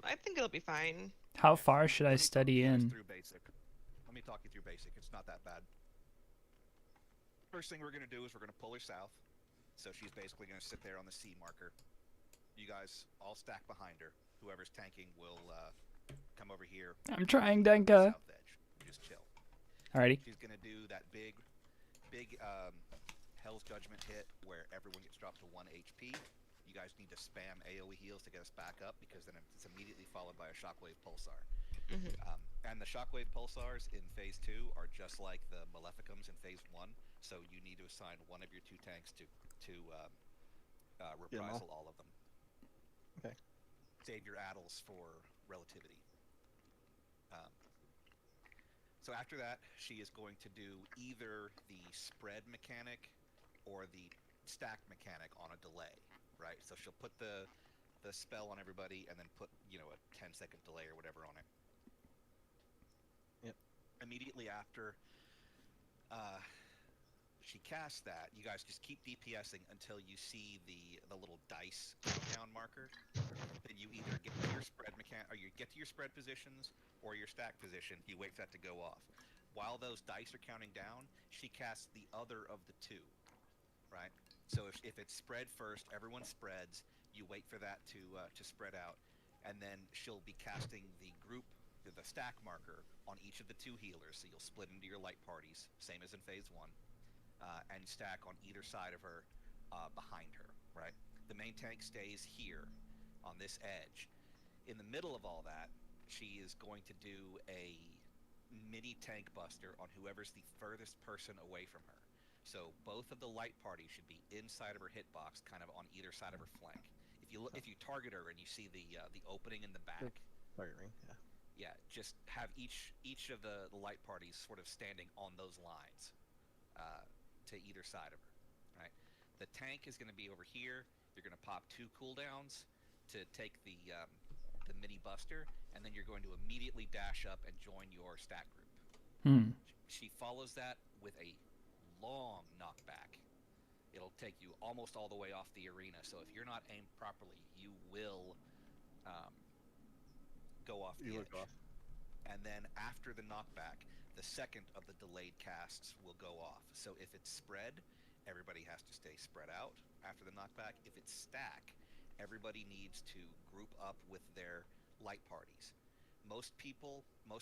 I think it'll be fine. How far should I Let me talk study you guys in? through basic. Let me talk you through basic. It's not that bad. First thing we're gonna do is we're gonna pull her south, so she's basically gonna sit there on the C marker. You guys all stack behind her. Whoever's tanking will come over here. I'm trying, on the Denka. South edge. And just chill. Alrighty. She's gonna do that big Hell's Judgment hit where everyone gets dropped to 1 HP. You guys need to spam AoE heals to get us back up because then it's immediately followed by a Shockwave Pulsar. And the Shockwave Pulsars in Phase 2 are just like the Maleficums in Phase 1, so you need to assign one of your 2 tanks to reprisal all of them. Okay. Save your addles for relativity. So after that, she is going to do either the spread mechanic or the stack mechanic on a delay, right? So she'll put the spell on everybody and then put, a 10-second delay or whatever on it. Yep. Immediately after, she casts that, you guys just keep DPSing until you see the little dice countdown marker. Then you either get to your spread or you get to your spread positions or your stack position. You wait for that to go off. While those dice are counting down, she casts the other of the two, right? So if it's spread first, everyone spreads. You wait for that to spread out, and then she'll be casting the stack marker on each of the two healers. So you'll split into your light parties, same as in phase 1, and stack on either side of her, behind her, right? The main tank stays here on this edge. In the middle of all that, she is going to do a mini tank buster on whoever's the furthest person away from her. So both of the light parties should be inside of her hitbox, kind of on either side of her flank. If you target her and you see the opening in the back, Target ring, yeah. yeah, just have each of the light parties sort of standing on those lines to either side of her, right? The tank is going to be over here. You're going to pop 2 cooldowns to take the mini buster, and then you're going to immediately dash up and join your stack group. She follows that with a long knockback. It'll take you almost all the way off the arena, so if you're not aimed properly, you will go off the edge. And then after the knockback, the second of the delayed casts will go off. So if it's spread, everybody has to stay spread out after the knockback. If it's stack, everybody needs to group up with their light parties. Most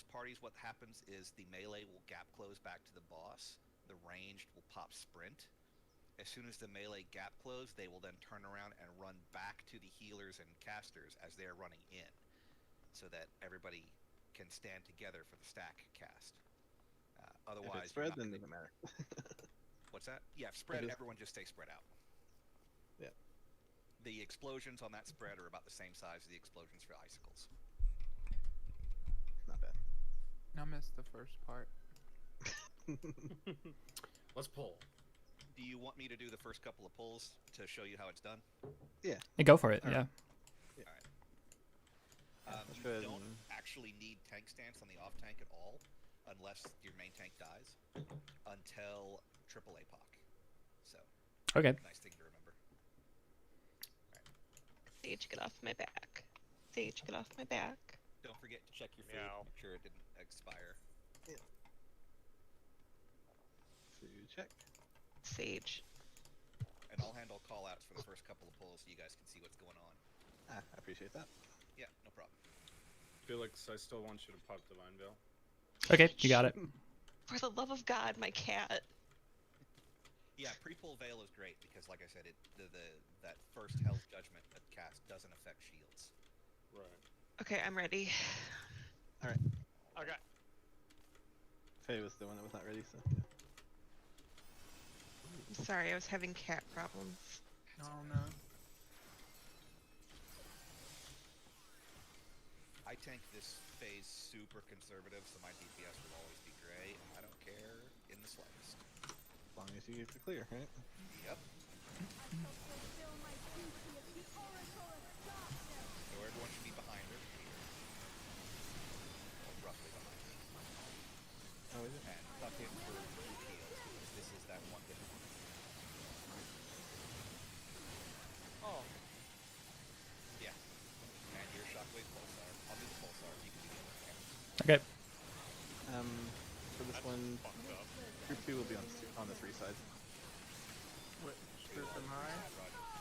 parties, what happens is the melee will gap close back to the boss. The ranged will pop sprint. As soon as the melee gap close, they will then turn around and run back to the healers and casters as they're running in, so that everybody can stand together for the stack cast. Otherwise, if it's spread, then it doesn't matter. What's that? Yeah, spread. Everyone just stay spread out. Yeah. The explosions on that spread are about the same size as the explosions for icicles. Not bad. I missed the first part. Let's pull. Do you want me to do the first couple of pulls to show you how it's done? Yeah. Hey, go for it. Yeah. You don't actually need tank stance on the off tank at all, unless your main tank dies, until triple APOC. So, Okay. nice thing to remember. Sage, get off my back. Sage, get off my back. Don't forget to check your food. Meow. Make sure it didn't expire. Food check. Sage. And I'll handle call-outs for the first couple of pulls so you guys can see what's going on. I appreciate that. Yeah, no problem. Felix, I still want you to pop Divine Veil. Okay, you got it. For the love of God, my cat. Yeah, pre-pull Veil is great because, like I said, that first Hell's Judgment cast doesn't affect shields. Right. Okay, I'm ready. All right. Okay. Faye was the one that was not ready, so. I'm sorry, I was having cat problems. Oh no. I tank this phase super conservative, so my DPS will always be gray, and I don't care in the slightest. As long as you get the clear, right? Yep. So everyone should be behind her here. Or roughly behind her. Oh, is it? And tuck in for group heals, because this is that one hit. Oh. Yeah. And your shockwave pulsar. I'll do the pulsar, you can do the other one. Okay. For this one, Fucked up. group 2 will be on the 3 side. What group am I?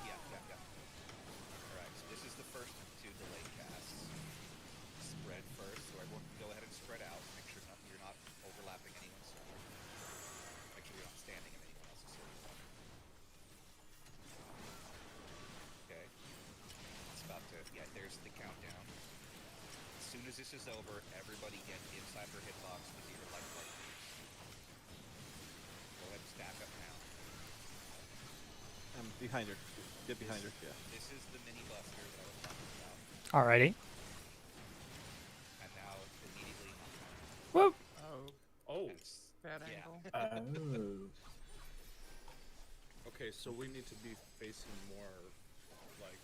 Yeah. Alright, so this is the first 2 delayed casts. Spread first, so everyone can go ahead and spread out. Make sure you're not overlapping anyone's circle. Make sure you're not standing in anyone else's circle. Okay. It's about to, yeah, there's the countdown. As soon as this is over, everybody get inside her hitbox with your light bulb. Go ahead and stack up now. Behind her. Get behind her, yeah. This is the mini buster that I was talking about. Alrighty. And now immediately Whoop. Oh, Oh. bad Yeah. angle. Okay, so we need to be facing more like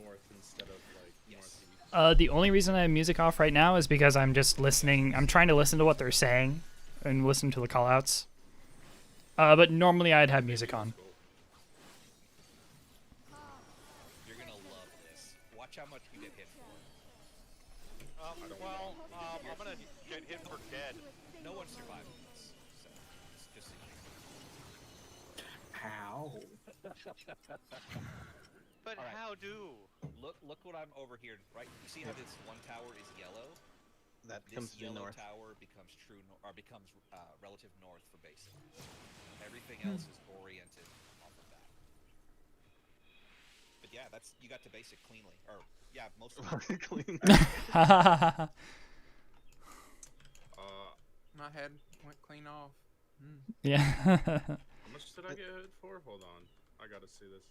north instead of like northeast. The only reason I have music off right now is because I'm just listening. I'm trying to listen to what they're saying and listen to the callouts. But normally I'd have music on. You're gonna love this. Watch how much you get hit for. I'm gonna get hit for dead. No one survived this, so just so you know. How? But Alright. how do? Look what I'm over here, right? You see how this one tower is yellow? That This comes to yellow north. tower becomes relative north for basic. Everything else is oriented off of that. But yeah, you got to basic cleanly, or yeah, mostly. Clean. My head went clean off. Yeah. How much did I get hit for? Hold on, I gotta see this.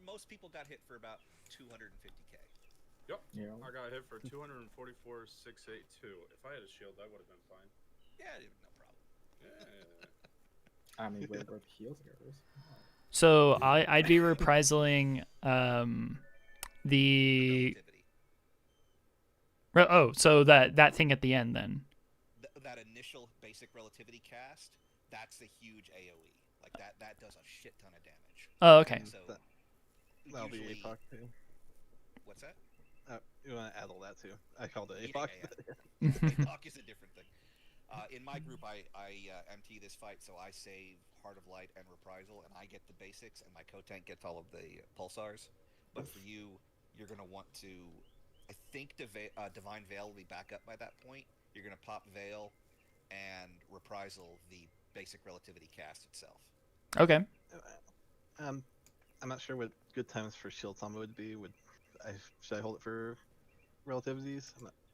Most people got hit for about 250k. Yep. Yeah. I got hit for 244,682. If I had a shield, that would have been fine. Yeah, no problem. Yeah. I mean, where the heals goes. So I'd be reprisaling the. Relativity. Oh, so that thing at the end then. That initial basic relativity cast, that's a huge AoE. Like that does a shit ton of damage. Oh, okay. So That'll be usually- APOC too. What's that? You want to add all that too? I called it Yeah, APOC. APOC is a different thing. In my group, I MT this fight, so I save Heart of Light and Reprisal, and I get the basics, and my co-tank gets all of the pulsars. But for you, you're going to want to... I think Divine Veil will be back up by that point. You're going to pop Veil and Reprisal the basic relativity cast itself. Okay. I'm not sure what good times for shield combo would be. Should I hold it for relativities?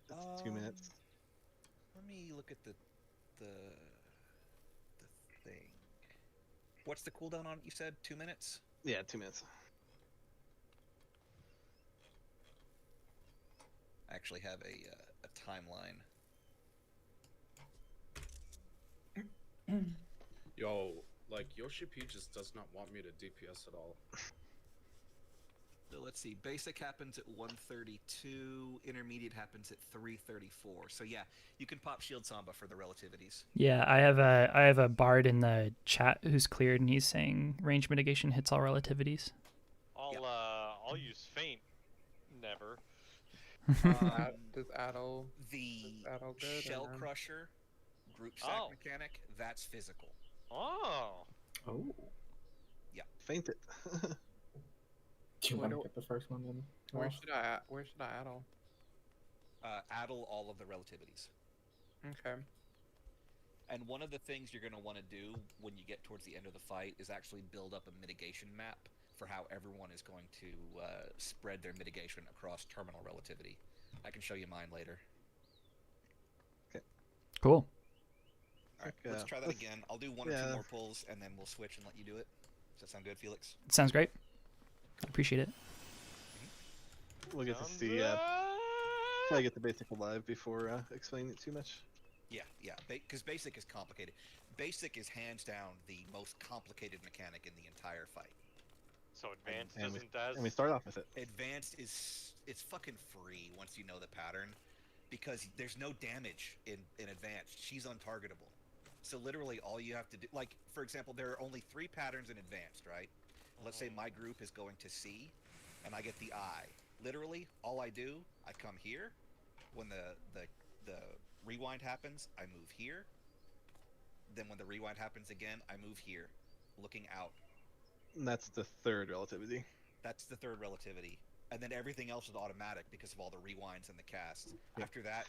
It's 2 minutes. Let me look at the thing. What's the cooldown on? You said 2 minutes. Yeah, 2 minutes. I actually have a timeline. Yo, like Yoshi P just does not want me to DPS at all. So let's see. Basic happens at 132. Intermediate happens at 334. So yeah, you can pop Shield Samba for the relativities. Yeah, I have a bard in the chat who's cleared, and he's saying range mitigation hits all relativities. I'll use feint. Never. Does Adel The Adel good or Shell no? Crusher group stack Oh. mechanic, that's physical. Oh. Oh. Faint it. Do you What want to do- get the first one then? Where Oh. should I Adel? Addle all of the relativities. Okay. And one of the things you're going to want to do when you get towards the end of the fight is actually build up a mitigation map for how everyone is going to spread their mitigation across terminal relativity. I can show you mine later. Cool. All right, Okay, let's try that let's- again. I'll do one or yeah. two more pulls, and then we'll switch and let you do it. Does that sound good, Felix? Sounds great. I appreciate it. We'll get to Sounds see. good. Try to get the basic alive before explaining it too much. Yeah, because basic is complicated. Basic is hands down the most complicated mechanic in the entire fight. So advanced And isn't as. And we start off with it. Advanced it's fucking free once you know the pattern, because there's no damage in advanced. She's untargetable. So literally all you have to do, like for example, there are only 3 patterns in advanced, right? Let's say my group is going to C, and I get the I. Literally, all I do, I come here. When the rewind happens, I move here. Then when the rewind happens again, I move here, looking out. And that's the third relativity. That's the third relativity. And then everything else is automatic because of all the rewinds and the casts. Yep. After that,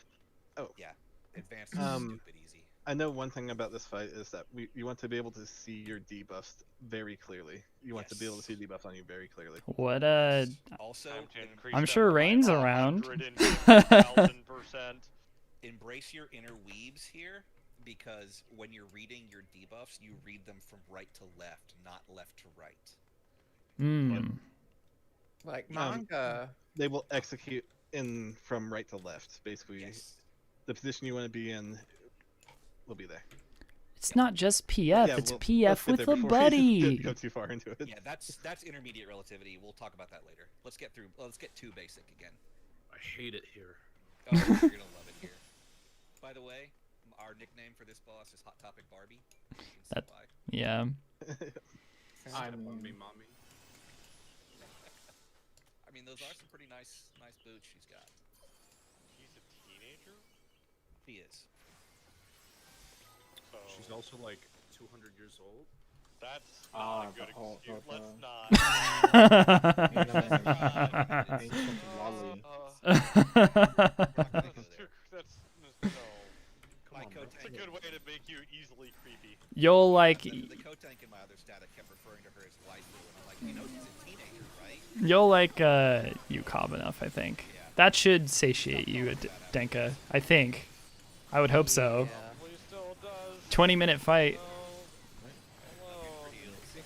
Oh. yeah, advanced is stupid easy. I know one thing about this fight is that you want to be able to see your debuffs very clearly. You want to be able to see debuffs on you very clearly. What Also, Time to increase I'm them sure by Rain's around. 150,000%. embrace your inner weaves here, because when you're reading your debuffs, you read them from right to left, not left to right. Like Um, manga. They will execute in from right to left. Basically, Yes. the position you want to be in will be there. It's not just PF, Yeah, it's let's PF get with there a before we buddy. Go too far into it. Yeah, that's intermediate relativity. We'll talk about that later. Let's get to basic again. I hate it here. Oh, you're gonna love it here. By the way, our nickname for this boss is Hot Topic Barbie. You can see That- why. Yeah. Step on mean- me, mommy. I mean, those are some pretty nice boots she's got. He's a teenager? She is. So She's also like 200 years old. that's Ah, not a good the whole- excuse. the- Let's not. Ancient lolly. That's no. My on, coat It's a good way to make you easily creepy. You'll like The Kotank in my other static kept referring to her as waifu, and I'm like, you know, she's a teenager, right? you'll like you Cobb enough, I think. Yeah. That should satiate you, Denka. I think. I would hope so. Probably still does. 20-minute fight. Hello. Pretty easy.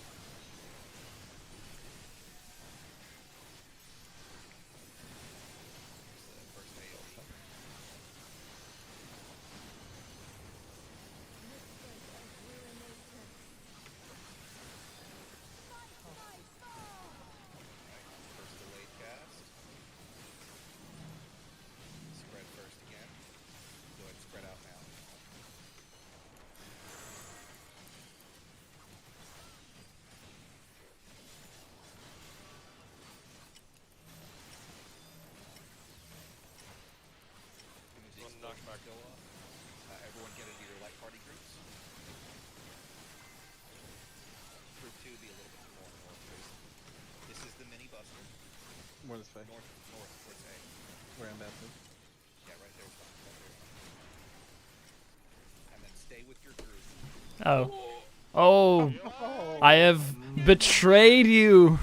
Here's the first AoE. First delayed cast. Spread first again. Go ahead and spread out now. As soon as the One explosions knockback. go off, everyone get into your light party groups. Group 2 be a little bit more north. This is the mini buster. More this way. North towards A. Where I'm bouncing. Yeah, right there's fine. Right there. And then stay with your group. Oh. Oh. I have betrayed you.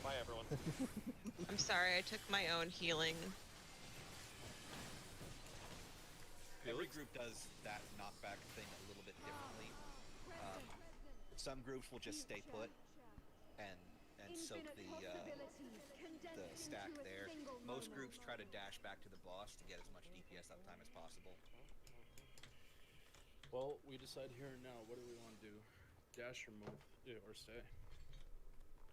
Bye, everyone. I'm sorry, I took my own healing. Every group does that knockback thing a little bit differently. Some groups will just stay put and soak the stack there. Most groups try to dash back to the boss to get as much DPS uptime as possible. Well, we decide here and now. What do we want to do? Dash or move? Yeah, or stay?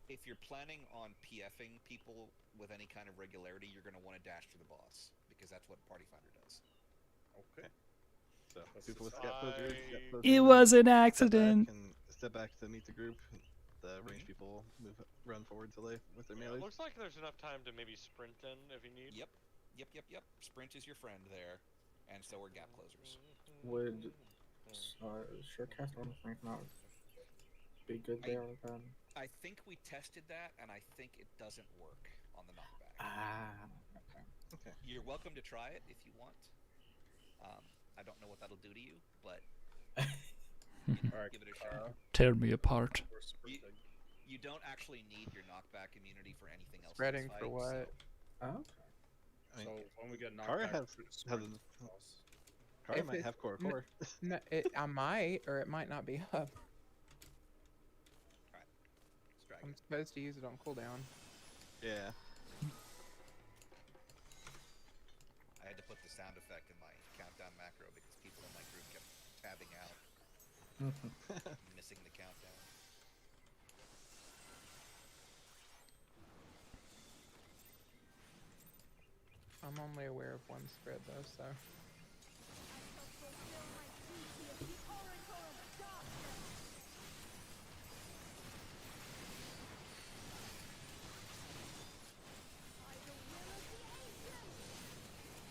If you're planning on PFing people with any kind of regularity, you're going to want to dash to the boss because that's what Party Finder does. Okay. So That's people with just- scat posers, It was an step back accident. and step back to meet the group. The range people run forward till they with their Yeah, melee. looks like there's enough time to maybe sprint in if you need. Yep. Sprint is your friend there, and so are gap closers. Would Surecast on the flank not be good there then? I think we tested that, and I think it doesn't work on the knockback. Okay. You're welcome to try it if you want. I don't know what that'll do to you, but Alright, give it a shot. Tear me apart. We're sprinting. You don't actually need your knockback immunity for anything else. in Spreading this for fight, what? Okay. I mean, So when we get knocked Kara back, has- we're just has sprint a- to the boss. Kara If might it's- have core no- core. No, I might, or it might not be up. Let's drag I'm it. supposed to use it on cooldown. Yeah. I had to put the sound effect in my countdown macro because people in my group kept tabbing out, missing the countdown. I'm only aware of one spread though, so.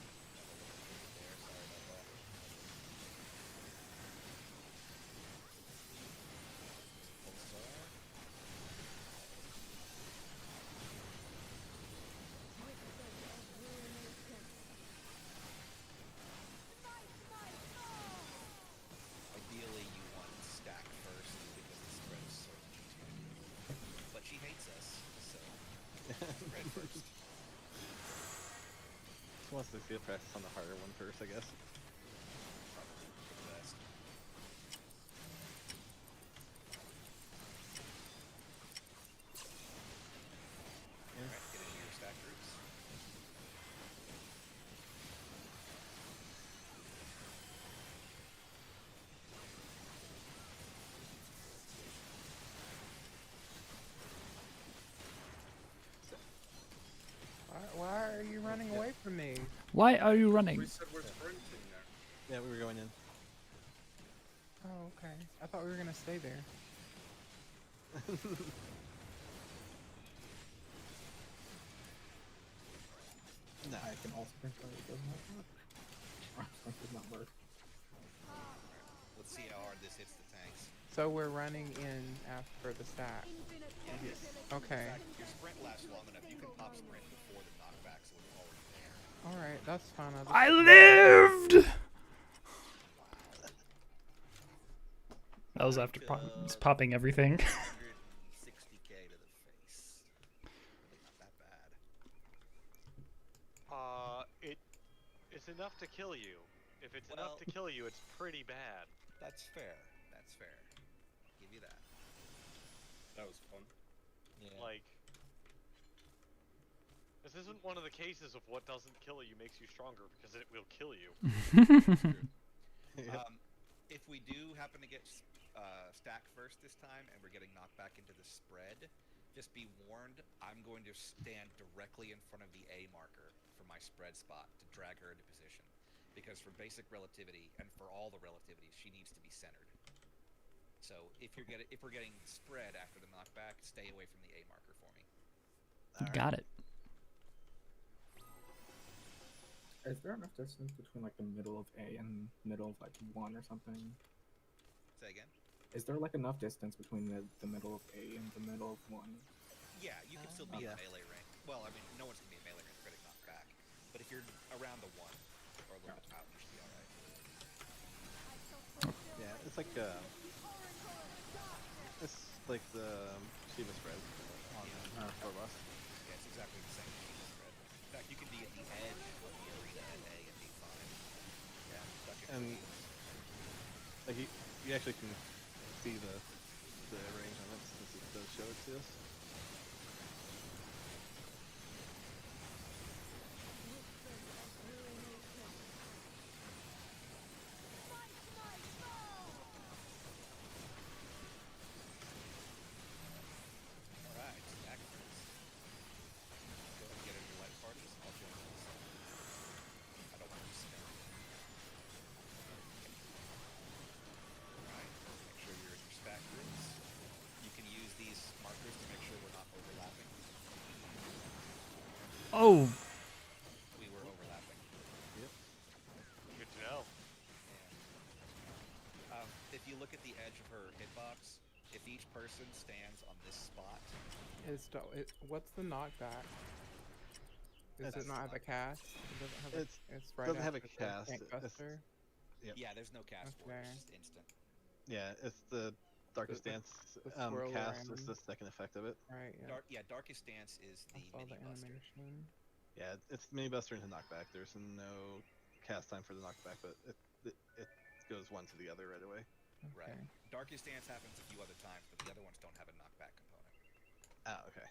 There, sorry about that. Pulsar. Ideally, you want stack first because the spread is so much easier to do. But she hates us, so spread first. Just wants to see a practice on the harder one first, I guess. Probably for the best. Alright, get into your stack groups. Why Why are you running? We said we're sprinting there. Yeah, we were going in. Oh, okay. I thought we were gonna stay there. No. I can also confirm it does not work. It does not work. Let's see how hard this hits the tanks. So we're running in after the stack. Okay. In fact, your sprint lasts long enough. You can pop sprint before the knockback, so it's already there. All right, that's fine. I lived! That was after popping everything. 160k to the face. Really not that bad. It's enough to kill you. If it's enough to kill you, it's pretty bad. That's fair. That's fair. Give you that. That was fun. Yeah. Like, this isn't one of the cases of what doesn't kill you makes you stronger, because it will kill you. If we do happen to get stack first this time, and we're getting knocked back into the spread, just be warned, I'm going to stand directly in front of the A marker for my spread spot to drag her into position. Because for basic relativity, and for all the relativities, she needs to be centered. So if we're getting spread after the knockback, stay away from the A marker for me. Got it. Is there enough distance between like the middle of A and middle of like 1 or something? Say again? Is there like enough distance between the middle of A and the middle of 1? Yeah, you can still be in melee range. Well, I mean, no one's gonna be in melee range critic knockback. But if you're around the 1 or a little out, you should be alright. Yeah, it's like the Shiva spread on for boss. Yeah, it's exactly the same spread. In fact, you can be at the edge of the arena at A and be fine. Yeah, stuck in And B. like you actually can see the range on it since it does show it to us. Alright, stack first. Go ahead and get into light parties. I'll join this. I don't want to spin. Alright, make sure you're in your stack groups. You can use these markers to make sure we're not overlapping. Oh, We were overlapping. Yep. Good to know. If you look at the edge of her hitbox, if each person stands on this spot, What's the knockback? Does It's it not have a cast? It doesn't have it's right doesn't have a after the cast, tank it's- buster? Yep. yeah, there's no cast for it. Okay. It's just instant. Yeah, it's the Darkest The- Dance the swirl cast is around. the second effect of it. Right, yeah. Darkest Dance is I the saw mini the buster. animation. Yeah, it's mini buster into knockback. There's no cast time for the knockback, but it goes one to the other right away. Right. Okay. Darkest Dance happens a few other times, but the other ones don't have a knockback component. Ah, okay.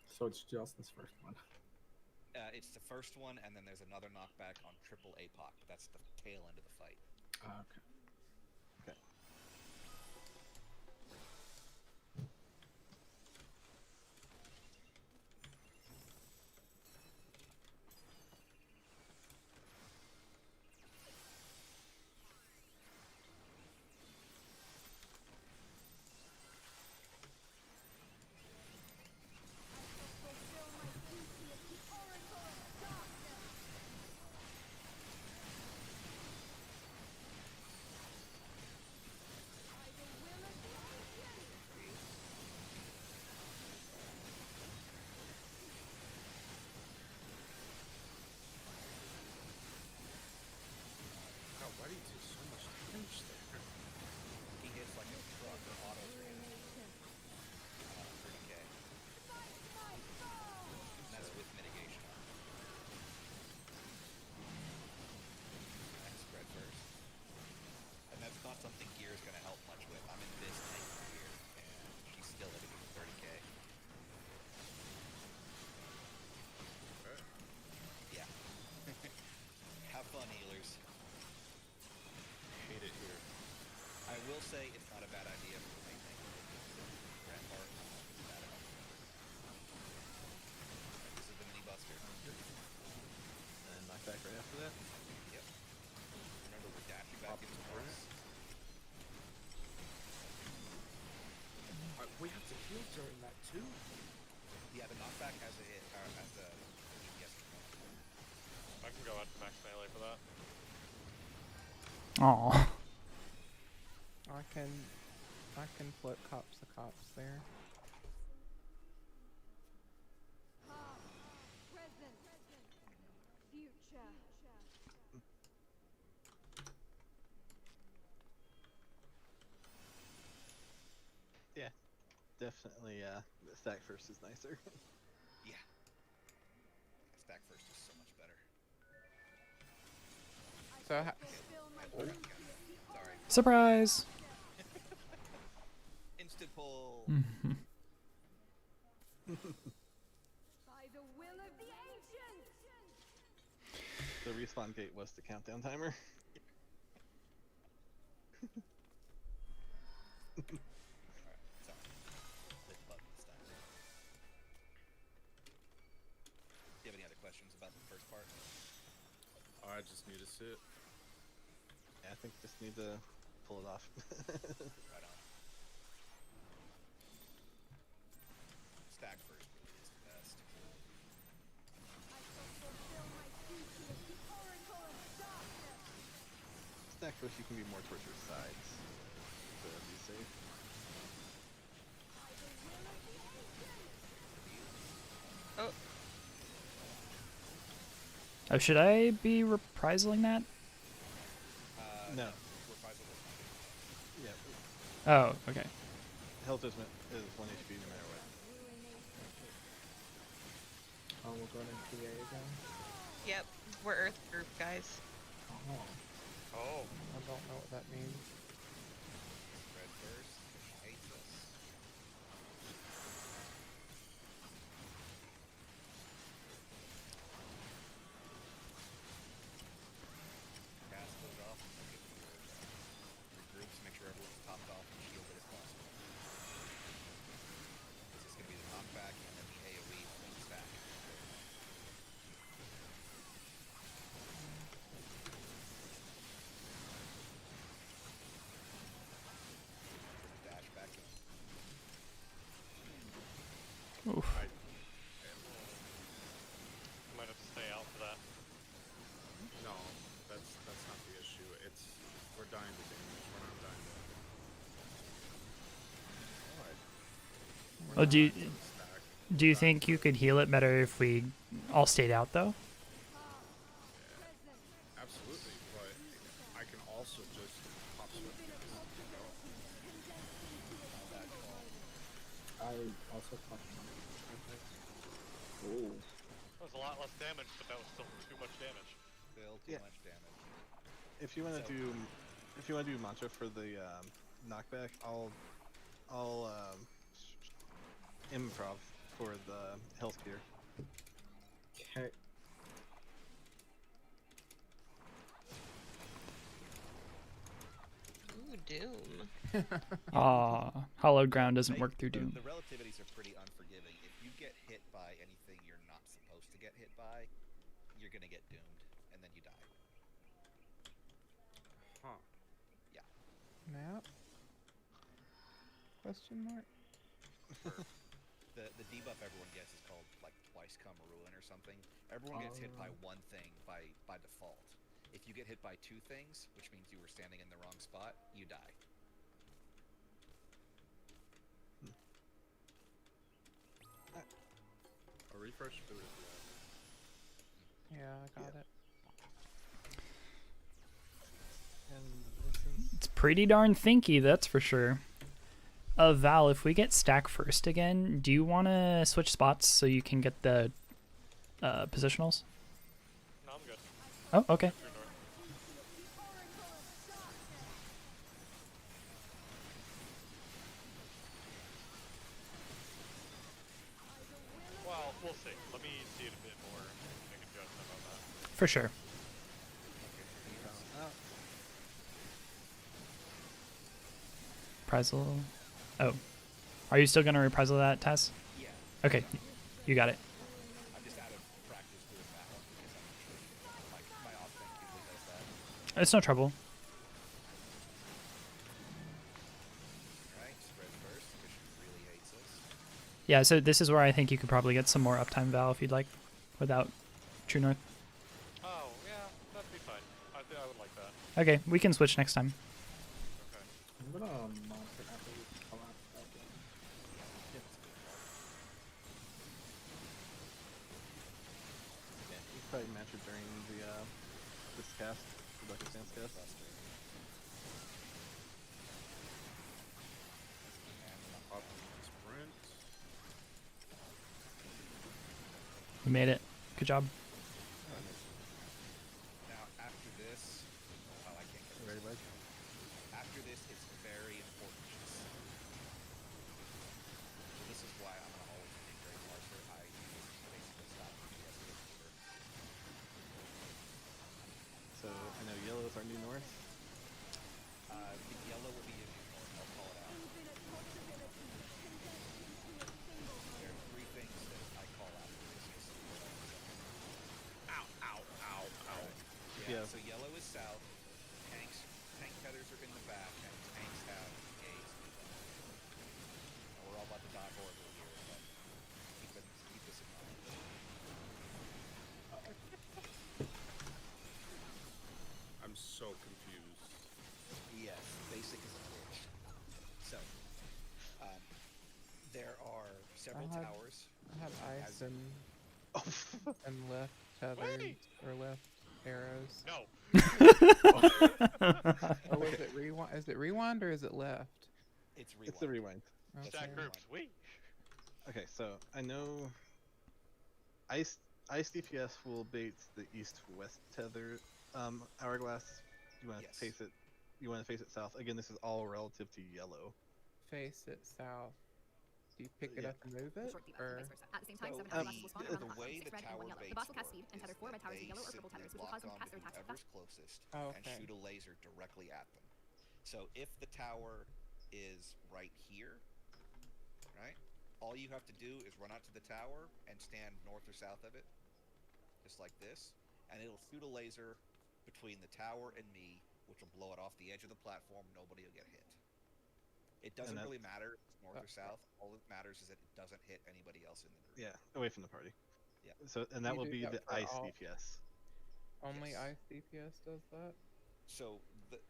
So it's just this first one. It's the first one, and then there's another knockback on triple APOC, but that's the tail end of the fight. Okay. Okay. God, why do you take so much damage there? He hits like a truck or autos are hitting. 30k. And that's with mitigation. And spread first. And that's not something gear is going to help much with. I'm in this tank gear, and she's still hitting me with 30k. Okay. Yeah. Have fun, healers. Hate it here. I will say it's not a bad idea for the main thing. Grand Park. This is the mini buster. Aw. I can flip cops to cops there. Yeah, definitely. The stack first is nicer. Yeah. Stack first is so much better. So Sorry. Surprise! Instant pull. Mhm. The respawn gate was the countdown timer. Alright, sorry. Hit the button this time. Do you have any other questions about the first part? I just need to sit. Yeah, I think just need to pull it off. Right on. Stack first really is the best. Stack first, you can be more towards your sides to be safe. Oh, Oh, should I be reprisaling that? No. Reprisal does not. Yeah, Oh, okay. health is 1 HP no matter what. Oh, we're going to PA again? yep. We're Earth group, guys. Oh. Oh. I don't know what that means. Red first. Hates us. Cast goes off. Regroups. Make sure everyone's topped off and shielded as possible. This is going to be the knockback and then the AoE from the stack. Dash back in. Oof. Might have to stay out for that. No, that's not the issue. It's we're dying to damage. We're not dying to. Oh, do you, Stack. do you think you could heal it better if we all stayed out, though? Absolutely, but I can also just pop swift and go. I also popped Oh. That was a lot less damage, but that was still too much damage. Still too Yeah. much damage. If you want to do mantra for the knockback, I'll improv for the health gear. Okay. Ooh, Doom. Aw, hallowed ground doesn't They- work through the, Doom. The relativities are pretty unforgiving. If you get hit by anything you're not supposed to get hit by, you're gonna get doomed, and then you die. Huh. Map? Question mark? The debuff everyone gets is called like twice come ruin or something. Everyone gets hit by one thing by default. If you get hit by two things, which means you were standing in the wrong spot, you die. A refresh boot if you have it. Yeah, I got it. And since It's pretty darn thinky, that's for sure. Val, if we get stack first again, do you want to switch spots so you can get the positionals? No, I'm good. Oh, okay. True north. Well, we'll see. Let me see it a bit more and make a judgment on that. For sure. Reprisal. Oh. Are you still going to reprisal that, Tess? Yeah. Okay, you got it. I'm just out of practice doing that one because I'm like my off tank usually does that. It's no trouble. Alright, spread first, because she really hates us. Yeah, so this is where I think you could probably get some more uptime, Val, if you'd like, without True North. Oh, yeah, that'd be fine. I would like that. Okay, we can switch next time. Okay. I'm gonna monster after we collapse that one. Yeah, you can probably match it during the this cast, the Doctor Stance cast. And Up sprint. We made it. Good job. now after this, oh, I can't get Ready, this. bud? After this, it's very important. This is why I'm gonna always take Great Marker. I basically stop DPS order. So I know yellow is our new north. The yellow will be your new north. I'll call it out. There are three things that I call out for this. Ow, ow, ow, ow. Yeah. So yellow is south. Tank feathers are in the back, and tanks have A's. We're all about to dodge order here, but keep this in mind. I'm so confused. Yes, basic is a bitch. So, there are several I had- towers. I had ice As- and left tethers or left arrows. No. Or was it rewind? Is it rewind or is it left? It's rewind. It's the rewind. Okay. Stack groups. We. Okay, so I know ice DPS will bait the east-west tether hourglass. You want to Yes. face it. You want to face it south. Again, this is all relative to yellow. Face it south. Do you pick it Yeah. up and move The it? short debuff, Or and vice versa. At the same time, So 7 the- hourglasses will spawn the around the way platform, the 6 red and tower 1 yellow. The baits boss will cast work speed and tether is 4 red that towers with they yellow or purple simply tethers, which will lock cause them to on cast their to attacks whoever's fast. closest Oh, and okay. shoot a laser directly at them. So if the tower is right here, right, all you have to do is run out to the tower and stand north or south of it, just like this, and it'll shoot a laser between the tower and me, which will blow it off the edge of the platform. Nobody will get hit. It doesn't that's- really matter if it's north or south. All that matters is that it doesn't hit anybody else in the group. Yeah, away from the party. Yeah. So and that You will do be that the for ice all- DPS. only Yes. ice DPS does that? So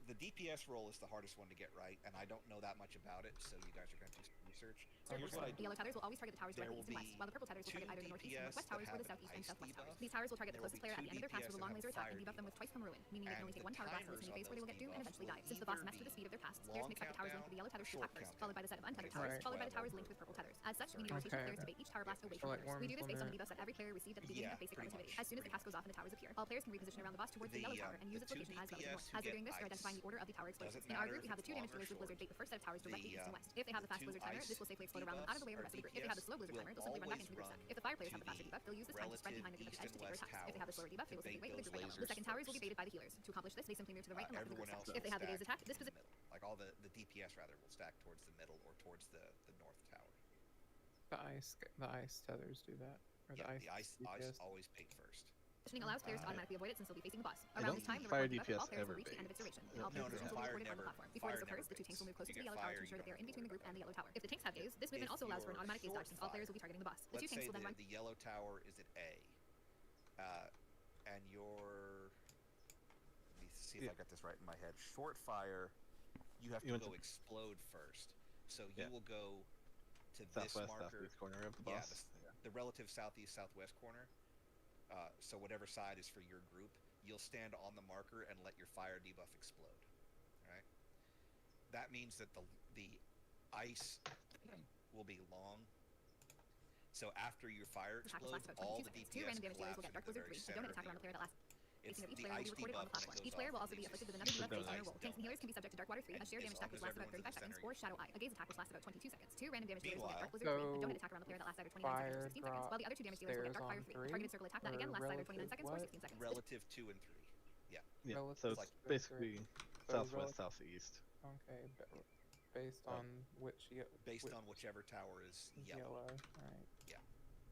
the DPS roll is the hardest one to get right, and I don't know that much about it, so you guys are going to do some research. So here's what I The do. yellow tethers will always target the towers There directly will east and west, be while the purple tethers will target either the 2 northeast and DPS northwest that towers or have the an southeast and ice southwest towers. debuff. These towers will target the There will closest be player at the 2 end of their cast DPS with a that long have a laser attack and fire debuff them with debuff. twice per ruin, meaning they can And only take the 1 tower blast timers damage in a on phase where they will get those doomed and eventually die. debuffs Since the will boss master either the speed of their cast, be players may expect the towers linked to the yellow tethers to short attack first, countdown. followed by the set of untethered Okay. towers, Right. followed by the towers Whatever. linked with purple tethers. As such, we need Okay. rotation for players to bait each tower blast away So from like others. We do this based on the Worm's debuffs that every player received at the beginning Yeah, of basic pretty relativity. much. As soon as the cast goes off and the towers appear, all players can reposition around the boss towards the yellow tower and use its the 2 location as relative DPS north. who As they're get doing this, they're ice. identifying the order of the tower explosions. Doesn't In our matter group, we if have the it's 2 damage long or dealers with blizzard short. bait the first set of towers directly The, east and west. If they have the fast two blizzard timer, ice this will safely explode around them out of the way with the rest of the group. If they DPS have the slow blizzard will timer, they'll simply run back into the group always set. If the fire players have run the faster debuff, they'll use this time to spread behind the group at the edge to take their relative attacks. If they have the slower debuff, they will to simply bait wait for the group those right now. The second towers will be lasers baited by the healers. To accomplish this, they simply move to the right and left of the everyone group else set. will If they have the gaze stack attack, this in the position. middle. Like all the DPS rather will stack towards the middle or towards the north tower. The ice tethers do that. Or Yeah, the the ice ice DPS. always bait first. Positioning allows players to automatically avoid it since they'll be facing the boss. I Around don't this time, think the fire recorded debuff of all DPS players ever will reach the end of its baits. duration, and all No, players' positions will be fire recorded on the never- platform. Before this fire occurs, never the 2 tanks will move baits. closer to You the get yellow tower fire, to ensure you that they are in don't between the worry group and the about yellow tower. If the tanks have gaze, this movement If also allows for an you're automatic gaze short dodge since all players will be fire, targeting the boss. The 2 Let's tanks say will then run. the yellow tower is at A, and your. Let me see if Yeah. I got this right in my head. Short fire, you have You to want go to- explode first. So you Yeah. will go to this Southwest, marker, southeast corner of the yeah, boss. the relative southeast southwest corner. So whatever side is for your group, you'll stand on the marker and let your fire debuff explode. All right. That means that the ice will be long. So after your fire Attack will explodes, last about all 22 the seconds. 2 DPS random damage dealers collapse will get into Dark the Blizzard very 3 and center don't of attack the around the player that last. It's Each the player will ice be recorded on the debuff platform. that Each goes player will off also when be they afflicted with use another it. debuff The based on their ice role. Tanks and don't healers can be subject to Dark Water 3. A And shared as damage long attack which as lasts about everyone's in 35 the seconds, center, or you Shadow can Eye. A gaze attack which lasts about 22 seconds. 2 random damage dealers will get Dark Blizzard 3 and don't attack around the player that lasts either 29 seconds or 16 seconds, while the other 2 damage dealers will get Dark Fire 3. A targeted circle attack that again lasts either 29 seconds or 16 seconds. Relative 2 and 3. Yeah, Relative so it's like- basically So southwest, relative- southeast. Okay, based on which Based on whichever tower is yellow. yellow. Right.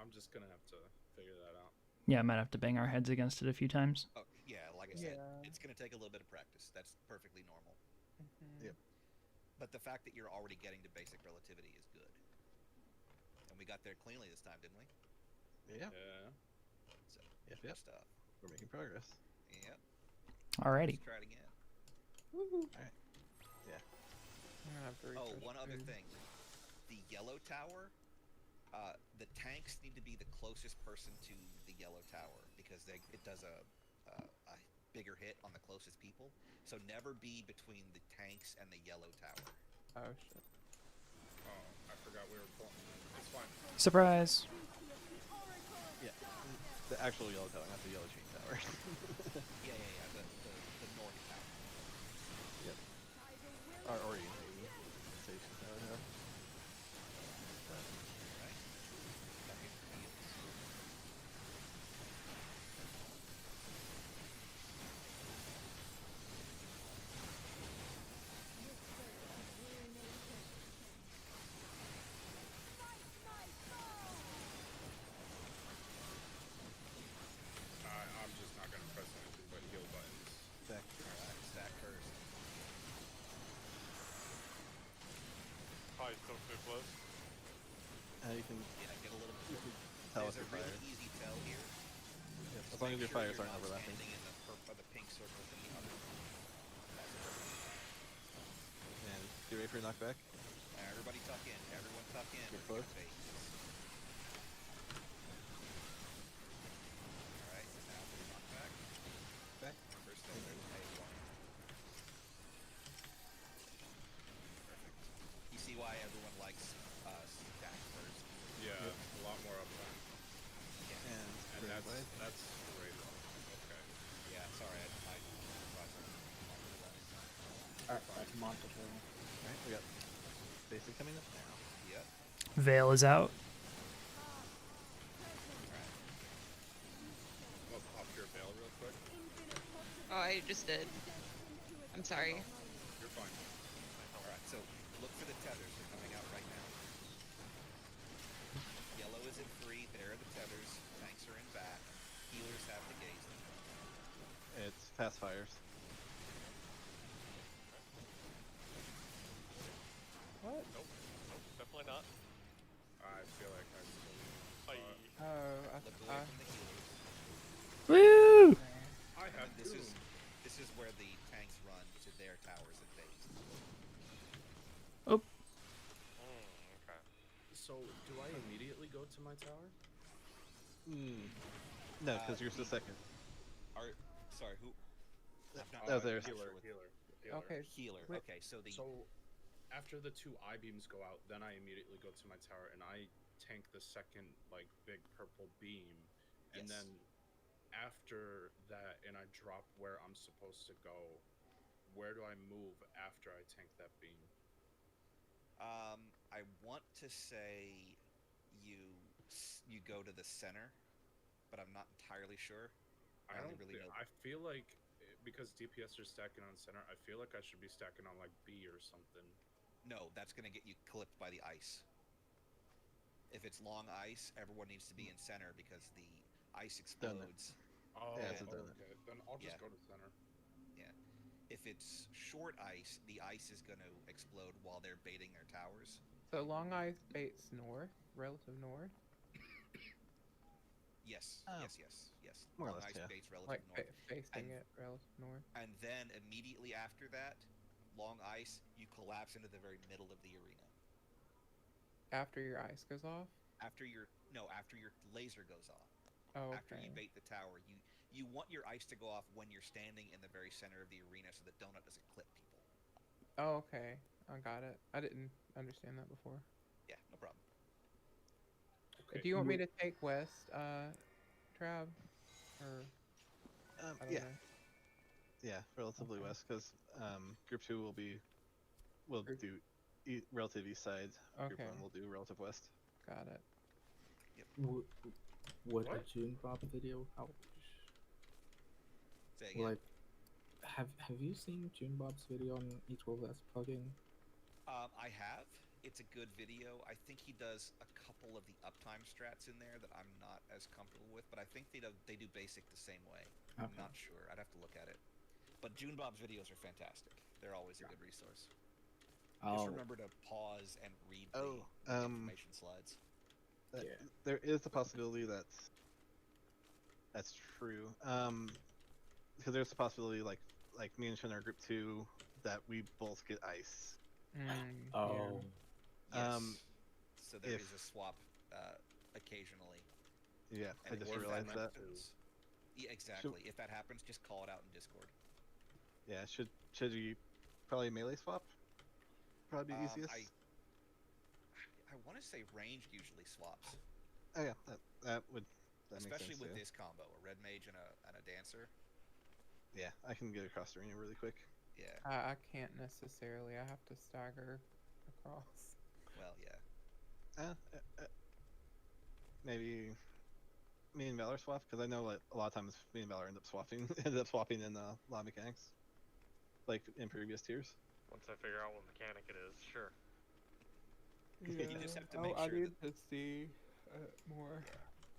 I'm just gonna have to figure that out. Yeah, I might have to bang our heads against it a few times. Oh, yeah, like like I said, Yeah. it's going to take a little bit of practice. That's perfectly normal. Mhm. Yep. But the fact that you're already getting to basic relativity is good. And we got there cleanly this time, didn't we? Yeah. Yeah. So, Yep. good Yep. stuff. We're making progress. Yep. Alrighty. Let's try it again. I'm gonna have to Oh, refresh one other food. thing. The yellow tower, the tanks need to be the closest person to the yellow tower because it does a bigger hit on the closest people. So never be between the tanks and the yellow tower. Oh shit. Oh, I forgot we were pulling. It's fine. Surprise. Yeah. The actual yellow tower, not the yellow chain tower. Yeah. The north tower. Yep. Our orientation tower. Yeah. Right? Second fields. I'm just not gonna press anything but heal buttons. Stack. Alright, stack first. Probably still too close. You can Yeah, get a little you bit. can tell There's if a your really fires. easy tell here. Yep. Just As long as make your sure fires you're aren't not overlapping. standing in the pink circle from the other one. That's perfect. And get ready for your knockback. Everybody tuck in. Everyone tuck in. Get We're close. gonna bait this. Alright, now for the knockback. Back. First thing, there's A1. Perfect. You see why everyone likes stack first? Yeah, Yep. a lot more uptime. Yeah. And And straight that's away. great. Okay. Yeah, sorry, I Alright, that's Monte. Alright, we got basic coming up now. Yep. Veil is out. Alright. I'll pop your veil real quick. Oh, I just did. I'm sorry. You're fine. Alright, so look for the tethers. They're coming out right now. Yellow is in 3. There are the tethers. Tanks are in back. Healers have the gaze. It's fast fires. What? Nope, definitely not. I feel like I still need Bye. Oh, Look away from the healers. Woo! I have And this doom. is where the tanks run to their towers and base. Okay. So, do I immediately go to my tower? No, because you're still second. Sorry, who? I'm not- That was I'm theirs. not Healer, sure what- healer. Okay. Healer. Wait. Okay, so the So, after the 2 I-beams go out, then I immediately go to my tower and I tank the second, like, big purple beam. And Yes. then after that, and I drop where I'm supposed to go, where do I move after I tank that beam? I want to say you go to the center, but I'm not entirely sure. I only don't really thi- know. I feel like because DPS are stacking on center, I feel like I should be stacking on like B or something. No, that's gonna get you clipped by the ice. If it's long ice, everyone needs to be in center because the ice Done it. explodes. Oh, Yeah, it's a donut. okay. Then I'll just Yeah. go to center. If it's short ice, the ice is gonna explode while they're baiting their towers. So long ice baits north, relative north. Yes, Oh. yes. More or Long less, ice yeah. baits relative Like north. facing And- it relative north. And then immediately after that, long ice, you collapse into the very middle of the arena. After your ice goes off. After your laser goes off. Oh, After you okay. bait the tower, you want your ice to go off when you're standing in the very center of the arena so that donut doesn't clip people. Oh, okay. I got it. I didn't understand that before. Yeah, no problem. Okay. Do you want me to take west, Trav? Or I don't Yeah, know. yeah, relatively Okay. west, because group 2 will Group- do relative east side. Group Okay. 1 will do relative west. Got it. Would a What? June Bob video help? Say again. Like, have you seen June Bob's video on E12S plugin? I have. it's a good video. I think he does a couple of the uptime strats in there that I'm not as comfortable with, but I think they do basic the same way. I'm not sure. I'd have to look at it. But June Bob's videos are fantastic. They're always a good resource. Just remember to pause and read the information slides. There is a possibility that's true. Because there's a possibility, like me and Shen are group 2, that we both get ice. Yes. So there is a swap occasionally. Yeah, and I just if realized that. Yeah, exactly. If that happens, just call it out in Discord. Yeah, should you probably melee swap? Probably be easiest. I want to say ranged usually swaps. Oh yeah, that makes Especially sense, with yeah. this combo, a red mage and a dancer. Yeah, I can get across the arena really quick. Yeah. I can't necessarily. I have to stagger across. Well, yeah. Maybe me and Valor swap, because I know like a lot of times me and Valor end up swapping in a lot of mechanics, like in previous tiers. Once I figure out what mechanic it is, sure. Yeah. You just have to make I sure need to see more.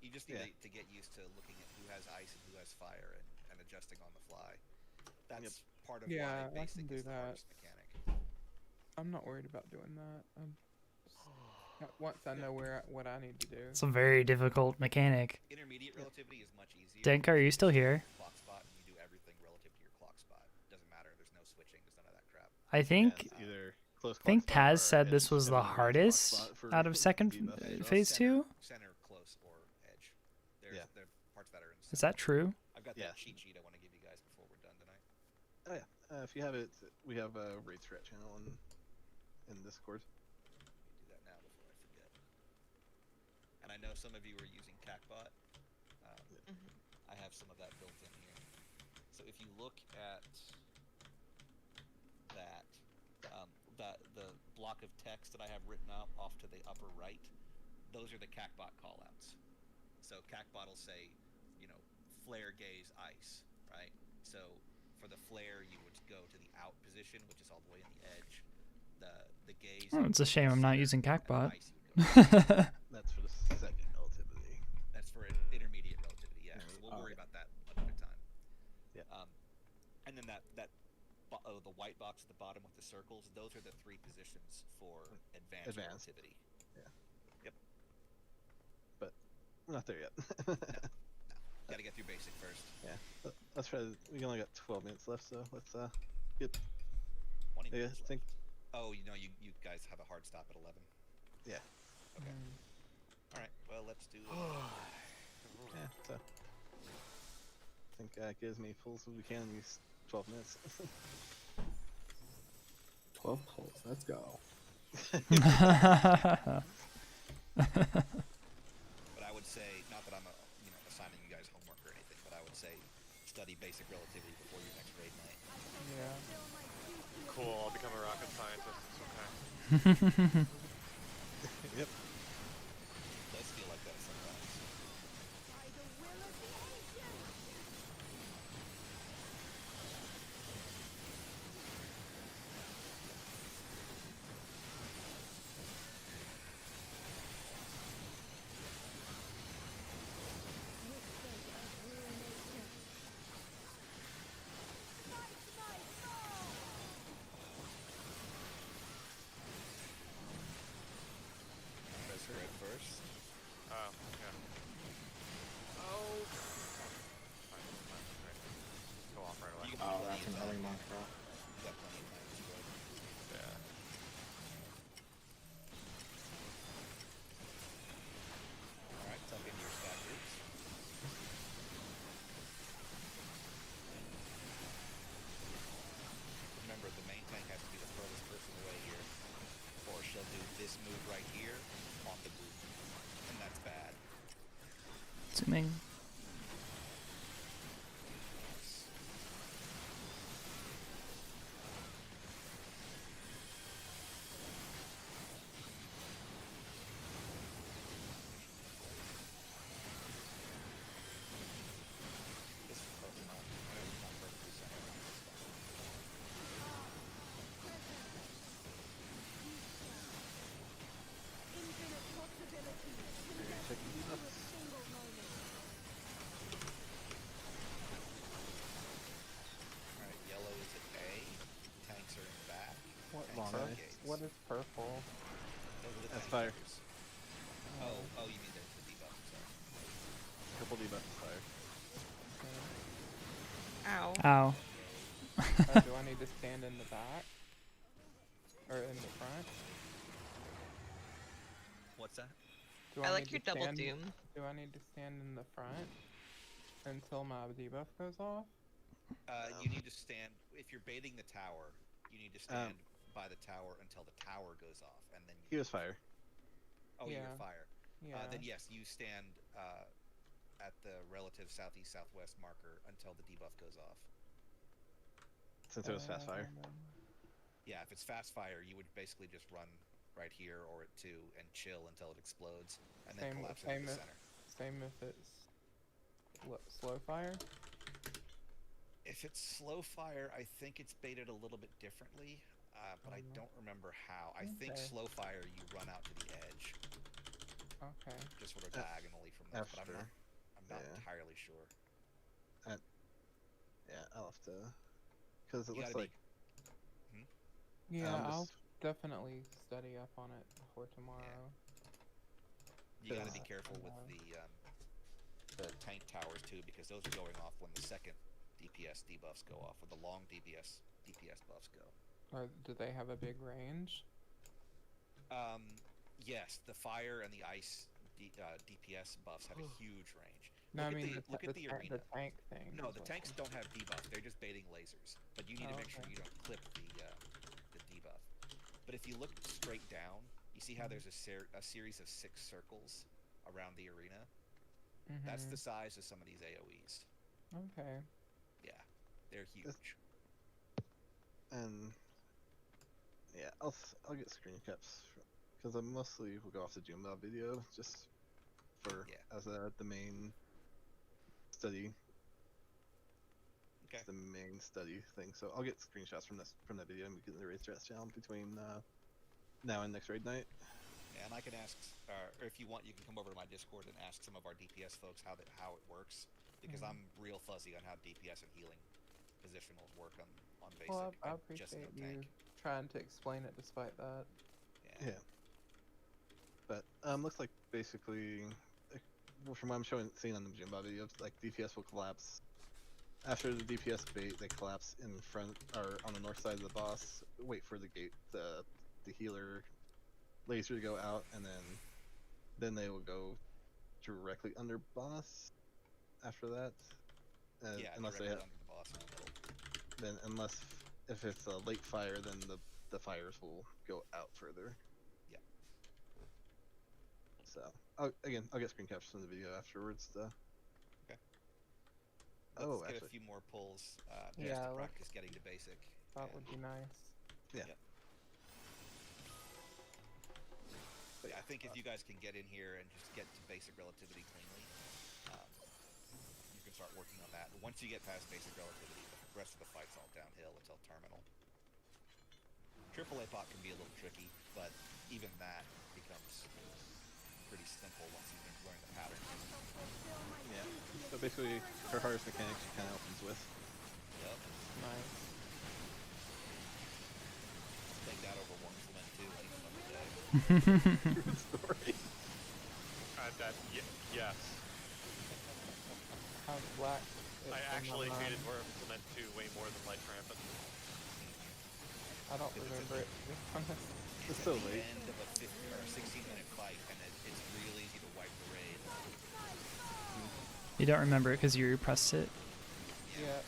You just need to get used to looking at who has ice and who has fire and adjusting on the fly. That's part of why I basic can do is the that. hardest mechanic. I'm not worried about doing that. Once I know what I need to do. It's a very difficult mechanic. Intermediate relativity is much easier. Denka, are you still here? Clock spot, and you do everything relative to your clock spot. Doesn't matter. There's no switching. There's none of that crap. I think Taz said this was the hardest out of second phase 2. Center, close, or edge. There are parts that are in Is that true? I've got that cheat sheet I want to give you guys before we're done tonight. Oh yeah, if you have it, we have a raid strat channel in Discord. Do that now before I forget. And I know some of you are using CACBot. I have some of that built in here. So if you look at that, the block of text that I have written up off to the upper right, those are the CACBot callouts. So CACBot will say, flare, gaze, ice, right? So for the flare, you would go to the out position, which is all the way in the edge. The gaze. Oh, it's a shame I'm not using CACBot. That's for the second relativity. That's for intermediate relativity. Yeah, so we'll worry about that another time. Yeah. And then the white box at the bottom with the circles, those are the 3 positions for advanced relativity. Yeah. Yep. But we're not there yet. No. Gotta get through basic first. Yeah. Let's try. We only got 12 minutes left, so let's get. 20 minutes left. Oh, you guys have a hard stop at 11. Yeah. Okay. All right. Well, let's do. Yeah. So. I think that gives me full so we can use 12 minutes. 12 holes. Let's go. But I would say, not that I'm assigning you guys homework or anything, but I would say study basic relativity before your next raid night. Yeah. Cool, I'll become a rocket scientist. It's okay. Yep. It does feel like that sometimes. First. Yeah. Oh. Fine. Go off right away. Oh, that's an early monk, bro. You got plenty of time to spread. Yeah. Alright, tuck into your stack groups. Remember, the main tank has to be the furthest person away here, or she'll do this move right here on the group, and that's bad. Zooming. This is probably not perfectly centered on this spot. Ow. Do I need to stand in the back? Or in the front? What's that? Do I like need your to double stand- doom. Do I need to stand in the front until my debuff goes off? You need to stand, if you're baiting the tower, you need to stand by the tower until the tower goes off, and then He was fire. Oh, Yeah. you're fire. Yeah. Then yes, you stand at the relative southeast southwest marker until the debuff goes off. Since it was fast fire. Yeah, if it's fast fire, you would basically just run right here or at 2 and chill until it explodes, and then collapse into the center. Same if it's slow fire? If it's slow fire, I think it's baited a little bit differently, but I don't remember how. I think slow fire, you run out to the edge. Okay. Just sort of diagonally from this, but I'm not entirely sure. Yeah, I'll have to, because it looks like. Yeah, I'll definitely study up on it before tomorrow. You gotta be careful with the tank towers too, because those are going off when the second DPS debuffs go off, when the long DPS buffs go. Or do they have a big range? Yes, the fire and the ice DPS buffs have a huge range. No, I mean look at the arena. The tank thing. No, the tanks don't have debuff. They're just baiting lasers. But you need to make sure you don't clip the debuff. But if you look straight down, you see how there's a series of 6 circles around the arena? That's the size of some of these AoEs. Okay. Yeah, they're huge. And yeah, I'll get screen caps because I mostly will go off the Jumbo video just for as the main study. Okay. The main study thing. So I'll get screenshots from that video and we can raise stress challenge between now and next raid night. Yeah, and I can ask, or if you want, you can come over to my Discord and ask some of our DPS folks how it works, because I'm real fuzzy on how DPS and healing positionals work on basic. Well, I just appreciate no you tank. trying to explain it despite that. Yeah. But looks like basically, from what I'm seeing on the Jumbo video, like DPS will collapse after the DPS bait. They collapse in front or on the north side of the boss. Wait for the gate, the healer laser to go out, and then they will go directly under boss after that. Unless they have under the boss in the middle. then unless if it's a late fire, then the fires will go out further. Yeah. So I'll get screen captures from the video afterwards. Okay. Let's get a few more pulls. Yeah, just to practice getting to basic. That would be nice. Yeah. Yep. But I think if you guys can get in here and just get to basic relativity cleanly, you can start working on that. But once you get past basic relativity, the rest of the fight's all downhill until terminal. Triple APOC can be a little tricky, but even that becomes pretty simple once you learn the pattern. Yeah. So basically, her hardest mechanics she kind of opens with. Yep. Nice. Take that over one cement too any other day. True story. Yes. How's black? I actually hated Worm Cement 2 way more than Light Rampant. I don't remember it, to be honest. It's so late. End of a 15 or 16-minute fight, and it's real easy to wipe the raid. You don't remember it because you repressed it? Yeah.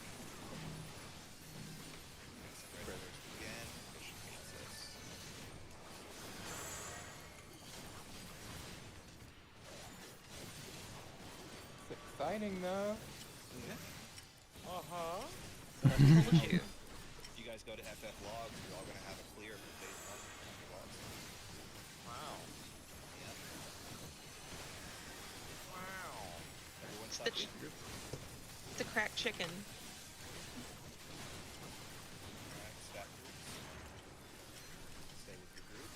Again, mission success. It's exciting though. Told you. If you guys go to FF logs, you're all gonna have a clear for phase 1 logs. Wow. Yeah. Wow. Everyone's The happy. it's a cracked chicken. Alright, step groups. Stay with your group.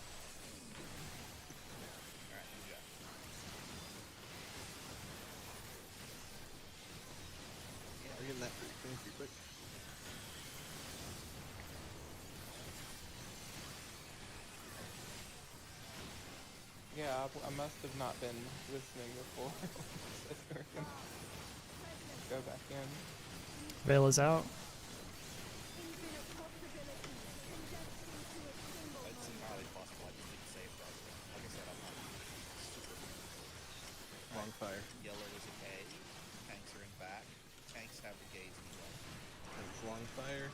Alright, good job. We're getting that pretty quick. Yeah, I must have not been listening before. Go back in. Veil is out. long fire. Yellow is an A. Tanks are in back. Tanks have the gaze anyway. That's long fire.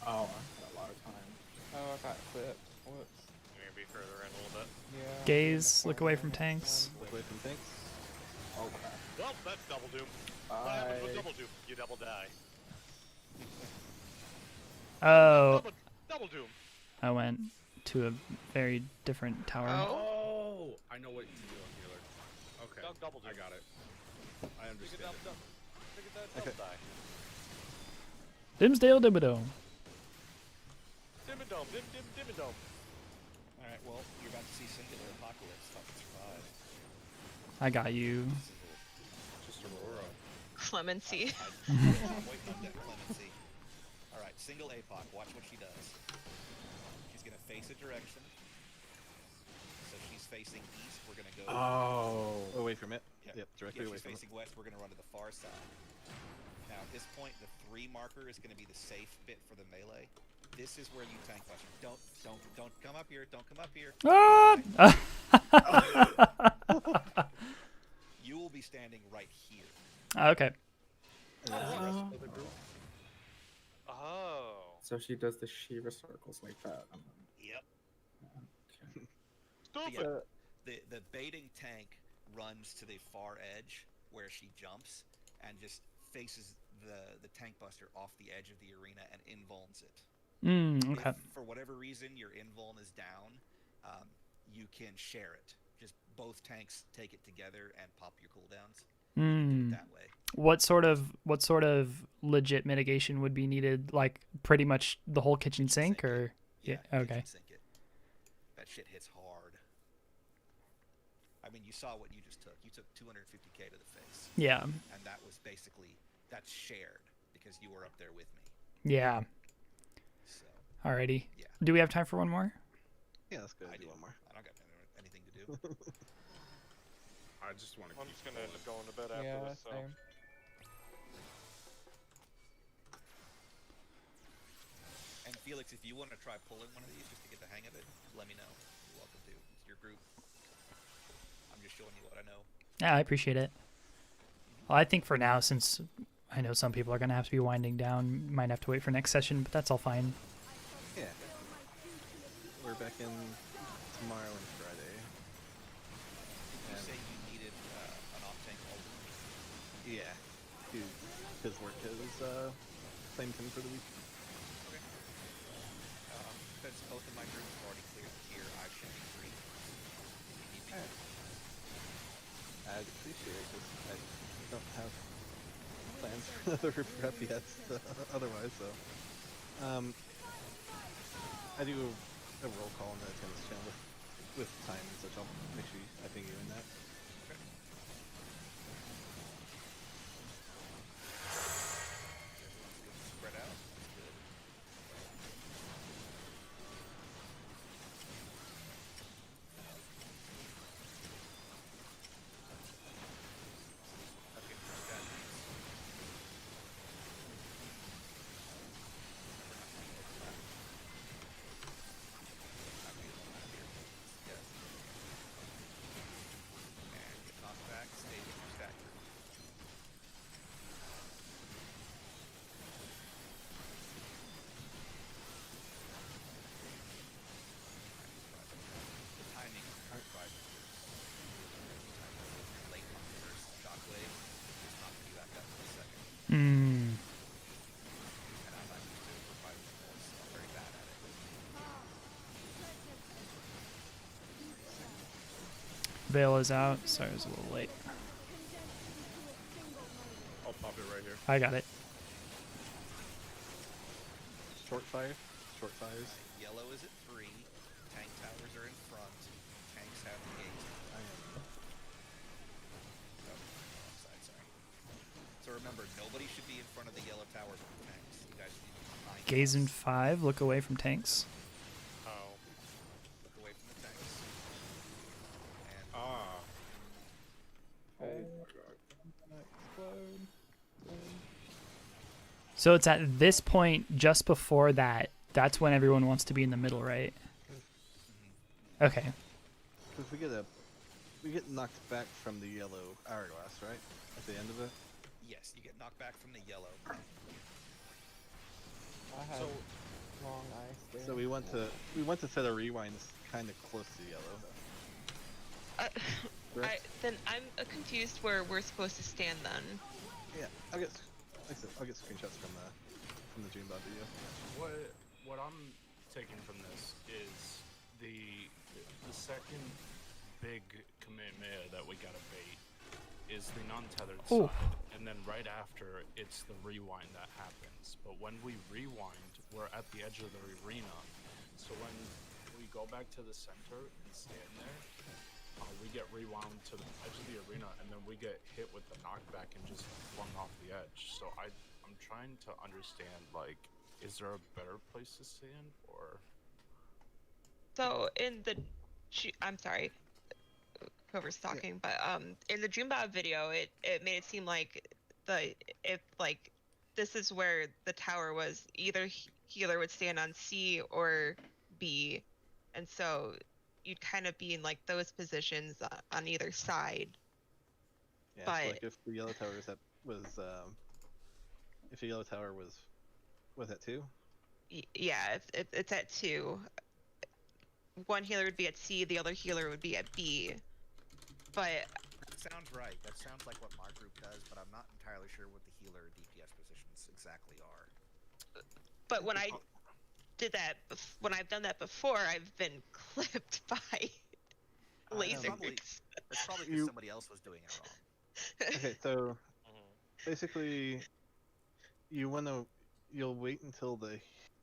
Oh, I had a lot of time. Oh, I got clipped. Whoops. You're gonna be further in a little bit. Yeah. I'm in the Gaze, look away corner. from tanks. Look away from tanks. Oh crap. Well, that's double doom. What happens with Bye. double doom? You double die. Oh, Double doom. I went to a very different tower. Oh, I know what you're doing, healer. Okay, Double I doom. got it. I Look at understand. that. Look at that Okay. double die. Dimsdale Dibido. Dimmadome. Dimmadome. Alright, well, you're about to see Singular Apocalypse fucking survive. I got you. Just Aurora. Clemency. I'm waiting on that clemency. Alright, single APOC. Watch what she does. She's gonna face a direction. So she's facing east. We're gonna go. Oh, away from it. Yep, directly Yeah, away she's from it. facing west. We're gonna run to the far side. Now, at this point, the 3 marker is gonna be the safe bit for the melee. This is where you tank flash. Don't come up here. Don't come up here. Ah! You will be standing right here. Okay. And then the rest of the group. Oh. So she does the Shiva circles like that. Yep. Okay. Stupid. Yeah, the baiting tank runs to the far edge where she jumps and just faces the tank buster off the edge of the arena and invulns it. Okay. If for whatever reason your invuln is down, you can share it. Just both tanks take it together and pop your cooldowns. You can do it that way. What sort of legit mitigation would be needed? Like pretty much the whole kitchen sink, or Yeah. okay. Kitchen sink it. That shit hits hard. I mean, you saw what you just took. You took 250k to the face. Yeah. And that was basically, that's shared because you were up there with me. Yeah. So, Alrighty. yeah. Do we have time for one more? Yeah, let's go I do do. one more. I don't got anything to do. I just want to. I'm just gonna end up going to bed after Yeah, this. So. same. And Felix, if you want to try pulling one of these just to get the hang of it, let me know. You're welcome to. It's your group. I'm just showing you what I know. Yeah, I appreciate it. Well, I think for now, since I know some people are gonna have to be winding down, might have to wait for next session, but that's all fine. Yeah. We're back in tomorrow and Friday. Did you say you needed an off-tank ultimate? Yeah. His work has claimed him for the week. Okay. Since both of my groups have already cleared the tier, I should be free. If you need me. I'd appreciate it because I don't have plans for another rep yet otherwise, so. I do a roll call on the tennis channel with time and such. I'll make sure I ping you in that. Okay. Everyone's good spread out. That's good. Okay, first guy needs. Remember not to be overlap. Not be alone out here. Yes. And get knocked back, stay with your stack group. The timing on the surprising late on the first shockwave is not going to be back up in a second. Hmm. And I'm not used to surprising force, so I'm very bad at it. Veil is out. Sorry, I was a little late. I'll pop it right here. I got it. Short fire. Short fires. Yellow is at 3. Tank towers are in front. Tanks have the gates. I am. Oh, wrong side, sorry. So remember, nobody should be in front of the yellow tower but the tanks. You guys should be behind Gaze in us. 5. Look away from tanks. Oh. Look away from the tanks. And Ah. Okay. Oh my god. Gonna explode. Boom. So it's at this point, just before that, that's when everyone wants to be in the middle, right? Okay. Because we get knocked back from the yellow hourglass, right? At the end of it. Yes, you get knocked back from the yellow. I had So long ice there. So we want to set our rewinds kind of close to yellow. Then I'm confused where we're supposed to stand then. Yeah, I'll get screenshots from the Dreambot video. what I'm taking from this is the second big commitment that we gotta bait is the non-tethered Ooh. side, and then right after it's the rewind that happens. But when we rewind, we're at the edge of the arena, so when we go back to the center and stand there, we get rewound to the edge of the arena, and then we get hit with the knockback and just flung off the edge. So I'm trying to understand, like, is there a better place to stand, or? So in the, I'm sorry, whoever's talking, but in the Dreambot video, it made it seem like this is where the tower was. Either healer would stand on C or B, and so you'd kind of be in like those positions on either side. Yeah, But so like if the yellow tower if the yellow tower was at 2. Yeah, if it's at 2, one healer would be at C, the other healer would be at B. But That sounds right. That sounds like what my group does, but I'm not entirely sure what the healer or DPS positions exactly are. But when I did that, when I've done that before, I've been clipped by lasers. That's probably because somebody else was doing it wrong. Okay, so basically, you'll wait until the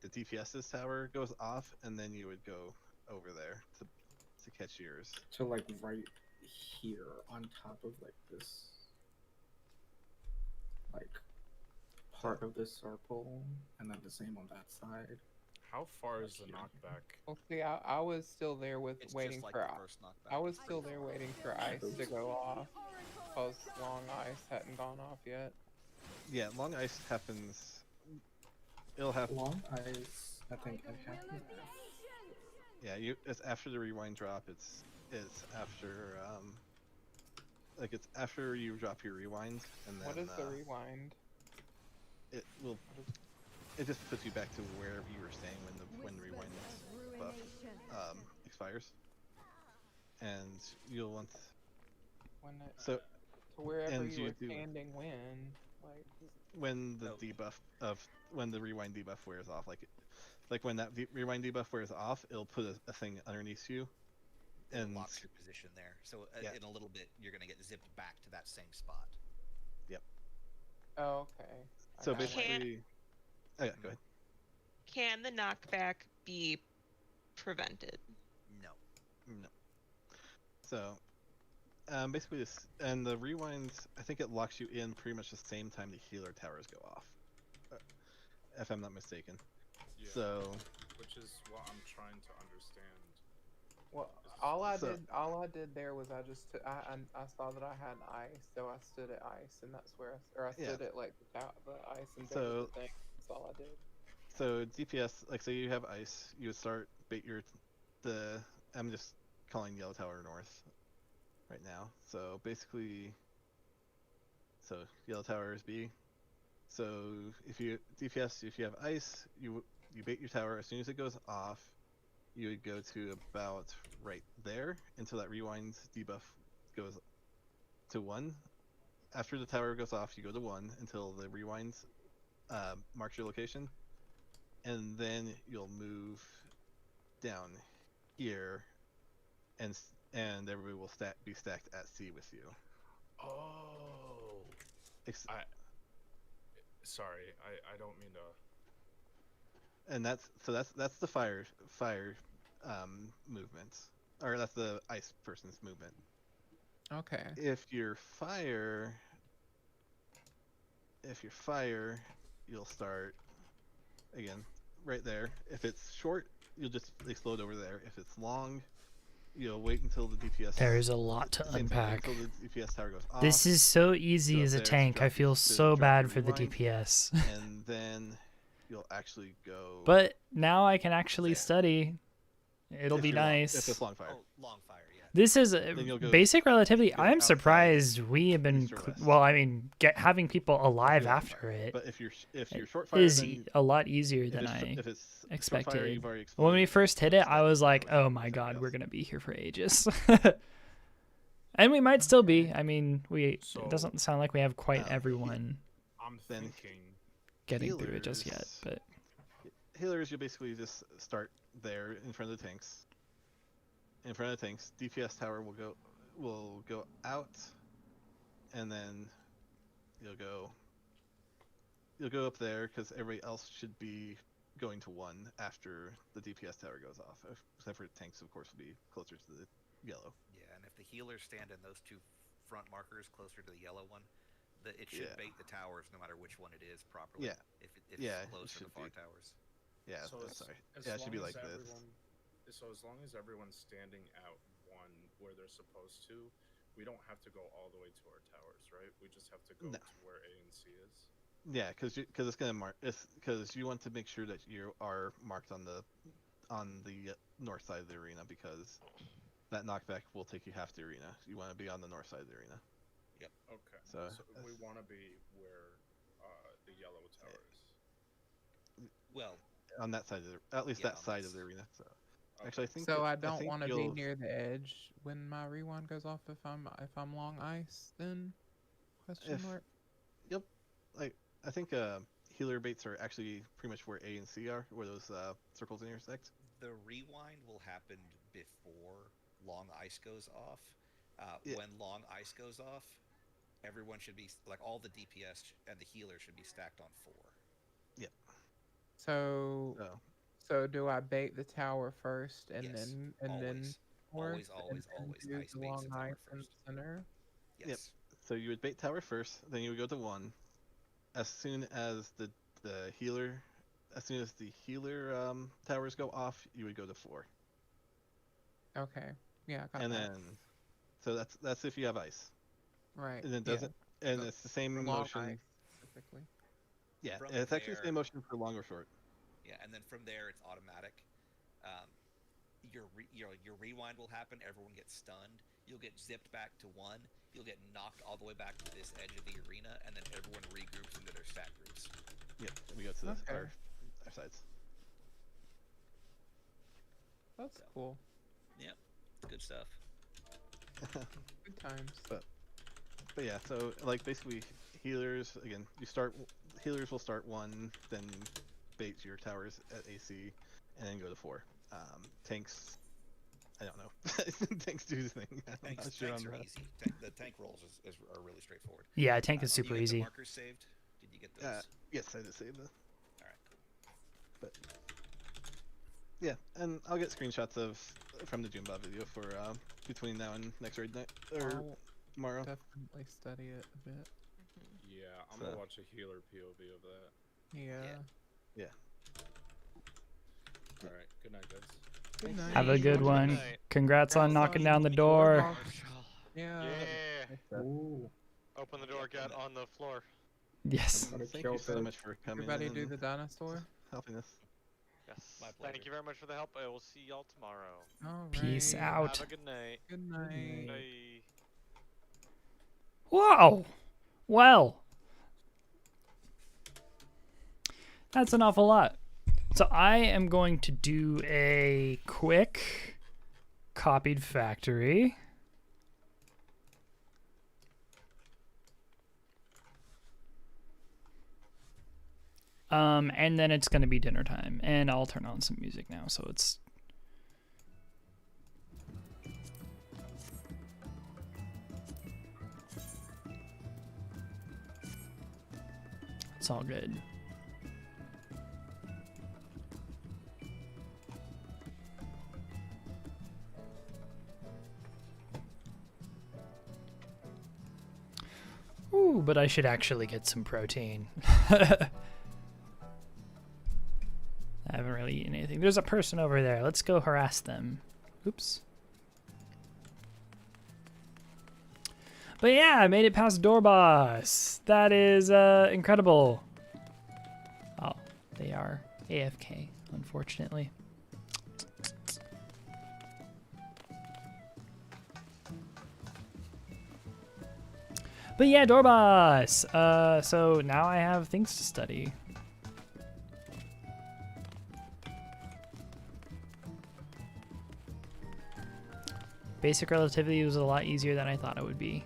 DPS's tower goes off, and then you would go over there to catch yours. So like right here on top of like this, like part of this circle, and then the same on that side. How far is the knockback? Well, see, I was still there with It's waiting just like for the first knockback. I was still there waiting for ice to go off. Cause long ice hadn't gone off yet. Yeah, long ice happens. It'll happen. Long ice, I think it happened. Yeah, it's after the rewind drop. It's after it's after you drop your rewind, and then What is the rewind? It just puts you back to wherever you were staying when the rewind buff expires, and you'll want When it, so to wherever and you you were do- standing when, like. when the when the rewind debuff wears off, like when that rewind debuff wears off, it'll put a thing underneath you, It and locks your position there. So Yeah. in a little bit, you're gonna get zipped back to that same spot. Oh, okay. I so got it. basically, oh yeah, go ahead. Can the knockback be prevented? No. No. So, basically this, and the rewinds, I think it locks you in pretty much the same time the healer towers go off, if I'm not mistaken. Yeah. So, Which is what I'm trying to understand. Well, all I So- did there was I saw that I had ice, so I stood at ice, and that's where I stood at like the ice and So- the thing. That's all I did. so DPS, like say you have ice, you would start bait I'm just calling yellow tower north right now. So basically, yellow tower is B. So if you have ice, you bait your tower. As soon as it goes off, you would go to about right there until that rewind debuff goes to 1. After the tower goes off, you go to 1 until the rewind marks your location, and then you'll move down here, and everybody will be stacked at C with you. Oh. Sorry, I don't mean to. And that's the fire movement, or that's the ice person's movement. Okay. If you're fire, you'll start again right there. If it's short, you'll just explode over there. If it's long, you'll wait until the DPS. There is a lot to same thing, unpack. Until the DPS tower goes off. This is so easy go as a there to tank. I drop- feel to so drop bad your for the rewind, DPS. And then you'll actually go. But now I can actually there. study It'll If be you're long- nice. If it's long fire. Oh, long fire, yeah. This is you'll go- basic relativity. go I'm outside, surprised we have been. east or west. Well, I mean, having people alive If you're long after fire. it But if you're it short fire, is then a lot easier if than it's, I if it's short fire, expected. you've already When we exploded, first hit it, it's I was like, damage "Oh my everything god, we're else. gonna be here for ages," and we might still be. I mean, it doesn't sound like we have quite everyone I'm Then thinking getting through it just yet, healers- but Healers, you basically just start there in front of the tanks. In front of the tanks, DPS tower will go out, and then you'll go up there because everybody else should be going to 1 after the DPS tower goes off. Except for tanks, of course, will be closer to the yellow. Yeah, and if the healers stand in those 2 front markers closer to the yellow one, it should Yeah. bait the towers no matter which one it is properly. Yeah. If Yeah, it's it close to the should far be. towers. Yeah, So sorry. as Yeah, it should be long like as this. So as long as everyone's standing out 1 where they're supposed to, we don't have to go all the way to our towers, right? We just have to go No. to where A and C is. Yeah, because it's gonna mark. Because you want to make sure that you are marked on the north side of the arena, because that knockback will take you half the arena. You want to be on the north side of the arena. Okay. So, we that's- want to be where the yellow tower is. Well, On that side of at least Yeah, that on side this- of the arena. So Okay. actually, I think. So I think don't want to be you'll- near the edge when my rewind goes off if I'm long ice. Then question If- mark. Yep. I think healer baits are actually pretty much where A and C are, where those circles intersect. the rewind will happen before long ice goes off. Yeah. When long ice goes off, everyone should be like all the DPS and the healer should be stacked on 4. So So so do I bait the tower first and Yes, then always. north, Always, and then always do ice the baits long the tower ice in the first. center? Yes. so you would bait tower first, then you would go to 1. As soon as the healer towers go off, you would go to 4. Okay. Yeah, I got And that. then, so that's if you have ice, Right. and it yeah, doesn't, and so it's the same long motion. ice specifically. Yeah, From it's actually the there- same motion for long or short. Yeah, and then from there it's automatic. Your rewind will happen. Everyone gets stunned. You'll get zipped back to 1. You'll get knocked all the way back to this edge of the arena, and then everyone regroups into their stat groups. Yep, we go to Okay. our sides. That's cool. Yep, good stuff. Good times. But yeah, so like basically healers again. Healers will start 1, then bait your towers at AC, and then go to 4. Tanks, I don't know. Tanks do the thing. I'm not sure Tanks on are that. easy. The tank rolls are really straightforward. yeah, tank is Did you super get the easy. markers saved? Did you get those? Yes, I did save the. Alright, cool. But yeah, and I'll get screenshots from the Joombot video for between now and next raid night or I'll tomorrow. definitely study it a bit. Yeah, I'm So- gonna watch a healer POV of that. Yeah. All right. Good night, guys. Good night. Have a good Good one. night. Congrats on Congrats knocking on down the knocking door. off. Yeah. Yeah. Ooh. Open the door, get on the floor. Yes. Gotta Thank kill you so the- much for coming Everybody in do and the dinosaur. helping us. Yes. My Thank pleasure. you very much for the help. I will see y'all tomorrow. All Peace right. out. Have a good night. Good night. Bye. Whoa. Well, that's an awful lot. So I am going to do a quick copied factory. And then it's going to be dinner time, and I'll turn on some music now, so it's all good. Ooh, but I should actually get some protein. I haven't really eaten anything. There's a person over there. Let's go harass them. Oops. But yeah, I made it past door boss. That is incredible. Oh, they are AFK, unfortunately. But yeah, door boss. So now I have things to study. Basic relativity was a lot easier than I thought it would be.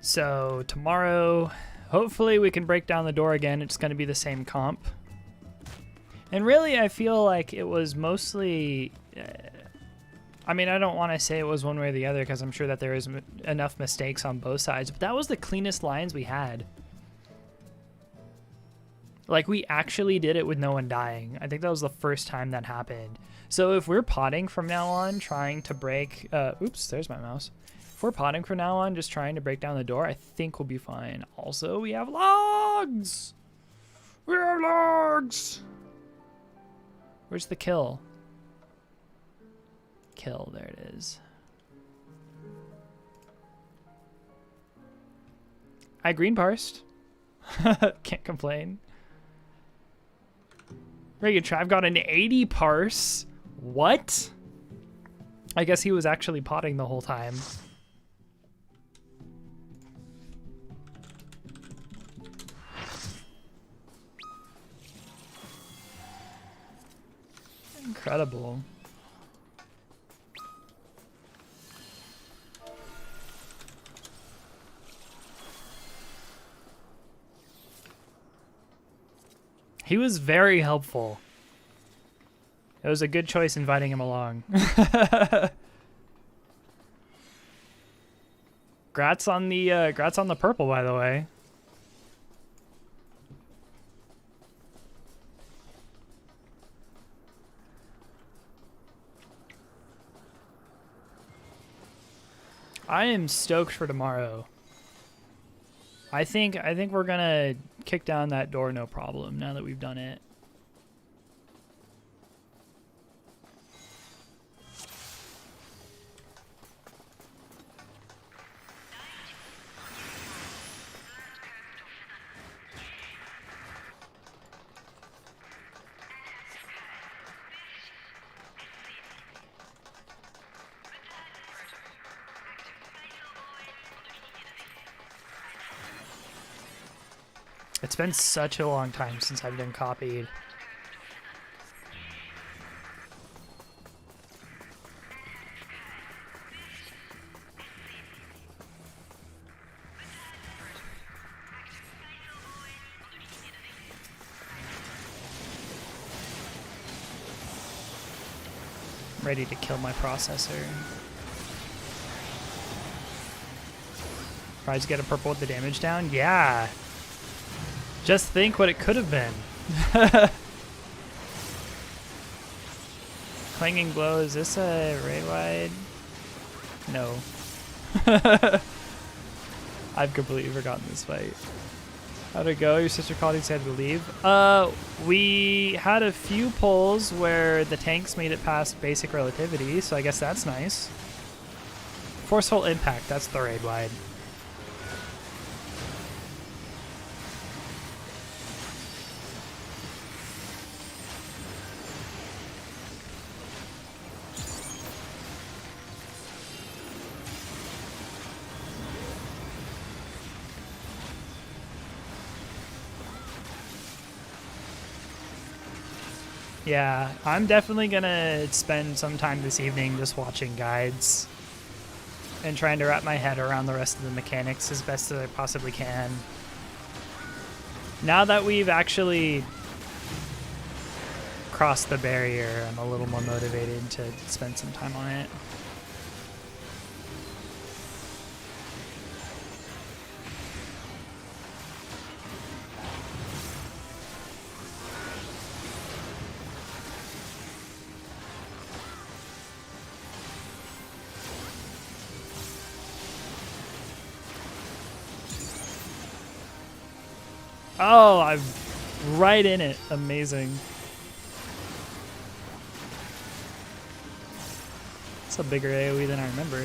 So tomorrow, hopefully we can break down the door again. It's going to be the same comp. And really, I feel like it was mostly... I mean, I don't want to say it was one way or the other because I'm sure that there is enough mistakes on both sides. But that was the cleanest lines we had. Like, we actually did it with no one dying. I think that was the first time that happened. So if we're potting from now on, trying to break... oops, there's my mouse. If we're potting from now on, just trying to break down the door, I think we'll be fine. Also, we have logs! We have logs! Where's the kill? Kill, there it is. I green parsed. Can't complain. Reagan Trav got an 80 parse. What? I guess he was actually potting the whole time. Incredible. He was very helpful. It was a good choice inviting him along. Grats on the purple, by the way. I am stoked for tomorrow. I think we're gonna kick down that door no problem now that we've done it. It's been such a long time since I've been copied. I'm ready to kill my processor. Tries to get a purple with the damage down? Yeah. Just think what it could have been. Clanging blow, is this a raid wide? No. I've completely forgotten this fight. How'd it go? Your sister called you and said to leave? We had a few pulls where the tanks made it past basic relativity, so I guess that's nice. Forceful impact, that's the raid wide. Yeah, I'm definitely gonna spend some time this evening just watching guides and trying to wrap my head around the rest of the mechanics as best as I possibly can. Now that we've actually crossed the barrier, I'm a little more motivated to spend some time on it. Oh, I'm right in it. Amazing. It's a bigger AoE than I remember.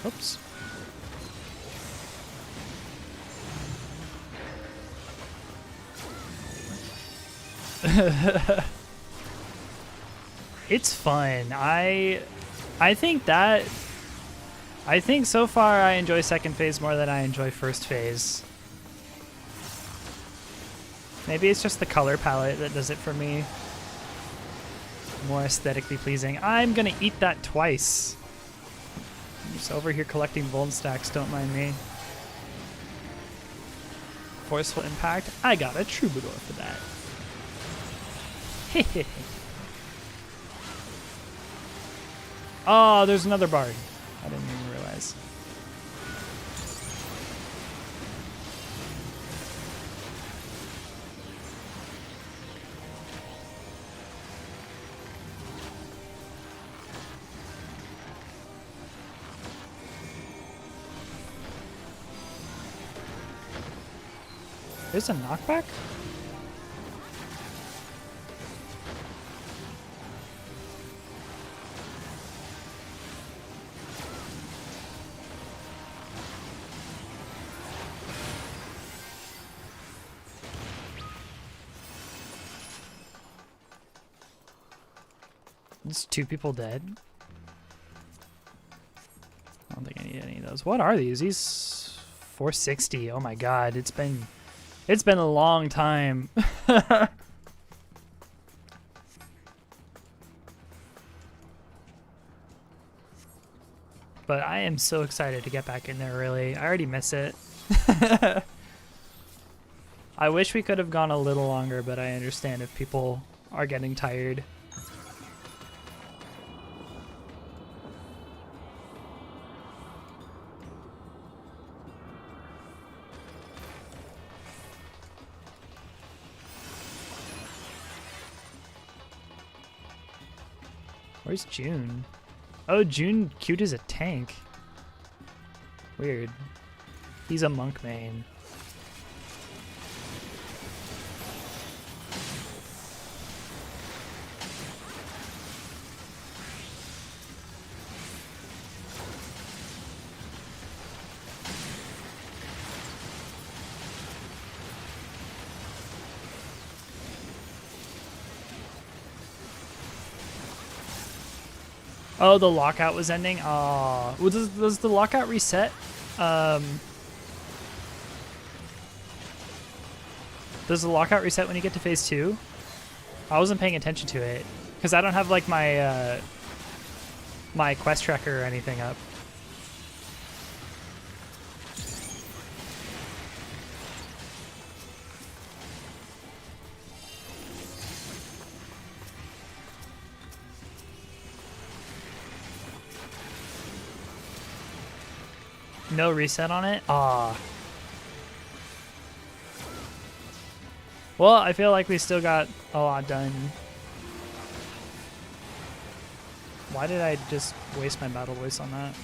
Oops. It's fun. I think so far I enjoy second phase more than I enjoy first phase. Maybe it's just the color palette that does it for me. More aesthetically pleasing. I'm gonna eat that twice. I'm just over here collecting Vuln stacks, don't mind me. Forceful impact. I got a troubadour for that. Hehehe. Oh, there's another bard. I didn't even realize. There's a knockback? There's 2 people dead. I don't think I need any of those. What are these? These 460. Oh my god, it's been a long time. But I am so excited to get back in there, really. I already miss it. I wish we could have gone a little longer, but I understand if people are getting tired. Where's June? Oh, June queued as a tank. Weird. He's a monk main. Oh, the lockout was ending? Aw. Well, does the lockout reset? Does the lockout reset when you get to phase 2? I wasn't paying attention to it. Because I don't have, like, my, my quest tracker or anything up. No reset on it? Aw. Well, I feel like we still got a lot done. Why did I just waste my battle voice on that?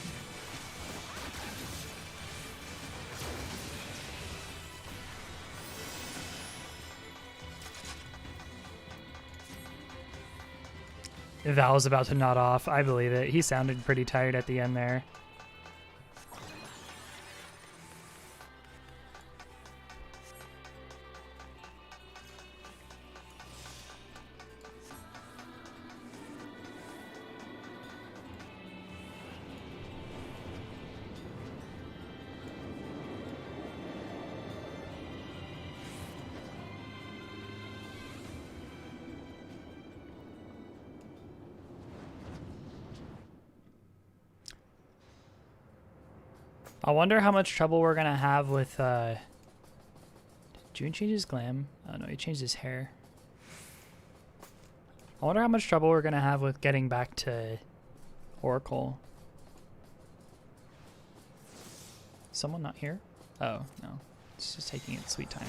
Val's about to nod off. I believe it. He sounded pretty tired at the end there. I wonder how much trouble we're gonna have with did June change his glam? Oh no, he changed his hair. I wonder how much trouble we're gonna have with getting back to Oracle. Someone not here? Oh, no. It's just taking its sweet time.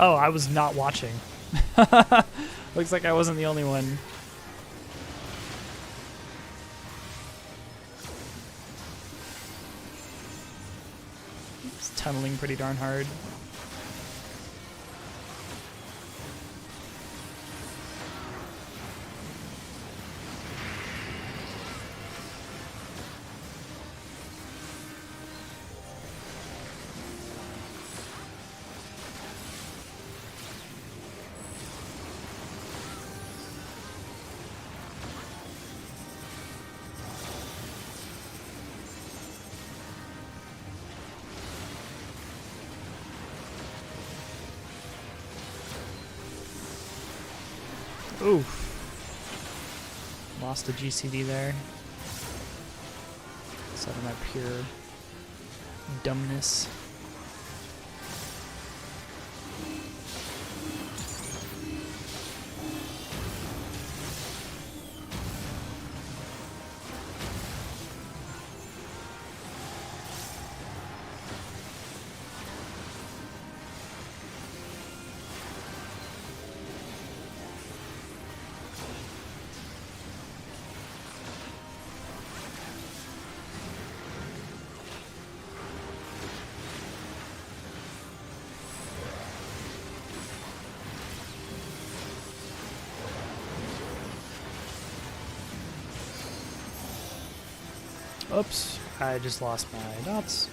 Oh, I was not watching. Looks like I wasn't the only one. It's tunneling pretty darn hard. Oof. Lost a GCD there. It's out of my pure dumbness. Oops, I just lost my dots.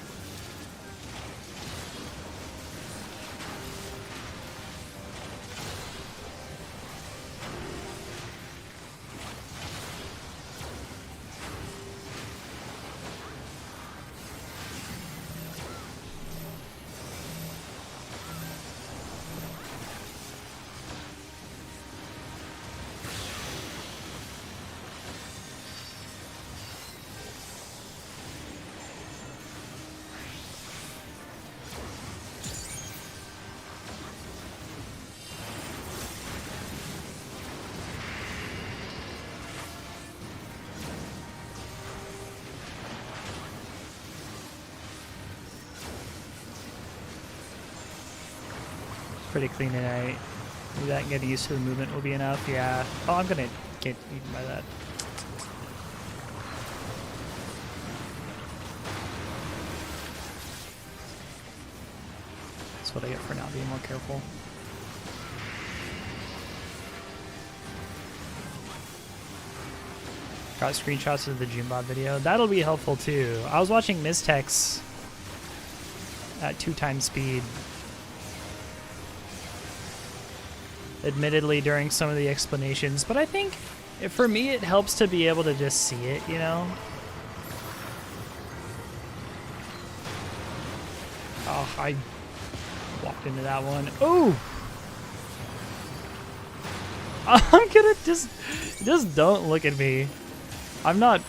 Pretty clean tonight. Maybe that and getting used to the movement will be enough. Yeah. Oh, I'm gonna get eaten by that. That's what I get for not being more careful. Got screenshots of the Junebot video. That'll be helpful too. I was watching Mistex at 2x speed. Admittedly during some of the explanations, but I think for me it helps to be able to just see it, you know? Oh, I walked into that one. Oh! I'm gonna just don't look at me. I'm not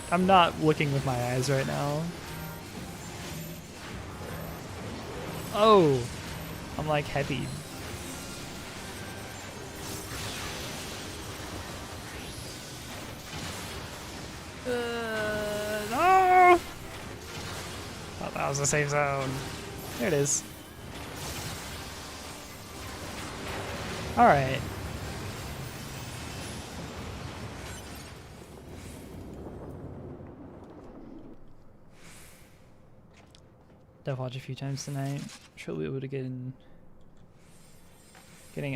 looking with my eyes right now. Oh! I'm like heavy. No! Thought that was a safe zone. There it is. Alright. Dev watch a few times tonight. Sure we would have getting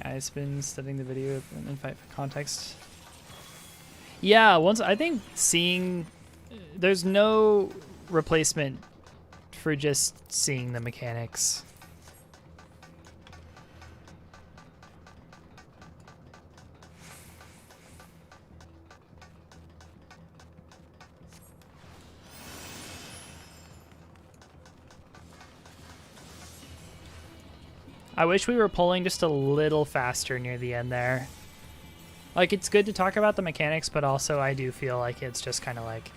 eye spins, studying the video, and then fight for context. Yeah, once I think seeing, there's no replacement for just seeing the mechanics. I wish we were pulling just a little faster near the end there. Like, it's good to talk about the mechanics, but also I do feel like it's just kind of like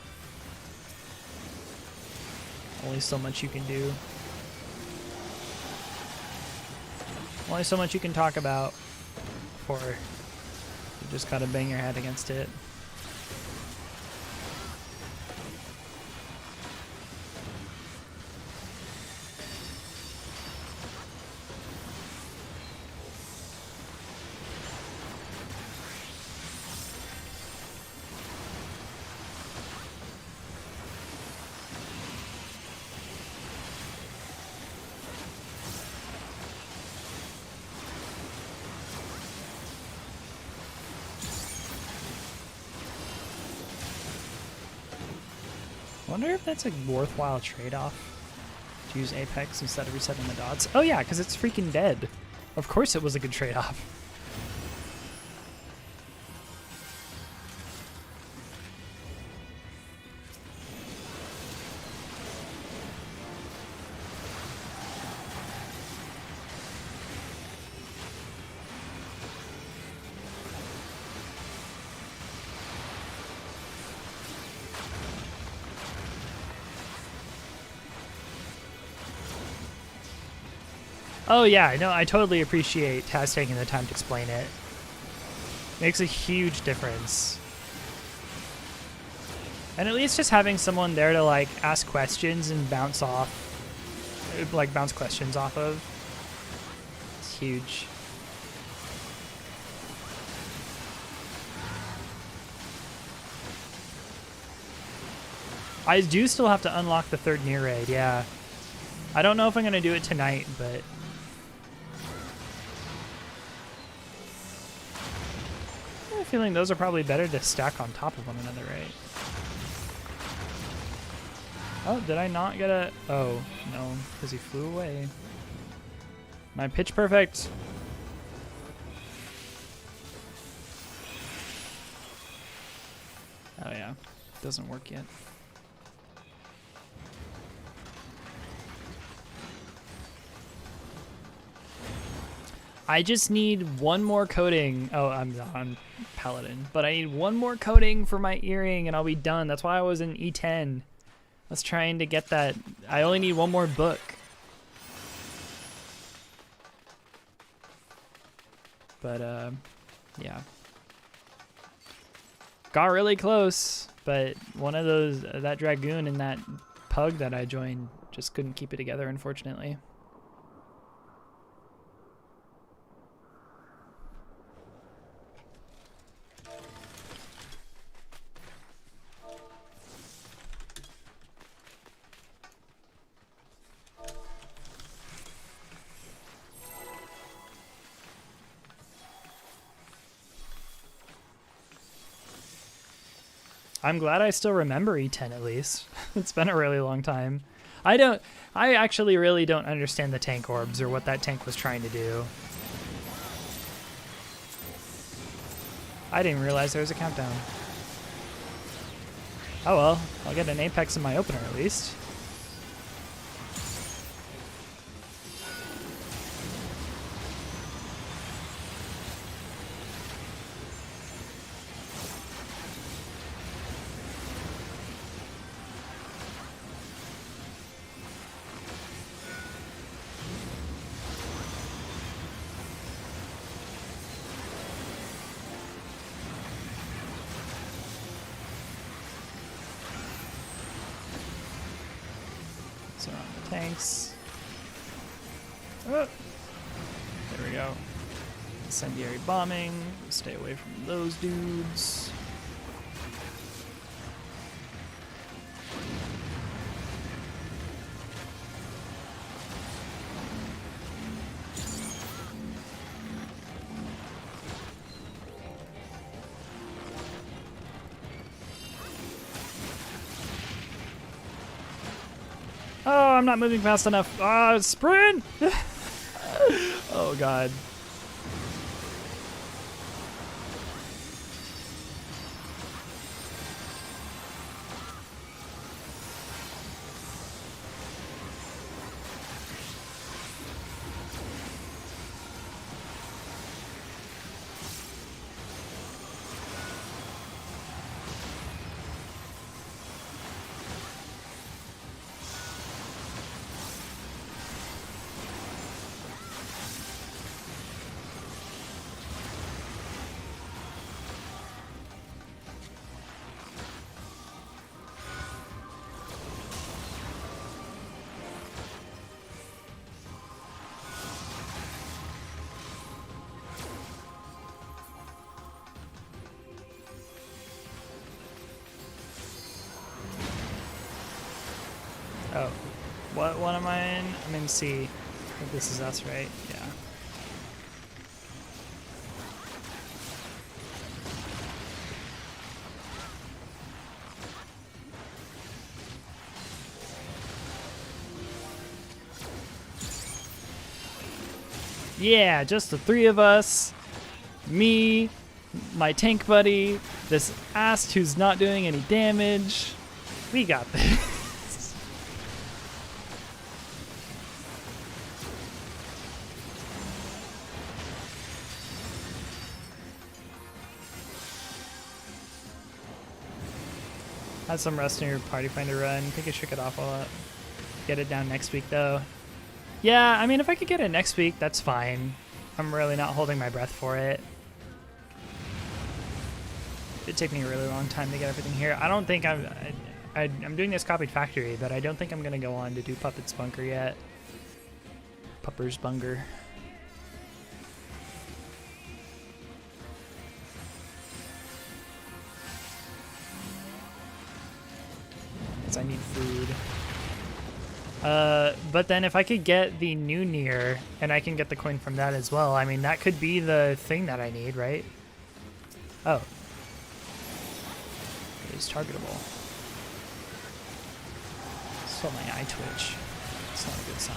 only so much you can do. Only so much you can talk about before you just gotta bang your head against it. I wonder if that's a worthwhile trade-off to use Apex instead of resetting the dots. Oh yeah, because it's freaking dead. Of course it was a good trade-off. Oh yeah, no, I totally appreciate Taz taking the time to explain it. Makes a huge difference. And at least just having someone there to like ask questions and bounce questions off of. It's huge. I do still have to unlock the 3rd near raid, yeah. I don't know if I'm gonna do it tonight, but I have a feeling those are probably better to stack on top of one another, right? Oh, did I not get a... Oh, no, because he flew away. My pitch perfect. Oh yeah, doesn't work yet. I just need one more coating. Oh, I'm on Paladin. But I need one more coating for my earring and I'll be done. That's why I was in E10. I was trying to get that. I only need one more book. But, yeah. Got really close. But one of those, that Dragoon and that Pug that I joined just couldn't keep it together, unfortunately. I'm glad I still remember E10 at least. It's been a really long time. I actually really don't understand the tank orbs or what that tank was trying to do. I didn't realize there was a countdown. Oh well, I'll get an Apex in my opener at least. Tanks. Oh, there we go. Incendiary bombing. Stay away from those dudes. I'm not moving fast enough. Sprint! Oh god. Oh, what one am I in? I'm in C. I think this is us, right? Yeah. Yeah, just the three of us. Me, my tank buddy, this Ast who's not doing any damage. We got this. Had some rest in your party finder run. Think I shook it off while get it down next week though. Yeah, I mean if I could get it next week, that's fine. I'm really not holding my breath for it. It'd take me a really long time to get everything here. I don't think I'm doing this copied factory, but I don't think I'm gonna go on to do Puppet's Bunker yet. Pupper's Bunker. I need food. But then if I could get the new Nier, and I can get the coin from that as well, I mean, that could be the thing that I need, right? Oh. It is targetable. Saw my eye twitch. It's not a good sign.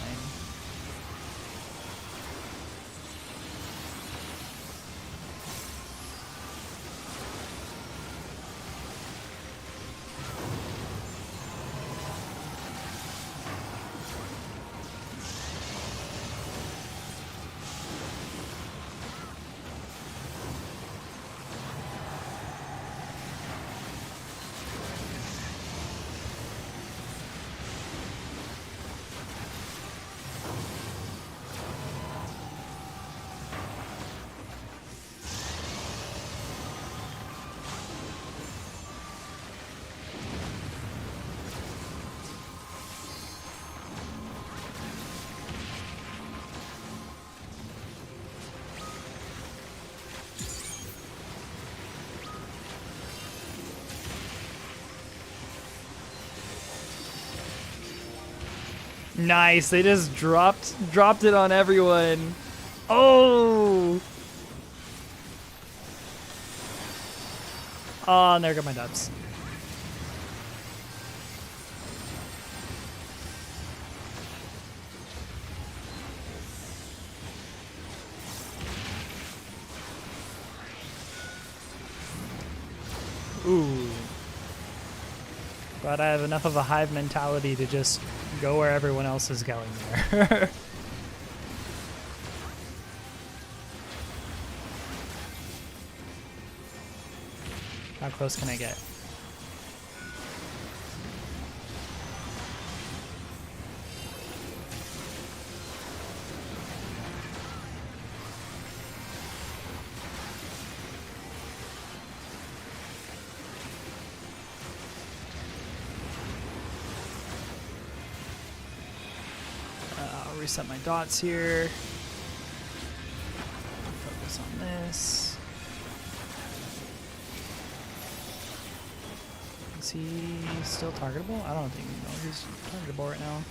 Nice, they just dropped it on everyone. Oh! Oh, and there go my dubs. Ooh. But I have enough of a hive mentality to just go where everyone else is going there. How close can I get? I'll reset my dots here. Focus on this. Is he still targetable? I don't think he's targetable right now.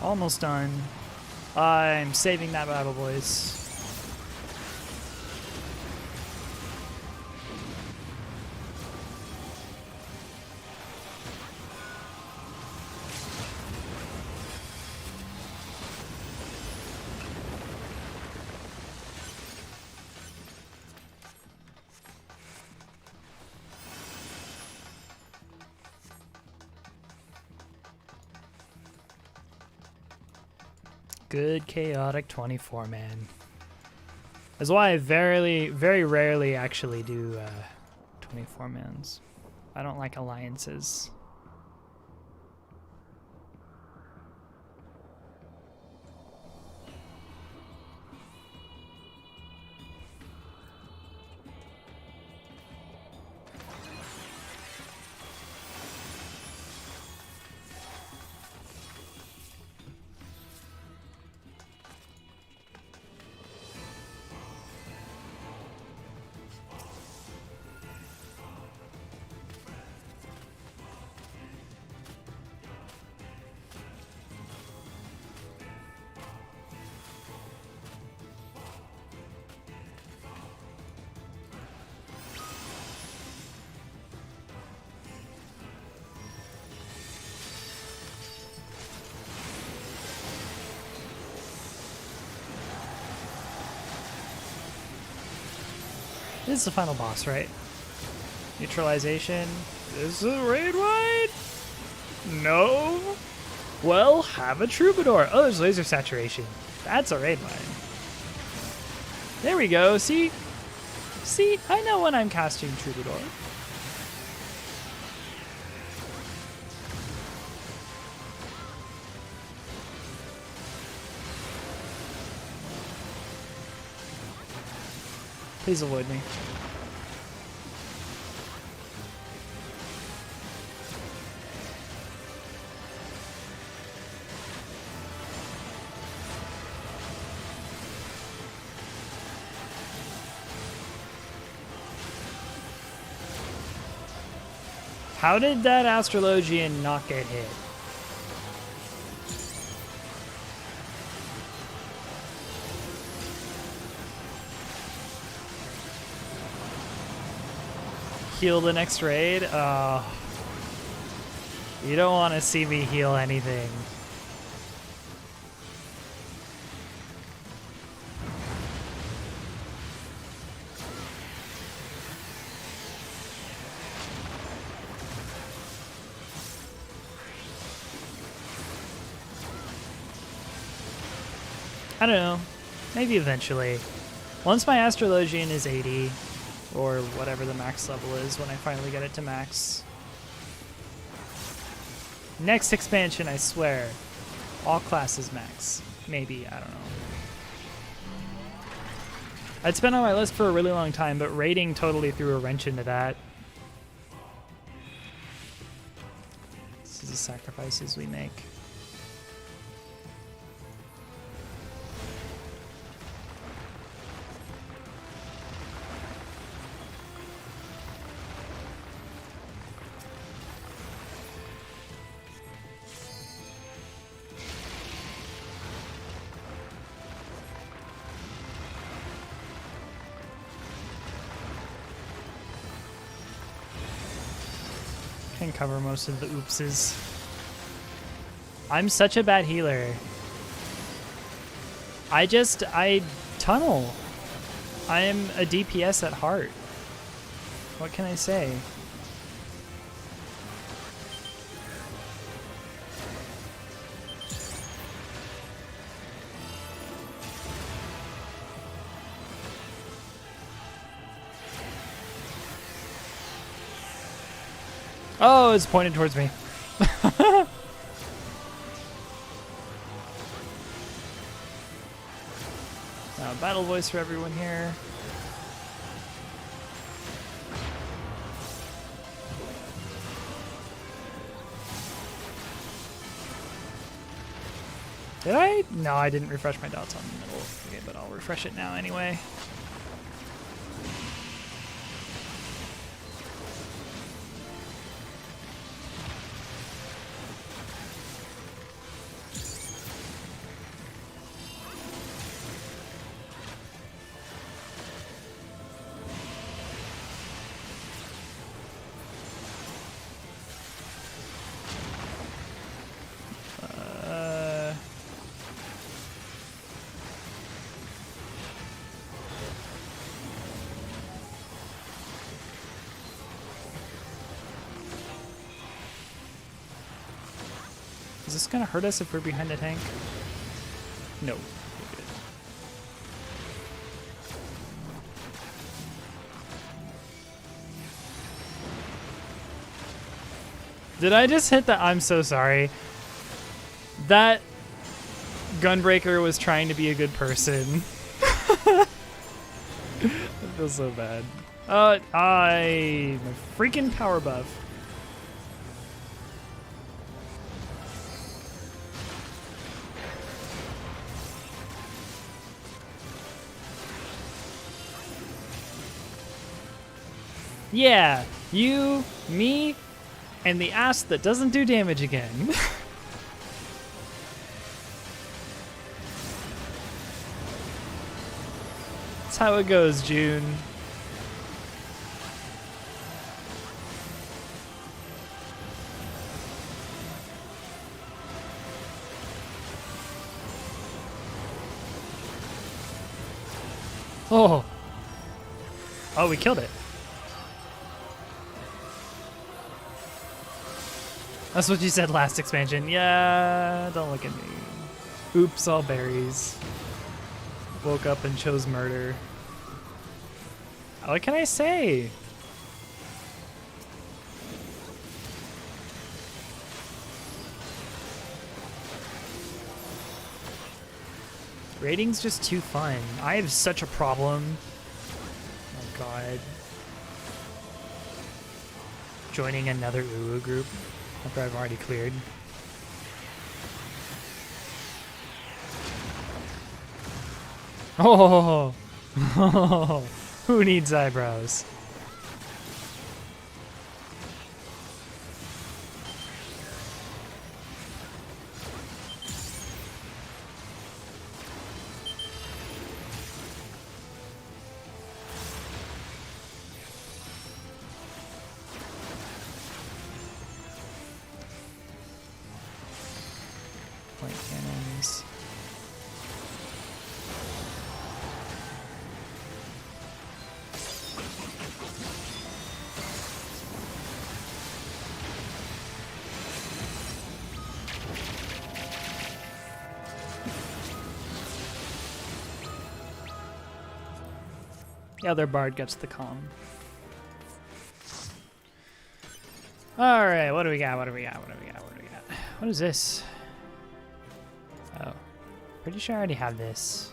Almost done. I'm saving that battle, boys. Good chaotic 24 man. That's why I very rarely actually do 24 mans. I don't like alliances. This is the final boss, right? Neutralization. Is it raid wide? No. Well, have a troubadour. Oh, there's laser saturation. That's a raid wide. There we go. See? See? I know when I'm casting troubadour. Please avoid me. How did that Astrologian not get hit? Heal the next raid? You don't want to see me heal anything. I don't know. Maybe eventually. Once my Astrologian is 80, or whatever the max level is when I finally get it to max. Next expansion, I swear. All classes max. Maybe, I don't know. It's been on my list for a really long time, but raiding totally threw a wrench into that. This is the sacrifices we make. Can cover most of the oopses. I'm such a bad healer. I tunnel. I am a DPS at heart. What can I say? Oh, it's pointed towards me. Now, battle voice for everyone here. Did I? No, I didn't refresh my dots on the middle. Okay, but I'll refresh it now anyway. Is this gonna hurt us if we're behind the tank? No. We're good. Did I just hit the I'm so sorry? That Gunbreaker was trying to be a good person. I feel so bad. My freaking power buff. Yeah, you, me, and the ass that doesn't do damage again. That's how it goes, June. Oh. Oh, we killed it. That's what you said last expansion. Yeah, don't look at me. Oops, all berries. Woke up and chose murder. What can I say? Rating's just too fun. I have such a problem. Oh god. Joining another UU group after I've already cleared. Oh, who needs eyebrows? Point cannons. The other bard gets the calm. Alright, what do we got? What do we got? What do we got? What do we got? What is this? Oh. Pretty sure I already have this.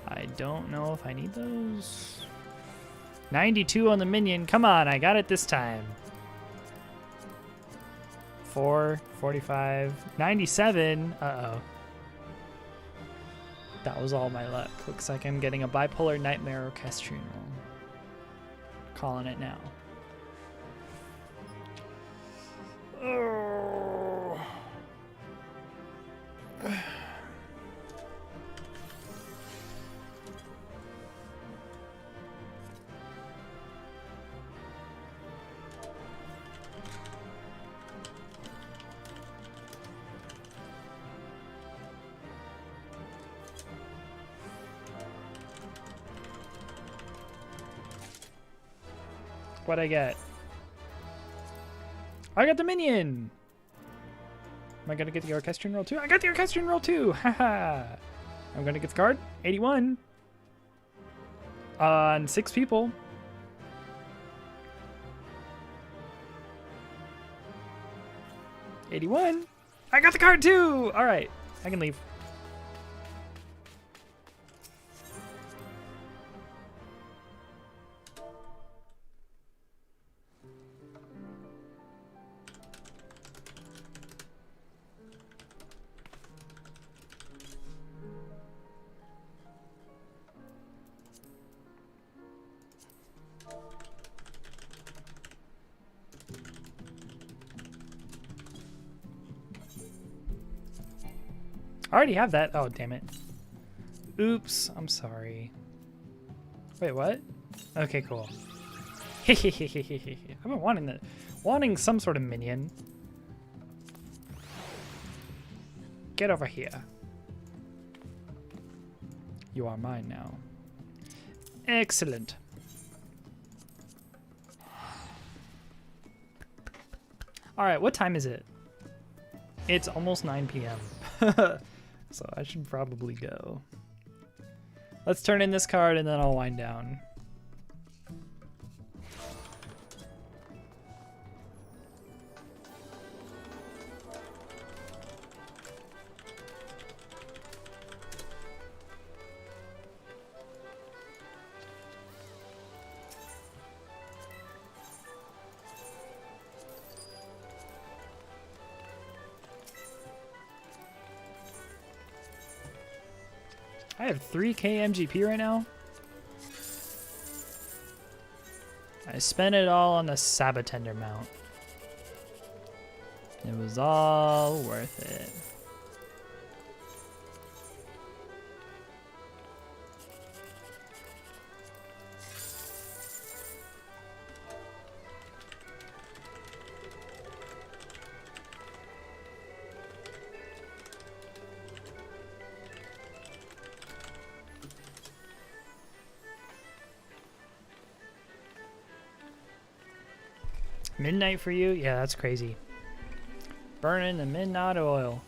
I don't know if I need those. 92 on the minion. Come on, I got it this time. 4, 45, 97. Uh-oh. That was all my luck. Looks like I'm getting a bipolar nightmare orchestrion roll. Calling it now. Oh. What'd I get? I got the minion! Am I gonna get the orchestrion roll too? I got the orchestrion roll too! Haha! I'm gonna get the card. 81. On 6 people. $81. I got the card too! Alright, I can leave. I already have that. Oh, damn it. Oops, I'm sorry. Wait, what? Okay, cool. I've been wanting some sort of minion. Get over here. You are mine now. Excellent. All right, what time is it? It's almost 9 p.m. So I should probably go. Let's turn in this card and then I'll wind down. I have 3k MGP right now. I spent it all on the Sabatender mount. It was all worth it. Midnight for you? Yeah, that's crazy. Burning the midnight oil.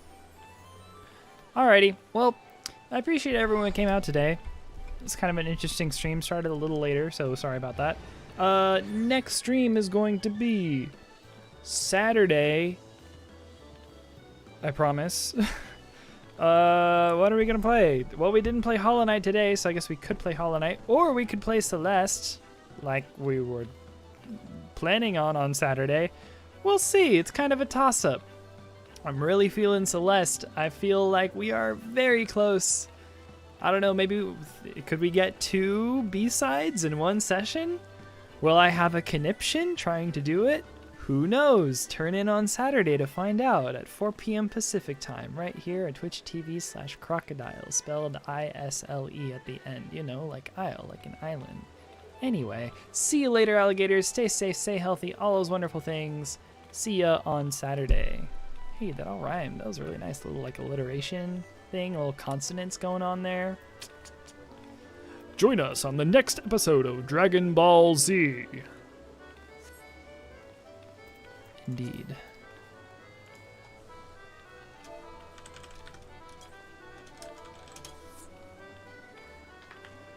Alrighty, well, I appreciate everyone who came out today. It's kind of an interesting stream. Started a little later, so sorry about that. Next stream is going to be Saturday. I promise. What are we going to play? Well, we didn't play Hollow Knight today, so I guess we could play Hollow Knight. Or we could play Celeste, like we were planning on Saturday. We'll see. It's kind of a toss-up. I'm really feeling Celeste. I feel like we are very close. I don't know, maybe could we get 2 B-sides in one session? Will I have a conniption trying to do it? Who knows? Turn in on Saturday to find out at 4 p.m. Pacific time, right here at Twitch TV/crocodile, spelled I-S-L-E at the end. You know, like isle, like an island. Anyway, see you later, alligators. Stay safe, stay healthy, all those wonderful things. See ya on Saturday. Hey, that all rhymed. That was a really nice little like alliteration thing, a little consonants going on there. Join us on the next episode of Dragon Ball Z. Indeed.